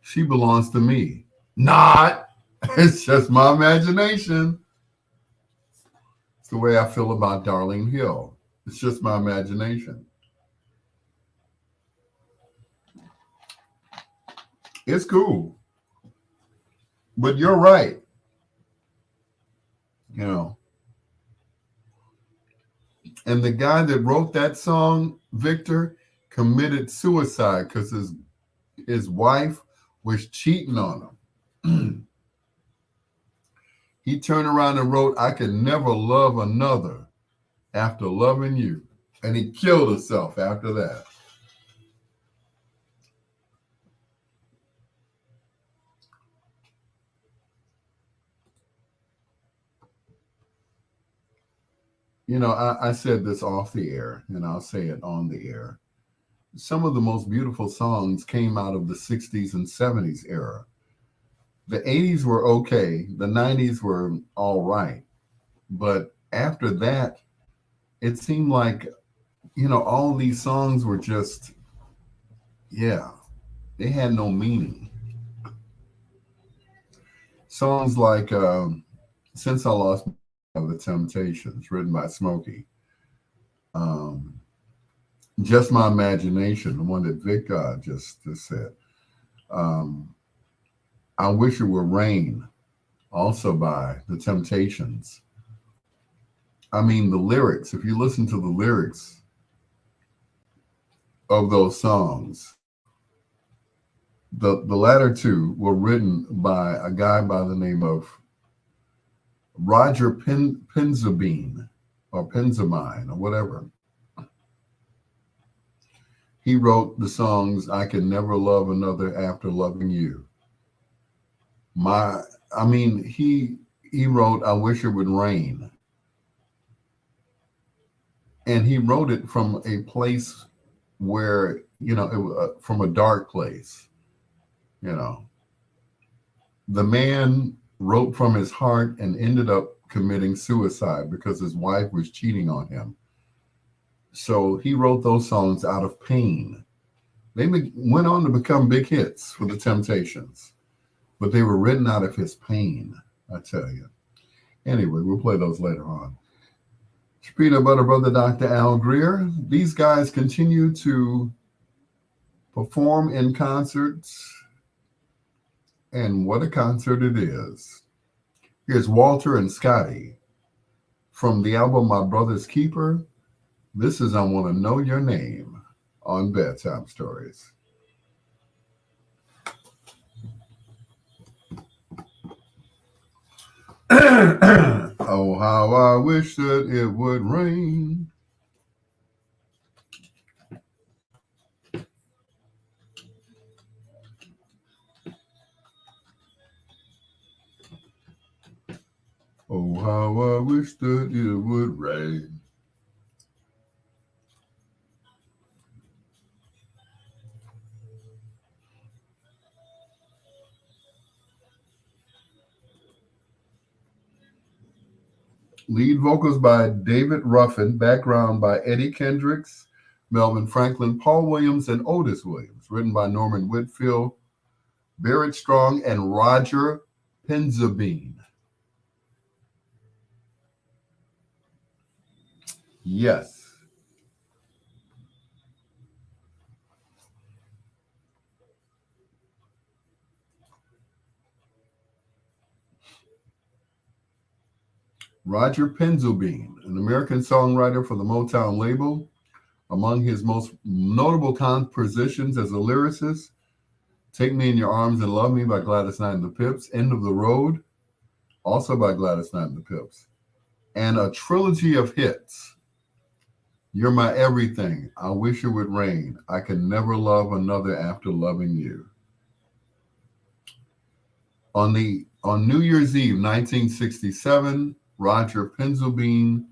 she belongs to me. Not. It's just my imagination. It's the way I feel about Darlene Hill. It's just my imagination. It's cool. But you're right. You know, and the guy that wrote that song, Victor, committed suicide because his wife was cheating on him. He turned around and wrote, "I could never love another after loving you." And he killed himself after that. You know, I said this off the air, and I'll say it on the air. Some of the most beautiful songs came out of the 60s and 70s era. The 80s were okay, the 90s were all right. But after that, it seemed like, all these songs were just, yeah, they had no meaning. Songs like Since I Lost the Temptations, written by Smokey. Um, Just My Imagination, the one that Vic just said. Um, I Wish It Were Rain, also by The Temptations. I mean, the lyrics, if you listen to the lyrics of those songs, the latter two were written by a guy by the name of Roger Penzabene or Penzamine or whatever. He wrote the songs "I Can Never Love Another After Loving You." He wrote "I Wish It Would Rain," and he wrote it from a place where it was from a dark place. The man wrote from his heart and ended up committing suicide because his wife was cheating on him. So he wrote those songs out of pain. They went on to become big hits for the Temptations, but they were written out of his pain, I tell you. Anyway, we'll play those later on. It's Peanut Butter Brother Dr. Al Greer. These guys continue to perform in concerts, and what a concert it is. Here's Walter and Scotty from the album My Brother's Keeper. This is I Want to Know Your Name on Bedtime Stories. Oh, how I wish that it would rain. Oh, how I wish that it would rain. Lead vocals by David Ruffin, background by Eddie Kendricks, Melvin Franklin, Paul Williams, and Otis Williams. Written by Norman Whitfield, Barrett Strong, and Roger Penzabene. Yes. Roger Penzabene, an American songwriter for the Motown label. Among his most notable compositions as a lyricist, Take Me in Your Arms and Love Me by Gladys Knight and the Pips, End of the Road, also by Gladys Knight and the Pips, and a trilogy of hits, You're My Everything, I Wish It Would Rain, I Can Never Love Another After Loving You. On New Year's Eve, 1967, Roger Penzabene,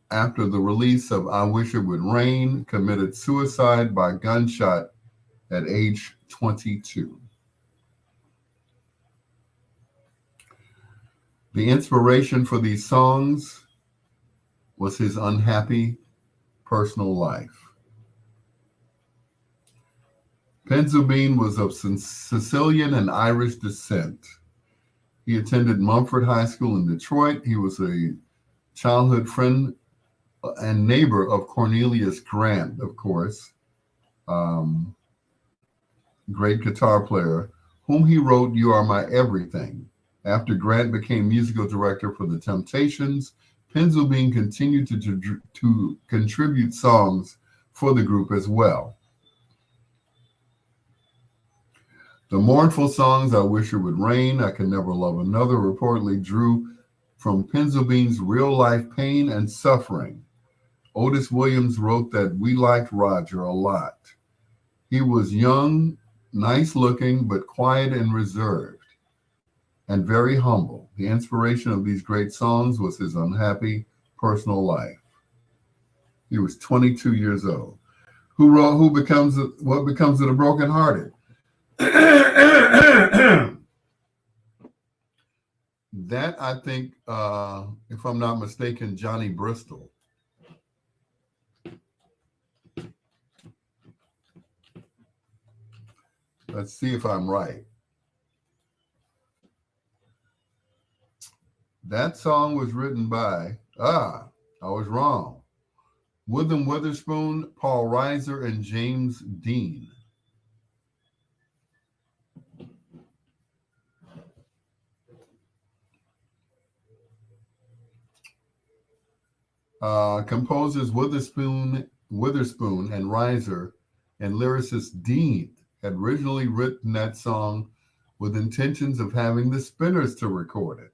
after the release of I Wish It Would Rain, committed suicide by gunshot at age 22. The inspiration for these songs was his unhappy personal life. Penzulbine was of Sicilian and Irish descent. He attended Mumford High School in Detroit. He was a childhood friend and neighbor of Cornelius Grant, of course, um, great guitar player, whom he wrote You Are My Everything. After Grant became musical director for The Temptations, Penzulbine continued to contribute songs for the group as well. The mournful songs I Wish It Would Rain, I Can Never Love Another reportedly drew from Penzulbine's real-life pain and suffering. Otis Williams wrote that we liked Roger a lot. He was young, nice-looking, but quiet and reserved, and very humble. The inspiration of these great songs was his unhappy personal life. He was 22 years old. What becomes of the brokenhearted? That, I think, if I'm not mistaken, Johnny Bristol. Let's see if I'm right. That song was written by, I was wrong. William Witherspoon, Paul Reiser, and James Dean. Composers Witherspoon and Reiser and lyricist Dean had originally written that song with intentions of having the Spinners to record it.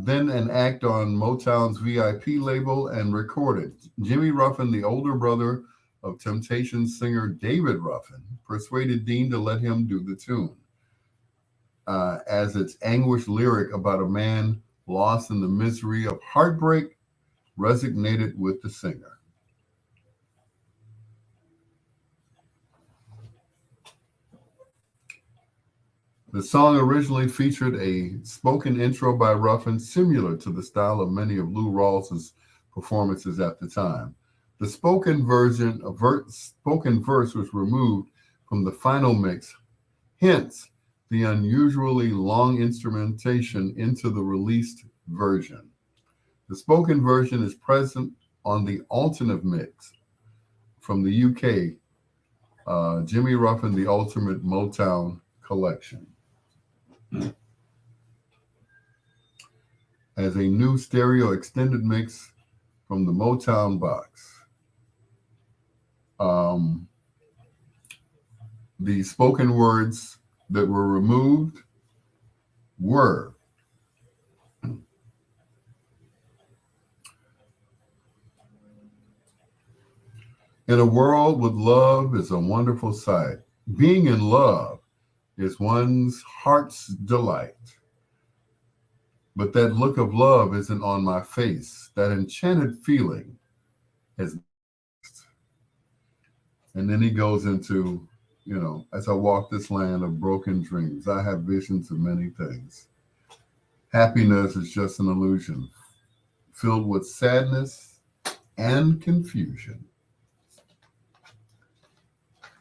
Then an act on Motown's VIP label and recorded. Jimmy Ruffin, the older brother of Temptations singer David Ruffin, persuaded Dean to let him do the tune, as its anguished lyric about a man lost in the misery of heartbreak resonated with the singer. The song originally featured a spoken intro by Ruffin, similar to the style of many of Lou Rawls's performances at the time. The spoken verse was removed from the final mix, hence the unusually long instrumentation into the released version. The spoken version is present on the alternate mix from the UK, Jimmy Ruffin, The Ultimate Motown Collection, as a new stereo extended mix from the Motown box. The spoken words that were removed were in a world with love is a wonderful sight. Being in love is one's heart's delight. But that look of love isn't on my face. That enchanted feeling is. And then he goes into, as I walk this land of broken dreams, I have visions of many things. Happiness is just an illusion, filled with sadness and confusion.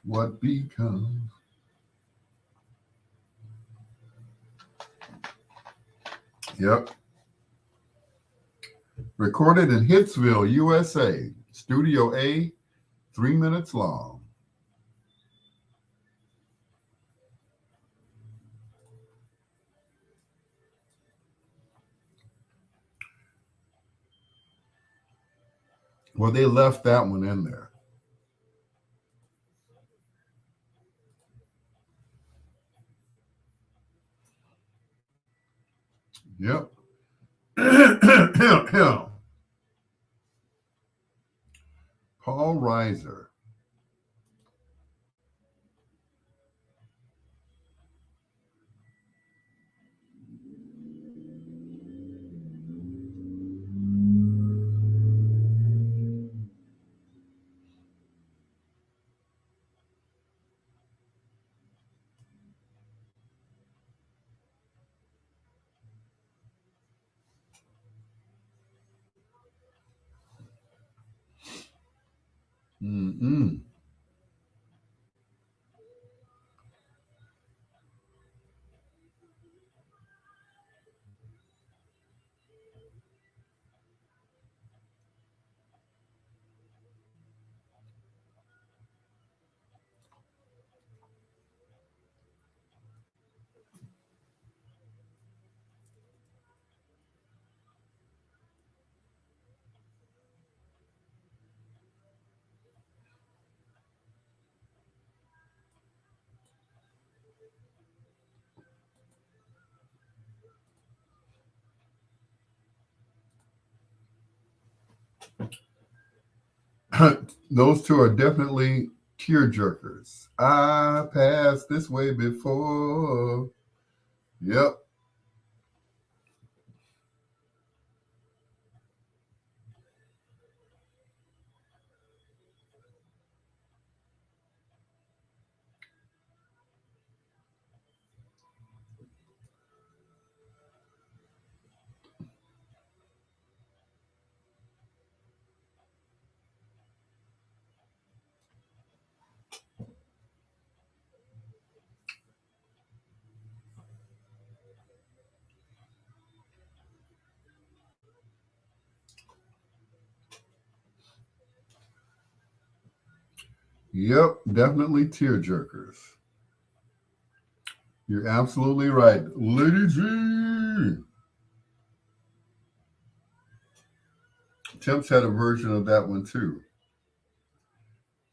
What becomes? Yep. Recorded in Hitsville, USA. Studio A, 3 minutes long. Well, they left that one in there. Yep. Paul Reiser. Mm-mm. Those two are definitely tear jerkers. I passed this way before. Yep. Yep. Definitely tear jerkers. You're absolutely right. Lady G. Temps had a version of that one too.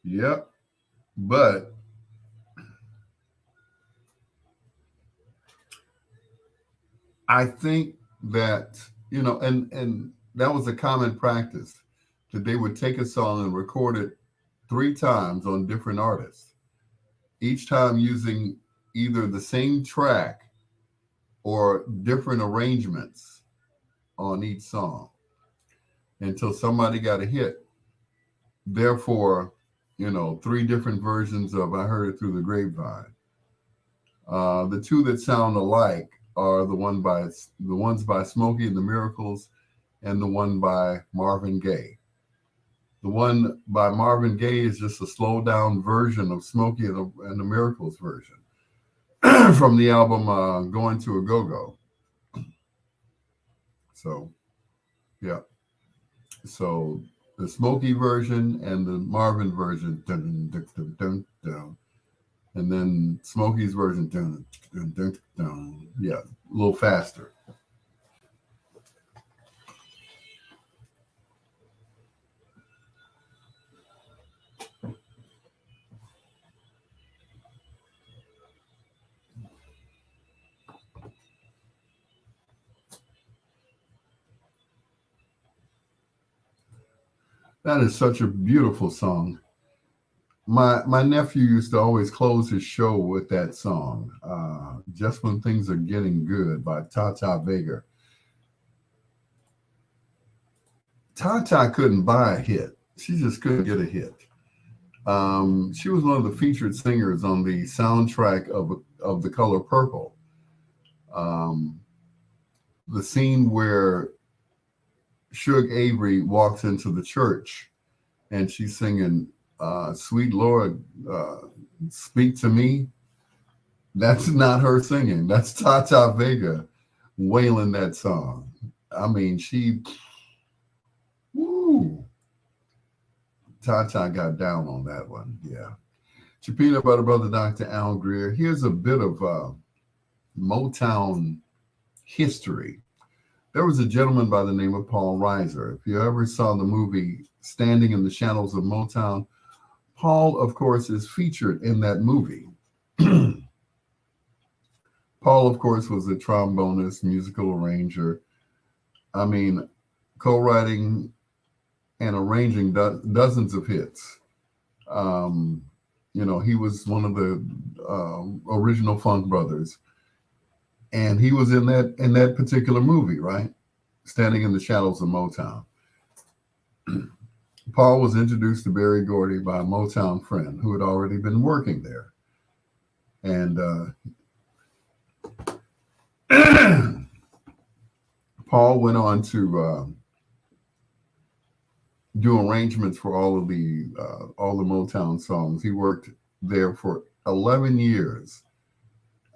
Yep. But I think that, and that was a common practice that they would take a song and record it three times on different artists, each time using either the same track or different arrangements on each song until somebody got a hit. Therefore, three different versions of I Heard It Through the Grapevine. The two that sound alike are the ones by Smokey and the Miracles and the one by Marvin Gaye. The one by Marvin Gaye is just a slowed down version of Smokey and the Miracles version from the album Going to a Go-Go. So, yeah. So the Smokey version and the Marvin version, dun, dun, dun, dun, dun, and then Smokey's version, dun, dun, dun, dun, yeah, a little faster. That is such a beautiful song. My nephew used to always close his show with that song, "Just When Things Are Getting Good" by Tata Vega. Tata couldn't buy a hit; she just couldn't get a hit. She was one of the featured singers on the soundtrack of The Color Purple. Um, the scene where Suge Avery walks into the church and she's singing "Sweet Lord, Speak to Me." That's not her singing. That's Tata Vega wailing that song. I mean, woo, Tata got down on that one. Yeah. Your peanut butter brother, Dr. Al Greer. Here's a bit of Motown history. There was a gentleman by the name of Paul Reiser. If you ever saw the movie Standing in the Shadows of Motown, Paul, of course, is featured in that movie. Paul, of course, was a trombonist, musical arranger. I mean, co-writing and arranging dozens of hits. He was one of the original Funk Brothers, and he was in that particular movie, right? Standing in the Shadows of Motown. Paul was introduced to Berry Gordy by a Motown friend who had already been working there, and Paul went on to do arrangements for all the Motown songs. He worked there for 11 years,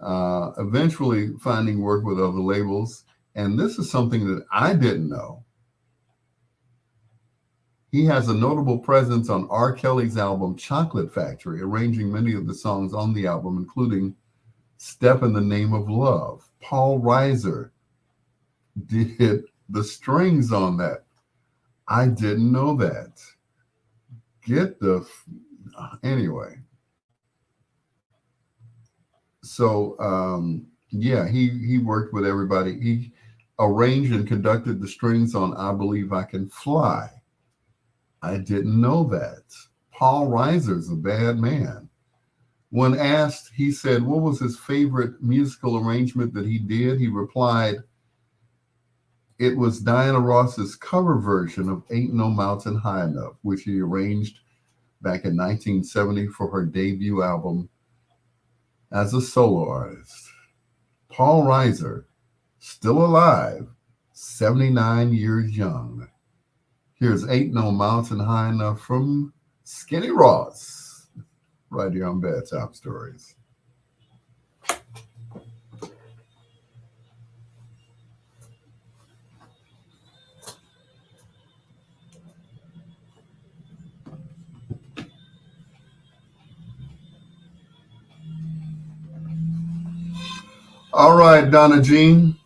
eventually finding work with other labels. And this is something that I didn't know. He has a notable presence on R. Kelly's album Chocolate Factory, arranging many of the songs on the album, including Step in the Name of Love. Paul Reiser did the strings on that. I didn't know that. Anyway. So yeah, he worked with everybody. He arranged and conducted the strings on "I Believe I Can Fly." I didn't know that. Paul Reiser's a bad man. When asked, he said, what was his favorite musical arrangement that he did? He replied, it was Diana Ross's cover version of Ain't No Mountain High Enough, which he arranged back in 1970 for her debut album as a solo artist. Paul Reiser, still alive, 79 years young. Here's Ain't No Mountain High Enough from Skinny Ross, right here on Bedtime Stories. All right, Donna Jean.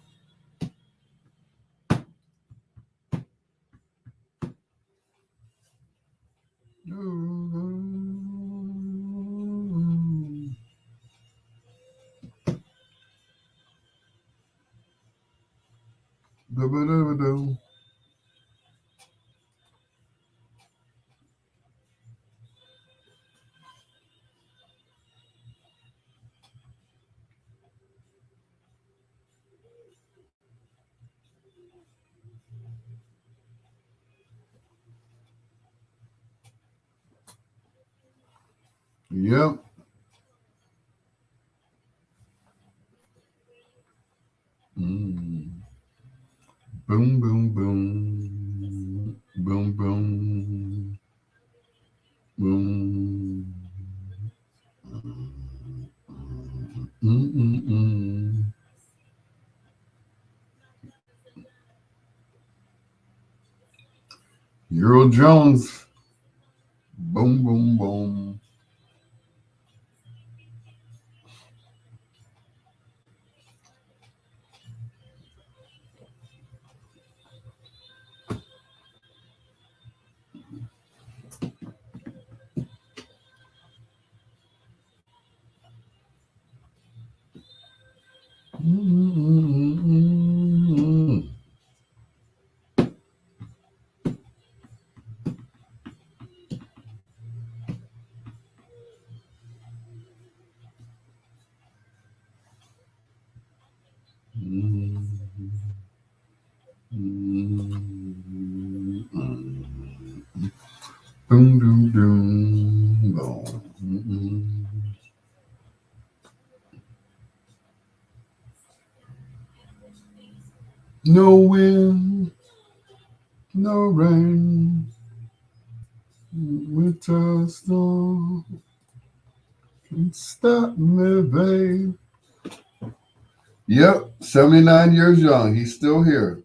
Yep. Mm. Boom, boom, boom. Boom, boom. Boom. Mm-mm-mm. Earl Jones. Boom, boom, boom. Mm-mm-mm. Boom, boom, boom, boom. No wind, no rain, winter storm can stop me, babe. Yep, 79 years young. He's still here.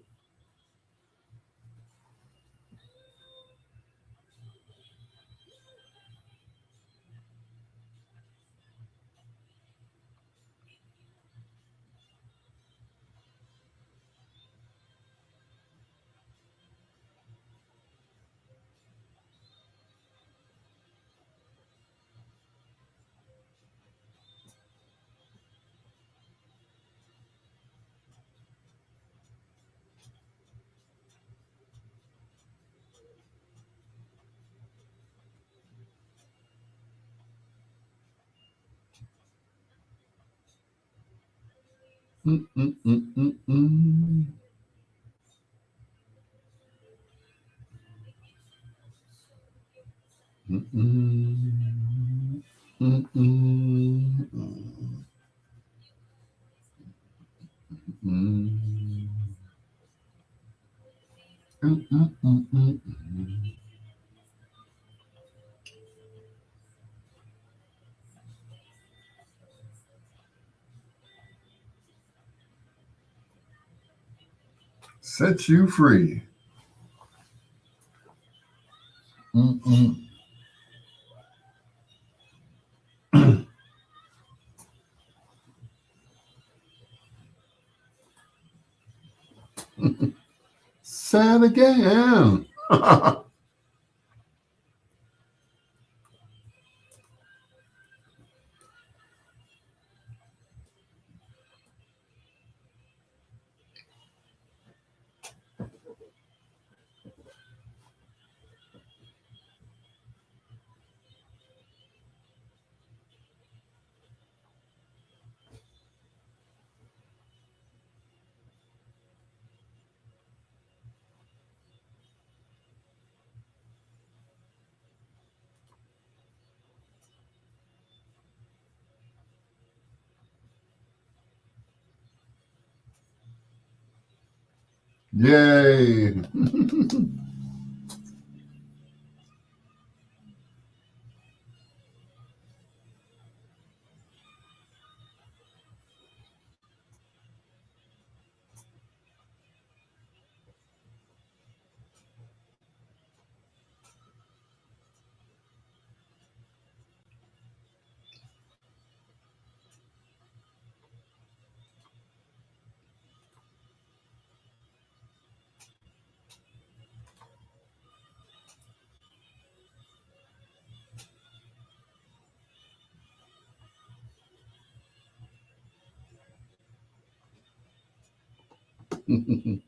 Mm-mm-mm-mm-mm. Mm-mm. Mm-mm. Mm-mm. Mm-mm-mm-mm. Set you free. Mm-mm. Say it again. Yay. The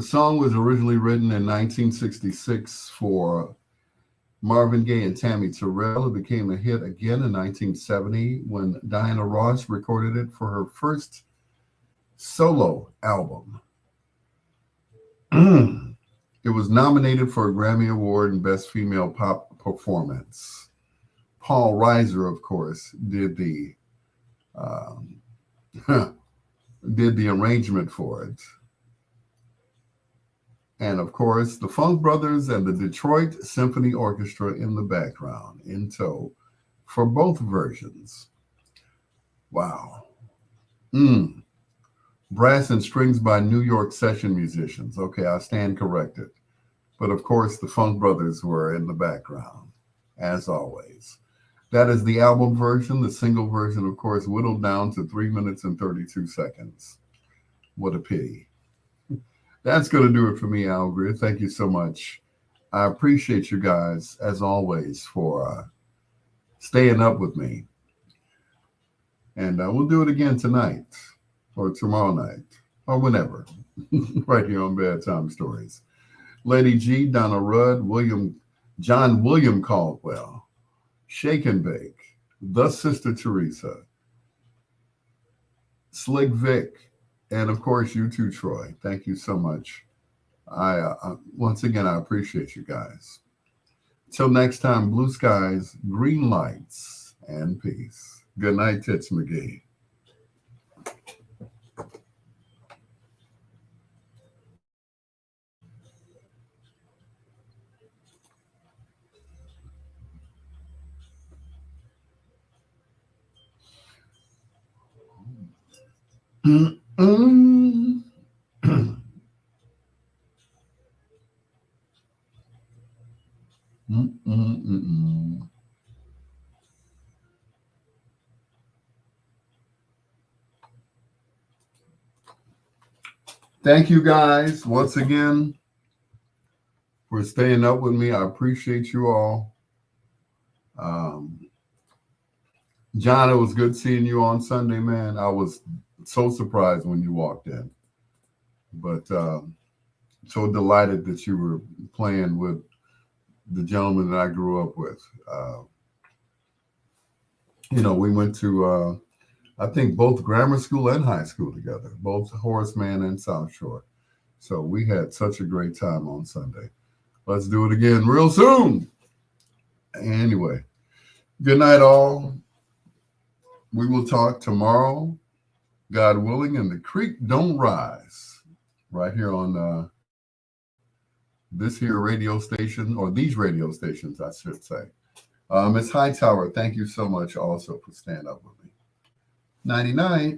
song was originally written in 1966 for Marvin Gaye and Tammy Terrell. It became a hit again in 1970 when Diana Ross recorded it for her first solo album. It was nominated for a Grammy Award in Best Female Pop Performance. Paul Reiser, of course, did the did the arrangement for it. And of course, the Funk Brothers and the Detroit Symphony Orchestra in the background, in tow, for both versions. Wow. Brass and strings by New York session musicians. Okay, I stand corrected. But of course, the Funk Brothers were in the background, as always. That is the album version. The single version, of course, whittled down to 3 minutes and 32 seconds. What a pity. That's going to do it for me, Al Greer. Thank you so much. I appreciate you guys, as always, for staying up with me. And we'll do it again tonight or tomorrow night or whenever, right here on Bedtime Stories. Lady G, Donna Rudd, John William Caldwell, Shake and Bake, The Sister Teresa, Slick Vic, and of course, you too, Troy. Thank you so much. Once again, I appreciate you guys. Till next time, blue skies, green lights, and peace. Good night, Tits McGee. Thank you guys once again for staying up with me. I appreciate you all. John, it was good seeing you on Sunday, man. I was so surprised when you walked in, but so delighted that you were playing with the gentleman that I grew up with. We went to, I think, both grammar school and high school together, both Horace Mann and South Shore. So we had such a great time on Sunday. Let's do it again real soon. Anyway, good night, all. We will talk tomorrow, God willing, and the creek don't rise, right here on this here radio station, or these radio stations, I should say. Ms. Hightower, thank you so much also for staying up with me. 99.